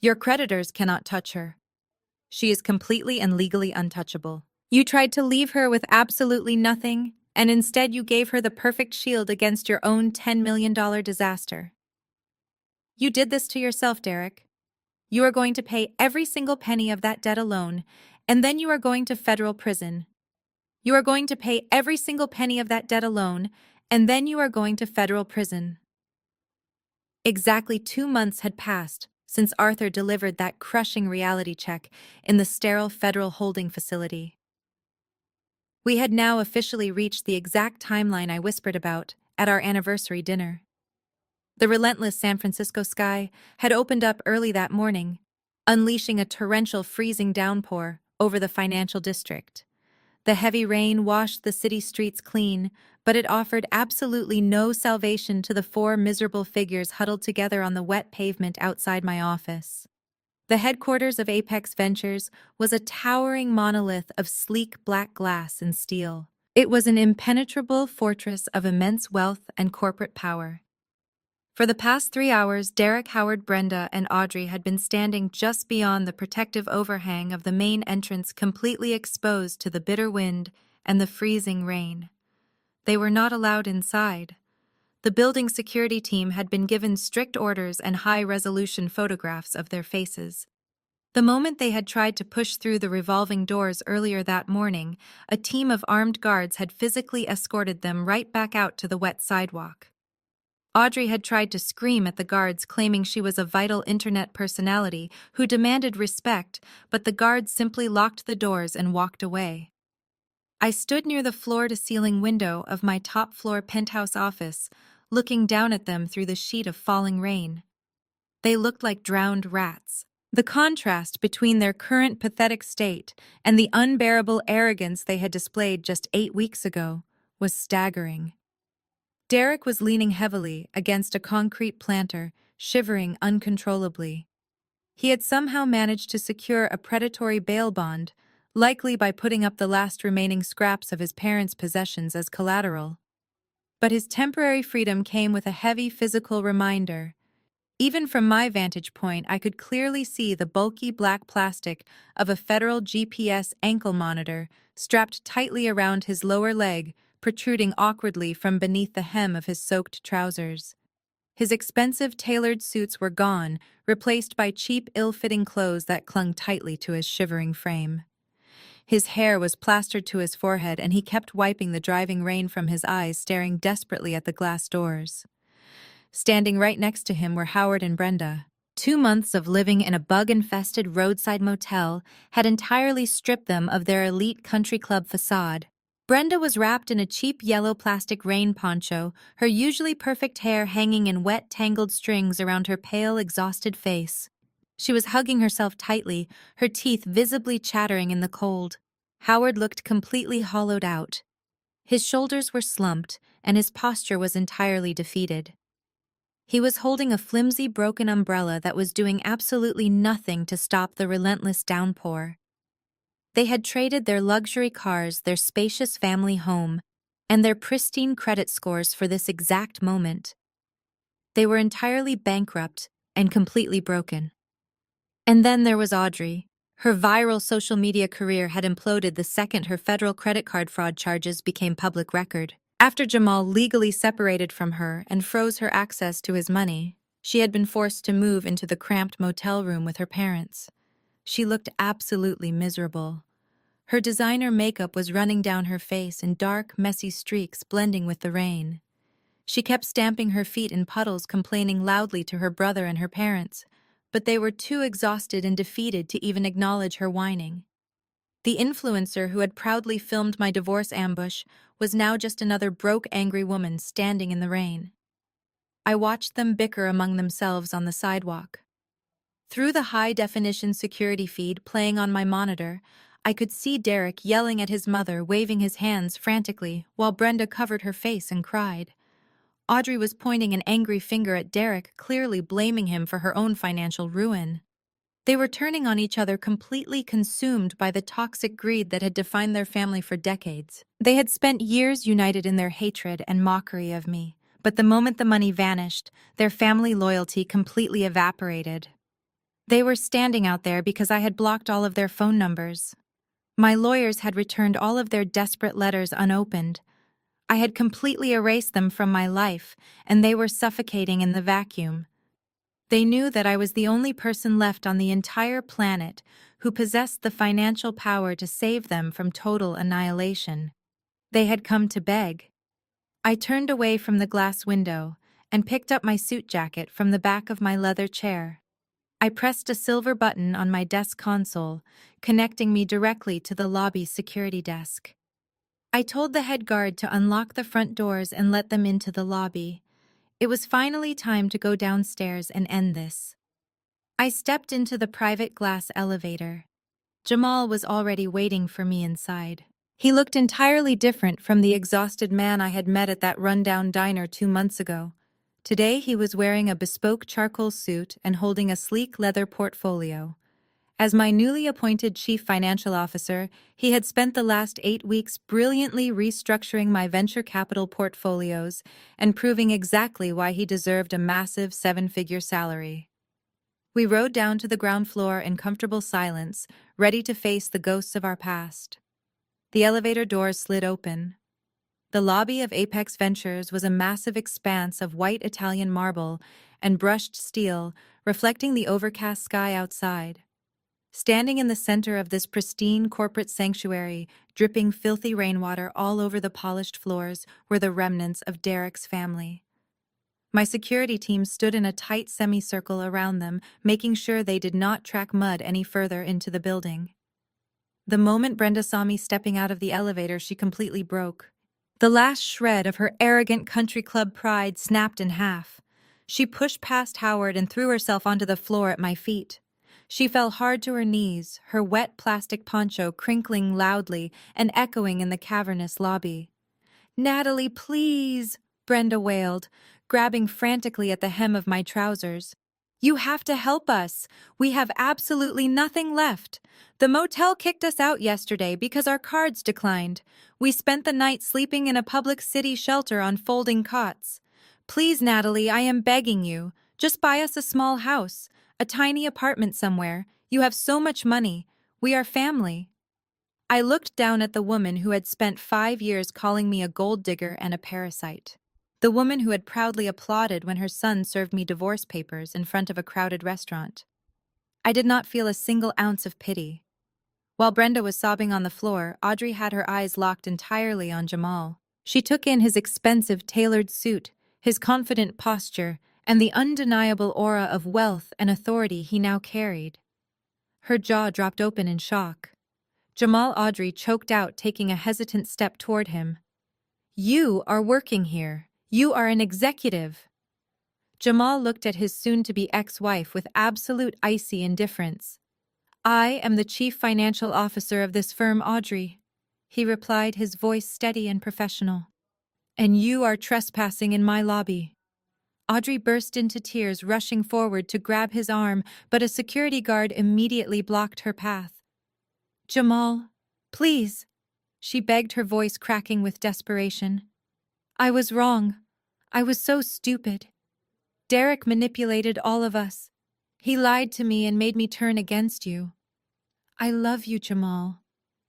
Your creditors cannot touch her. She is completely and legally untouchable. You tried to leave her with absolutely nothing, and instead you gave her the perfect shield against your own $10 million disaster. You did this to yourself, Derek. You are going to pay every single penny of that debt alone, and then you are going to federal prison. You are going to pay every single penny of that debt alone, and then you are going to federal prison. Exactly 2 months had passed since Arthur delivered that crushing reality check in the sterile federal holding facility. We had now officially reached the exact timeline I whispered about at our anniversary dinner. The relentless San Francisco sky had opened up early that morning, unleashing a torrential, freezing downpour over the financial district. The heavy rain washed the city streets clean, but it offered absolutely no salvation to the 4 miserable figures huddled together on the wet pavement outside my office. The headquarters of Apex Ventures was a towering monolith of sleek black glass and steel. It was an impenetrable fortress of immense wealth and corporate power. For the past 3 hours, Derek, Howard, Brenda, and Audrey had been standing just beyond the protective overhang of the main entrance, completely exposed to the bitter wind and the freezing rain. They were not allowed inside. The building security team had been given strict orders and high-resolution photographs of their faces. The moment they had tried to push through the revolving doors earlier that morning, a team of armed guards had physically escorted them right back out to the wet sidewalk. Audrey had tried to scream at the guards, claiming she was a vital internet personality who demanded respect, but the guards simply locked the doors and walked away. I stood near the floor-to-ceiling window of my top-floor penthouse office, looking down at them through the sheet of falling rain. They looked like drowned rats. The contrast between their current pathetic state and the unbearable arrogance they had displayed just 8 weeks ago was staggering. Derek was leaning heavily against a concrete planter, shivering uncontrollably. He had somehow managed to secure a predatory bail bond, likely by putting up the last remaining scraps of his parents' possessions as collateral. But his temporary freedom came with a heavy physical reminder. Even from my vantage point, I could clearly see the bulky black plastic of a federal GPS ankle monitor strapped tightly around his lower leg, protruding awkwardly from beneath the hem of his soaked trousers. His expensive tailored suits were gone, replaced by cheap, ill-fitting clothes that clung tightly to his shivering frame. His hair was plastered to his forehead, and he kept wiping the driving rain from his eyes, staring desperately at the glass doors. Standing right next to him were Howard and Brenda. 2 months of living in a bug-infested roadside motel had entirely stripped them of their elite country club facade. Brenda was wrapped in a cheap yellow plastic rain poncho, her usually perfect hair hanging in wet, tangled strings around her pale, exhausted face. She was hugging herself tightly, her teeth visibly chattering in the cold. Howard looked completely hollowed out. His shoulders were slumped, and his posture was entirely defeated. He was holding a flimsy, broken umbrella that was doing absolutely nothing to stop the relentless downpour. They had traded their luxury cars, their spacious family home, and their pristine credit scores for this exact moment. They were entirely bankrupt and completely broken. And then there was Audrey. Her viral social media career had imploded the second her federal credit card fraud charges became public record. After Jamal legally separated from her and froze her access to his money, she had been forced to move into the cramped motel room with her parents. She looked absolutely miserable. Her designer makeup was running down her face in dark, messy streaks blending with the rain. She kept stamping her feet in puddles, complaining loudly to her brother and her parents, but they were too exhausted and defeated to even acknowledge her whining. The influencer who had proudly filmed my divorce ambush was now just another broke, angry woman standing in the rain. I watched them bicker among themselves on the sidewalk. Through the high-definition security feed playing on my monitor, I could see Derek yelling at his mother, waving his hands frantically, while Brenda covered her face and cried. Audrey was pointing an angry finger at Derek, clearly blaming him for her own financial ruin. They were turning on each other, completely consumed by the toxic greed that had defined their family for decades. They had spent years united in their hatred and mockery of me, but the moment the money vanished, their family loyalty completely evaporated. They were standing out there because I had blocked all of their phone numbers. My lawyers had returned all of their desperate letters unopened. I had completely erased them from my life, and they were suffocating in the vacuum. They knew that I was the only person left on the entire planet who possessed the financial power to save them from total annihilation. They had come to beg. I turned away from the glass window and picked up my suit jacket from the back of my leather chair. I pressed a silver button on my desk console, connecting me directly to the lobby security desk. I told the head guard to unlock the front doors and let them into the lobby. It was finally time to go downstairs and end this. I stepped into the private glass elevator. Jamal was already waiting for me inside. He looked entirely different from the exhausted man I had met at that rundown diner 2 months ago. Today he was wearing a bespoke charcoal suit and holding a sleek leather portfolio. As my newly appointed chief financial officer, he had spent the last 8 weeks brilliantly restructuring my venture capital portfolios and proving exactly why he deserved a massive seven-figure salary. We rode down to the ground floor in comfortable silence, ready to face the ghosts of our past. The elevator doors slid open. The lobby of Apex Ventures was a massive expanse of white Italian marble and brushed steel, reflecting the overcast sky outside. Standing in the center of this pristine corporate sanctuary, dripping filthy rainwater all over the polished floors, were the remnants of Derek's family. My security team stood in a tight semicircle around them, making sure they did not track mud any further into the building. The moment Brenda saw me stepping out of the elevator, she completely broke. The last shred of her arrogant country club pride snapped in half. She pushed past Howard and threw herself onto the floor at my feet. She fell hard to her knees, her wet plastic poncho crinkling loudly and echoing in the cavernous lobby. "Natalie, please," Brenda wailed, grabbing frantically at the hem of my trousers. "You have to help us. We have absolutely nothing left. The motel kicked us out yesterday because our cards declined. We spent the night sleeping in a public city shelter on folding cots. Please, Natalie, I am begging you. Just buy us a small house, a tiny apartment somewhere. You have so much money. We are family." I looked down at the woman who had spent 5 years calling me a gold digger and a parasite. The woman who had proudly applauded when her son served me divorce papers in front of a crowded restaurant. I did not feel a single ounce of pity. While Brenda was sobbing on the floor, Audrey had her eyes locked entirely on Jamal. She took in his expensive tailored suit, his confident posture, and the undeniable aura of wealth and authority he now carried. Her jaw dropped open in shock. Jamal Audrey choked out, taking a hesitant step toward him. "You are working here. You are an executive." Jamal looked at his soon-to-be ex-wife with absolute icy indifference. "I am the chief financial officer of this firm, Audrey," he replied, his voice steady and professional. "And you are trespassing in my lobby." Audrey burst into tears, rushing forward to grab his arm, but a security guard immediately blocked her path. "Jamal, please," she begged, her voice cracking with desperation. "I was wrong. I was so stupid. Derek manipulated all of us. He lied to me and made me turn against you. I love you, Jamal.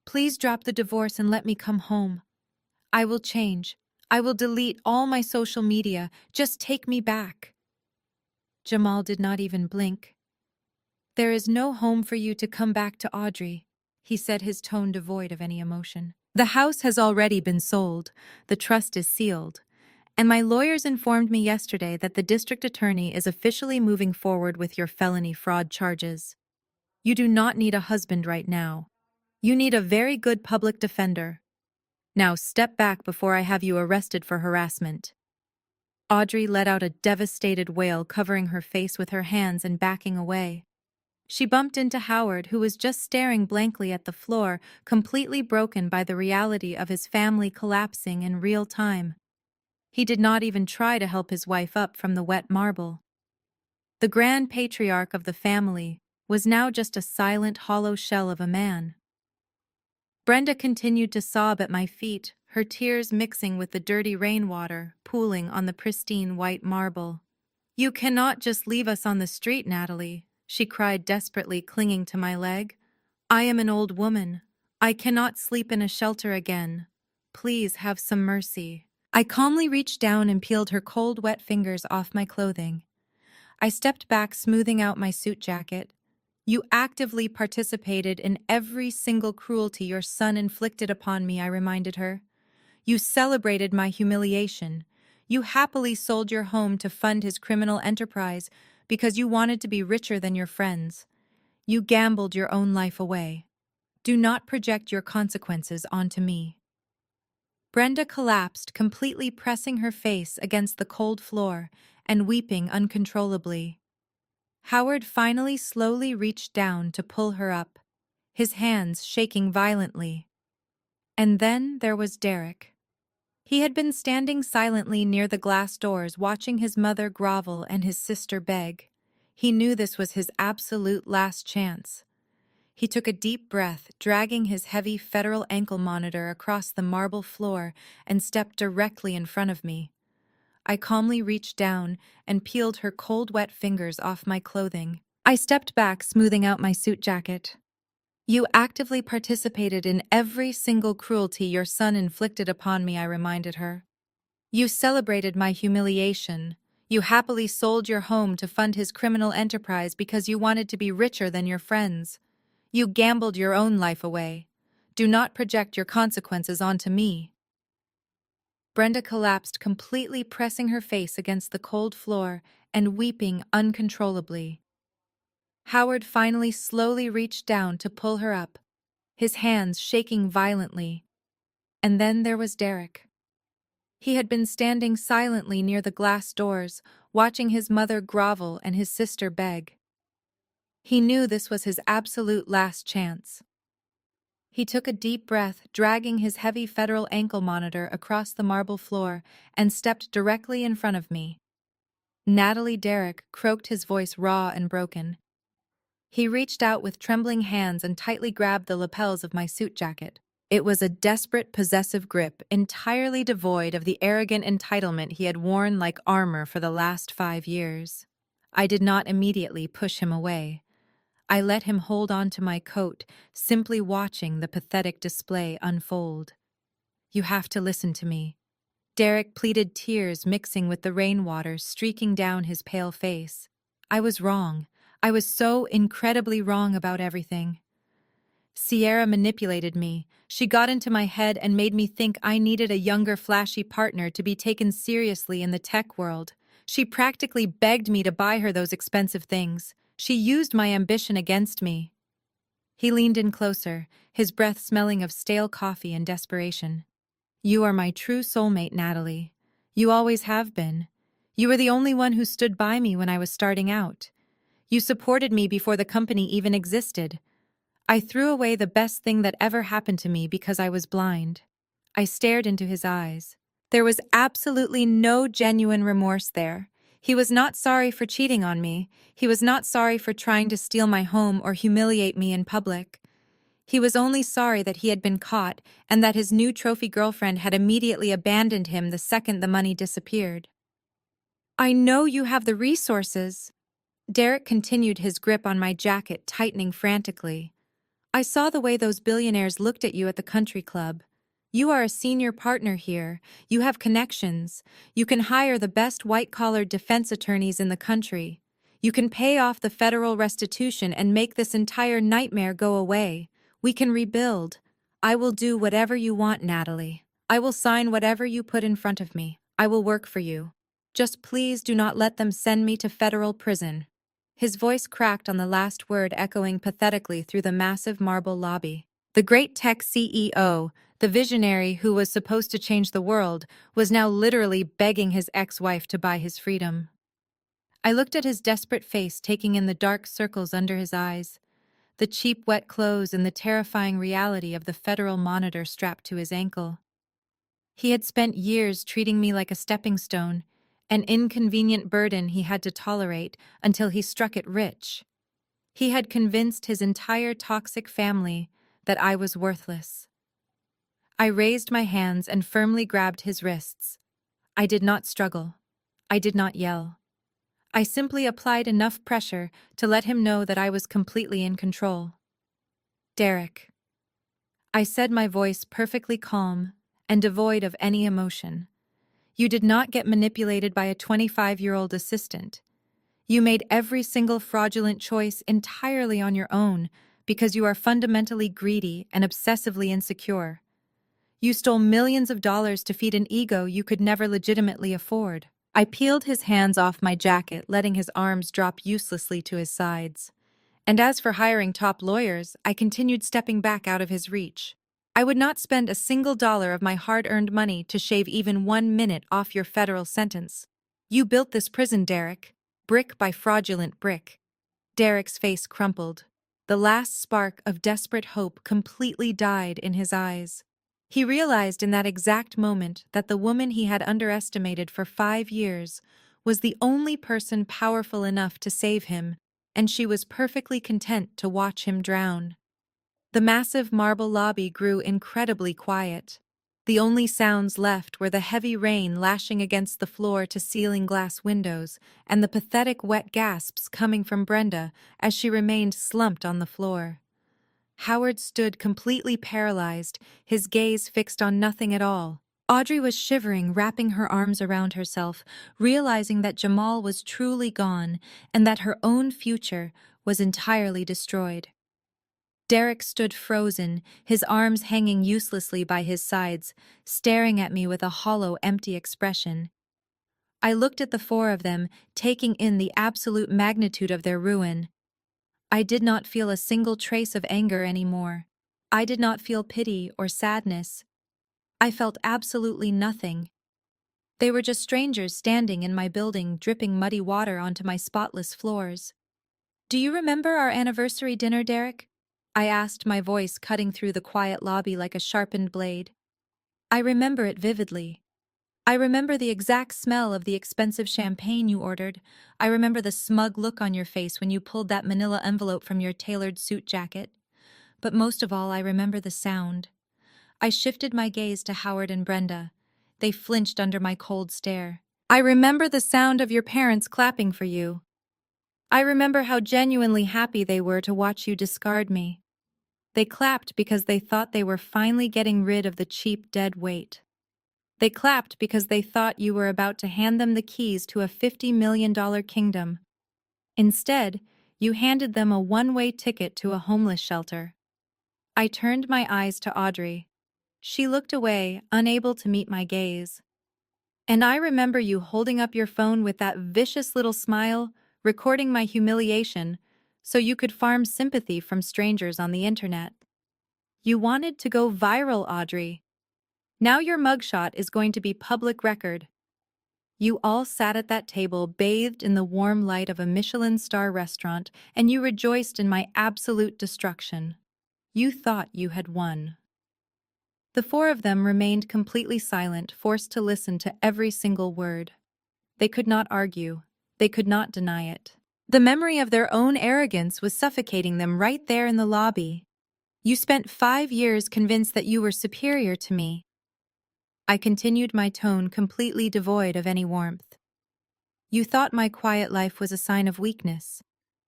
Please drop the divorce and let me come home. I will change. I will delete all my social media. Just take me back." Jamal did not even blink. "There is no home for you to come back to, Audrey," he said, his tone devoid of any emotion. "The house has already been sold. The trust is sealed. And my lawyers informed me yesterday that the district attorney is officially moving forward with your felony fraud charges. You do not need a husband right now. You need a very good public defender. Now step back before I have you arrested for harassment." Audrey let out a devastated wail, covering her face with her hands and backing away. She bumped into Howard, who was just staring blankly at the floor, completely broken by the reality of his family collapsing in real time. He did not even try to help his wife up from the wet marble. The grand patriarch of the family was now just a silent, hollow shell of a man. Brenda continued to sob at my feet, her tears mixing with the dirty rainwater pooling on the pristine white marble. "You cannot just leave us on the street, Natalie," she cried desperately, clinging to my leg. "I am an old woman. I cannot sleep in a shelter again. Please have some mercy." I calmly reached down and peeled her cold, wet fingers off my clothing. I stepped back, smoothing out my suit jacket. "You actively participated in every single cruelty your son inflicted upon me," I reminded her. "You celebrated my humiliation. You happily sold your home to fund his criminal enterprise because you wanted to be richer than your friends. You gambled your own life away. Do not project your consequences onto me." Brenda collapsed, completely pressing her face against the cold floor and weeping uncontrollably. Howard finally slowly reached down to pull her up, his hands shaking violently. And then there was Derek. He had been standing silently near the glass doors, watching his mother grovel and his sister beg. He knew this was his absolute last chance. He took a deep breath, dragging his heavy federal ankle monitor across the marble floor, and stepped directly in front of me. I calmly reached down and peeled her cold, wet fingers off my clothing. I stepped back, smoothing out my suit jacket. "You actively participated in every single cruelty your son inflicted upon me," I reminded her. "You celebrated my humiliation. You happily sold your home to fund his criminal enterprise because you wanted to be richer than your friends. You gambled your own life away. Do not project your consequences onto me." Brenda collapsed completely, pressing her face against the cold floor and weeping uncontrollably. Howard finally slowly reached down to pull her up, his hands shaking violently. And then there was Derek. He had been standing silently near the glass doors, watching his mother grovel and his sister beg. He knew this was his absolute last chance. He took a deep breath, dragging his heavy federal ankle monitor across the marble floor, and stepped directly in front of me. "Natalie," Derek croaked, his voice raw and broken. He reached out with trembling hands and tightly grabbed the lapels of my suit jacket. It was a desperate, possessive grip, entirely devoid of the arrogant entitlement he had worn like armor for the last 5 years. I did not immediately push him away. I let him hold on to my coat, simply watching the pathetic display unfold. "You have to listen to me." Derek pleaded, tears mixing with the rainwater streaking down his pale face. "I was wrong. I was so incredibly wrong about everything. Sierra manipulated me. She got into my head and made me think I needed a younger, flashy partner to be taken seriously in the tech world. She practically begged me to buy her those expensive things. She used my ambition against me." He leaned in closer, his breath smelling of stale coffee and desperation. "You are my true soulmate, Natalie. You always have been. You were the only one who stood by me when I was starting out. You supported me before the company even existed. I threw away the best thing that ever happened to me because I was blind." I stared into his eyes. There was absolutely no genuine remorse there. He was not sorry for cheating on me. He was not sorry for trying to steal my home or humiliate me in public. He was only sorry that he had been caught and that his new trophy girlfriend had immediately abandoned him the second the money disappeared. "I know you have the resources." Derek continued, his grip on my jacket tightening frantically. "I saw the way those billionaires looked at you at the country club. You are a senior partner here. You have connections. You can hire the best white-collar defense attorneys in the country. You can pay off the federal restitution and make this entire nightmare go away. We can rebuild. I will do whatever you want, Natalie. I will sign whatever you put in front of me. I will work for you. Just please do not let them send me to federal prison." His voice cracked on the last word, echoing pathetically through the massive marble lobby. The great tech CEO, the visionary who was supposed to change the world, was now literally begging his ex-wife to buy his freedom. I looked at his desperate face, taking in the dark circles under his eyes, the cheap, wet clothes, and the terrifying reality of the federal monitor strapped to his ankle. He had spent years treating me like a stepping stone, an inconvenient burden he had to tolerate until he struck it rich. He had convinced his entire toxic family that I was worthless. I raised my hands and firmly grabbed his wrists. I did not struggle. I did not yell. I simply applied enough pressure to let him know that I was completely in control. "Derek," I said, my voice perfectly calm and devoid of any emotion. "You did not get manipulated by a 25-year-old assistant. You made every single fraudulent choice entirely on your own because you are fundamentally greedy and obsessively insecure. You stole millions of dollars to feed an ego you could never legitimately afford." I peeled his hands off my jacket, letting his arms drop uselessly to his sides. And as for hiring top lawyers, I continued, stepping back out of his reach. "I would not spend a single dollar of my hard-earned money to shave even 1 minute off your federal sentence. You built this prison, Derek, brick by fraudulent brick." Derek's face crumpled. The last spark of desperate hope completely died in his eyes. He realized in that exact moment that the woman he had underestimated for 5 years was the only person powerful enough to save him, and she was perfectly content to watch him drown. The massive marble lobby grew incredibly quiet. The only sounds left were the heavy rain lashing against the floor-to-ceiling glass windows and the pathetic wet gasps coming from Brenda as she remained slumped on the floor. Howard stood completely paralyzed, his gaze fixed on nothing at all. Audrey was shivering, wrapping her arms around herself, realizing that Jamal was truly gone and that her own future was entirely destroyed. Derek stood frozen, his arms hanging uselessly by his sides, staring at me with a hollow, empty expression. I looked at the four of them, taking in the absolute magnitude of their ruin. I did not feel a single trace of anger anymore. I did not feel pity or sadness. I felt absolutely nothing. They were just strangers standing in my building, dripping muddy water onto my spotless floors. "Do you remember our anniversary dinner, Derek?" I asked, my voice cutting through the quiet lobby like a sharpened blade. "I remember it vividly. I remember the exact smell of the expensive champagne you ordered. I remember the smug look on your face when you pulled that manila envelope from your tailored suit jacket. But most of all, I remember the sound." I shifted my gaze to Howard and Brenda. They flinched under my cold stare. "I remember the sound of your parents clapping for you. I remember how genuinely happy they were to watch you discard me. They clapped because they thought they were finally getting rid of the cheap dead weight. They clapped because they thought you were about to hand them the keys to a $50 million kingdom. Instead, you handed them a one-way ticket to a homeless shelter." I turned my eyes to Audrey. She looked away, unable to meet my gaze. "And I remember you holding up your phone with that vicious little smile, recording my humiliation, so you could farm sympathy from strangers on the internet. You wanted to go viral, Audrey. Now your mugshot is going to be public record." You all sat at that table bathed in the warm light of a Michelin star restaurant, and you rejoiced in my absolute destruction. You thought you had won. The four of them remained completely silent, forced to listen to every single word. They could not argue. They could not deny it. The memory of their own arrogance was suffocating them right there in the lobby. "You spent 5 years convinced that you were superior to me." I continued, my tone completely devoid of any warmth. "You thought my quiet life was a sign of weakness.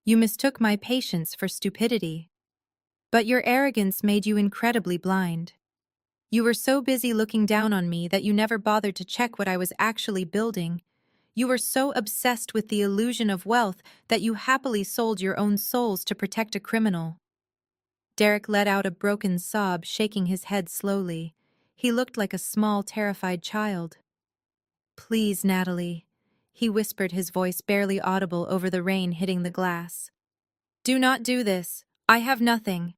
You mistook my patience for stupidity. But your arrogance made you incredibly blind. You were so busy looking down on me that you never bothered to check what I was actually building. You were so obsessed with the illusion of wealth that you happily sold your own souls to protect a criminal." Derek let out a broken sob, shaking his head slowly. He looked like a small, terrified child. "Please, Natalie," he whispered, his voice barely audible over the rain hitting the glass. "Do not do this. I have nothing."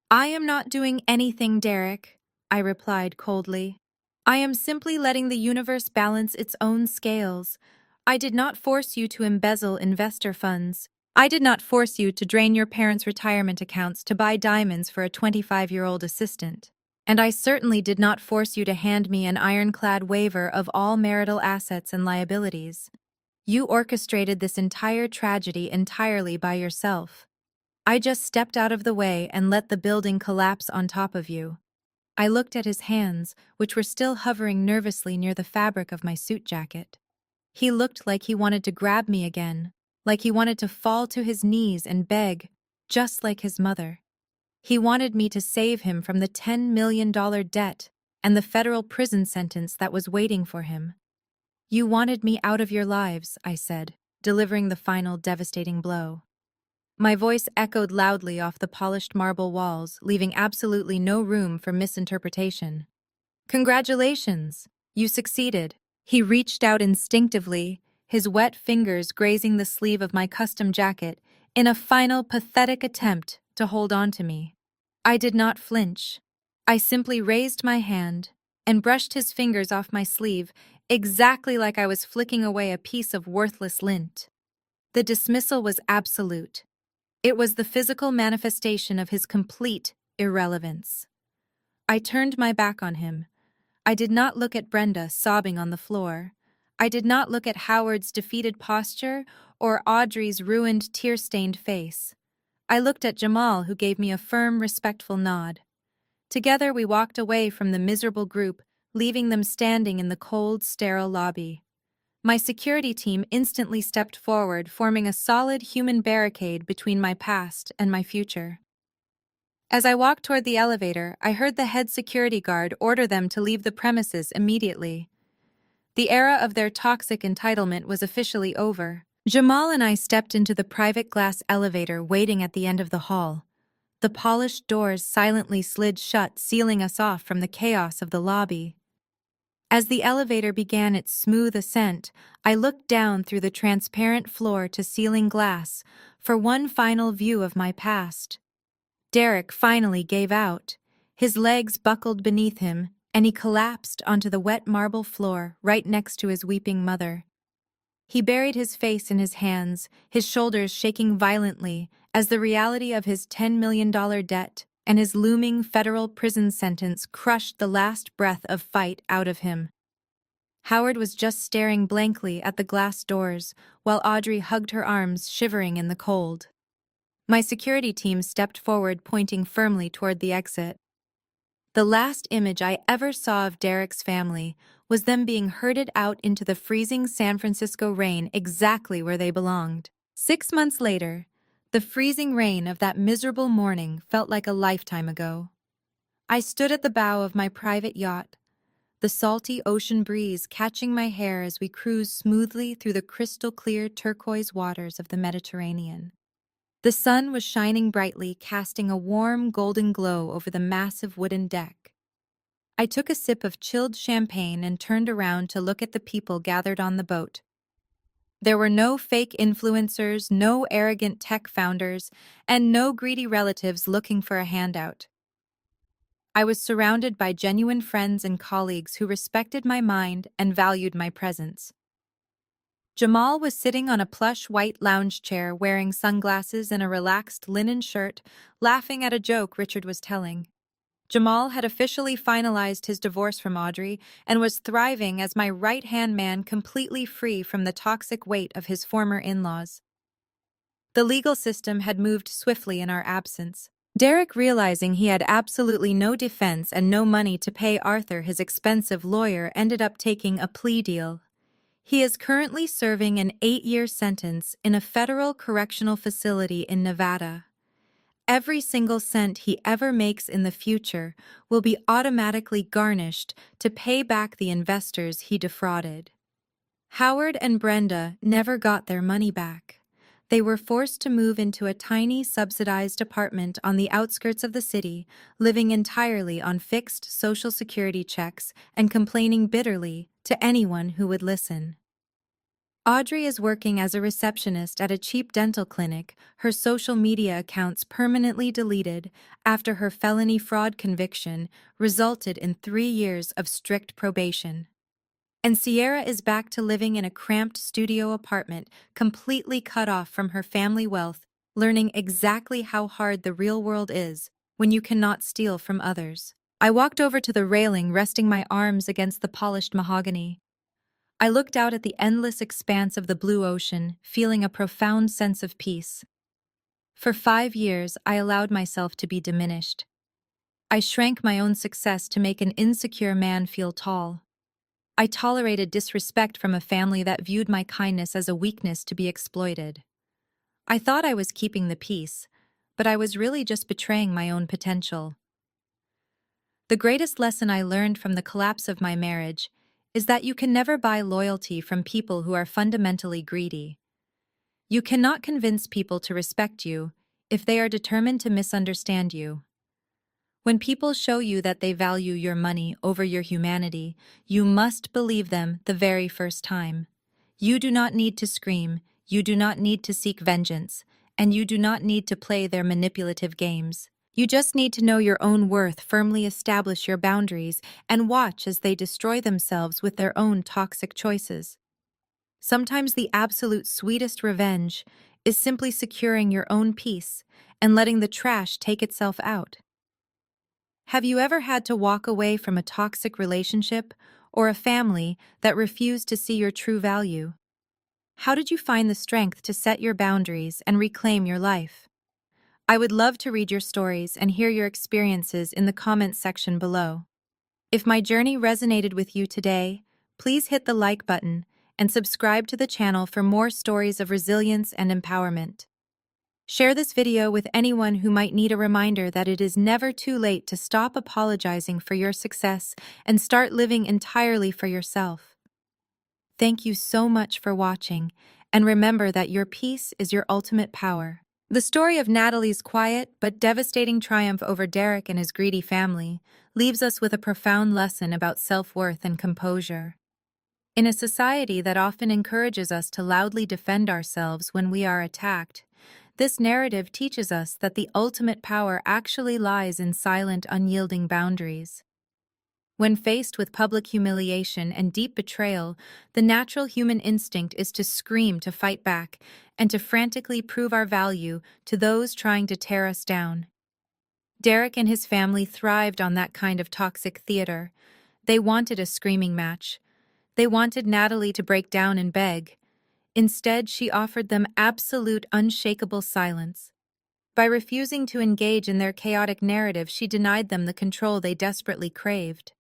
"I am not doing anything, Derek," I replied coldly. "I am simply letting the universe balance its own scales. I did not force you to embezzle investor funds. I did not force you to drain your parents' retirement accounts to buy diamonds for a 25-year-old assistant. And I certainly did not force you to hand me an ironclad waiver of all marital assets and liabilities. You orchestrated this entire tragedy entirely by yourself. I just stepped out of the way and let the building collapse on top of you." I looked at his hands, which were still hovering nervously near the fabric of my suit jacket. He looked like he wanted to grab me again, like he wanted to fall to his knees and beg, just like his mother. He wanted me to save him from the $10 million debt and the federal prison sentence that was waiting for him. "You wanted me out of your lives," I said, delivering the final devastating blow. My voice echoed loudly off the polished marble walls, leaving absolutely no room for misinterpretation. "Congratulations! You succeeded." He reached out instinctively, his wet fingers grazing the sleeve of my custom jacket, in a final pathetic attempt to hold on to me. I did not flinch. I simply raised my hand and brushed his fingers off my sleeve, exactly like I was flicking away a piece of worthless lint. The dismissal was absolute. It was the physical manifestation of his complete irrelevance. I turned my back on him. I did not look at Brenda sobbing on the floor. I did not look at Howard's defeated posture or Audrey's ruined, tear-stained face. I looked at Jamal, who gave me a firm, respectful nod. Together we walked away from the miserable group, leaving them standing in the cold, sterile lobby. My security team instantly stepped forward, forming a solid human barricade between my past and my future. As I walked toward the elevator, I heard the head security guard order them to leave the premises immediately. The era of their toxic entitlement was officially over. Jamal and I stepped into the private glass elevator waiting at the end of the hall. The polished doors silently slid shut, sealing us off from the chaos of the lobby. As the elevator began its smooth ascent, I looked down through the transparent floor-to-ceiling glass for one final view of my past. Derek finally gave out. His legs buckled beneath him, and he collapsed onto the wet marble floor right next to his weeping mother. He buried his face in his hands, his shoulders shaking violently as the reality of his $10 million debt and his looming federal prison sentence crushed the last breath of fight out of him. Howard was just staring blankly at the glass doors, while Audrey hugged her arms, shivering in the cold. My security team stepped forward, pointing firmly toward the exit. The last image I ever saw of Derek's family was them being herded out into the freezing San Francisco rain, exactly where they belonged. 6 months later, the freezing rain of that miserable morning felt like a lifetime ago. I stood at the bow of my private yacht, the salty ocean breeze catching my hair as we cruised smoothly through the crystal-clear turquoise waters of the Mediterranean. The sun was shining brightly, casting a warm, golden glow over the massive wooden deck. I took a sip of chilled champagne and turned around to look at the people gathered on the boat. There were no fake influencers, no arrogant tech founders, and no greedy relatives looking for a handout. I was surrounded by genuine friends and colleagues who respected my mind and valued my presence. Jamal was sitting on a plush white lounge chair wearing sunglasses and a relaxed linen shirt, laughing at a joke Richard was telling. Jamal had officially finalized his divorce from Audrey and was thriving as my right-hand man, completely free from the toxic weight of his former in-laws. The legal system had moved swiftly in our absence. Derek, realizing he had absolutely no defense and no money to pay Arthur, his expensive lawyer, ended up taking a plea deal. He is currently serving an 8-year sentence in a federal correctional facility in Nevada. Every single cent he ever makes in the future will be automatically garnished to pay back the investors he defrauded. Howard and Brenda never got their money back. They were forced to move into a tiny subsidized apartment on the outskirts of the city, living entirely on fixed Social Security checks and complaining bitterly to anyone who would listen. Audrey is working as a receptionist at a cheap dental clinic, her social media accounts permanently deleted after her felony fraud conviction resulted in 3 years of strict probation. And Sierra is back to living in a cramped studio apartment, completely cut off from her family wealth, learning exactly how hard the real world is when you cannot steal from others. I walked over to the railing, resting my arms against the polished mahogany. I looked out at the endless expanse of the blue ocean, feeling a profound sense of peace. For 5 years, I allowed myself to be diminished. I shrank my own success to make an insecure man feel tall. I tolerated disrespect from a family that viewed my kindness as a weakness to be exploited. I thought I was keeping the peace, but I was really just betraying my own potential. The greatest lesson I learned from the collapse of my marriage is that you can never buy loyalty from people who are fundamentally greedy. You cannot convince people to respect you if they are determined to misunderstand you. When people show you that they value your money over your humanity, you must believe them the very first time. You do not need to scream, you do not need to seek vengeance, and you do not need to play their manipulative games. You just need to know your own worth, firmly establish your boundaries, and watch as they destroy themselves with their own toxic choices. Sometimes the absolute sweetest revenge is simply securing your own peace and letting the trash take itself out. Have you ever had to walk away from a toxic relationship or a family that refused to see your true value? How did you find the strength to set your boundaries and reclaim your life? I would love to read your stories and hear your experiences in the comments section below. If my journey resonated with you today, please hit the like button and subscribe to the channel for more stories of resilience and empowerment. Share this video with anyone who might need a reminder that it is never too late to stop apologizing for your success and start living entirely for yourself. Thank you so much for watching, and remember that your peace is your ultimate power. The story of Natalie's quiet but devastating triumph over Derek and his greedy family leaves us with a profound lesson about self-worth and composure. In a society that often encourages us to loudly defend ourselves when we are attacked, this narrative teaches us that the ultimate power actually lies in silent, unyielding boundaries. When faced with public humiliation and deep betrayal, the natural human instinct is to scream to fight back and to frantically prove our value to those trying to tear us down. Derek and his family thrived on that kind of toxic theater. They wanted a screaming match. They wanted Natalie to break down and beg. Instead, she offered them absolute, unshakable silence. By refusing to engage in their chaotic narrative, she denied them the control they desperately craved.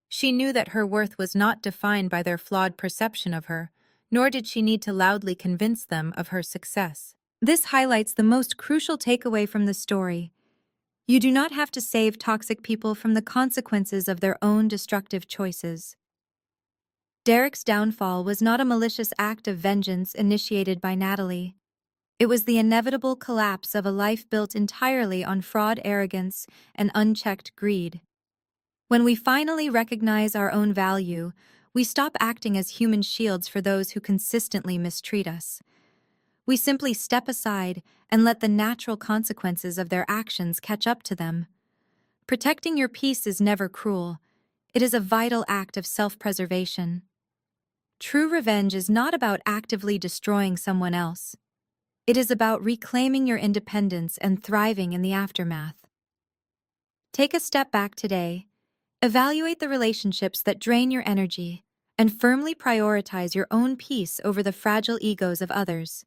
She knew that her worth was not defined by their flawed perception of her, nor did she need to loudly convince them of her success. This highlights the most crucial takeaway from the story. You do not have to save toxic people from the consequences of their own destructive choices. Derek's downfall was not a malicious act of vengeance initiated by Natalie. It was the inevitable collapse of a life built entirely on fraud, arrogance, and unchecked greed. When we finally recognize our own value, we stop acting as human shields for those who consistently mistreat us. We simply step aside and let the natural consequences of their actions catch up to them. Protecting your peace is never cruel. It is a vital act of self-preservation. True revenge is not about actively destroying someone else. It is about reclaiming your independence and thriving in the aftermath. Take a step back today. Evaluate the relationships that drain your energy and firmly prioritize your own peace over the fragile egos of others.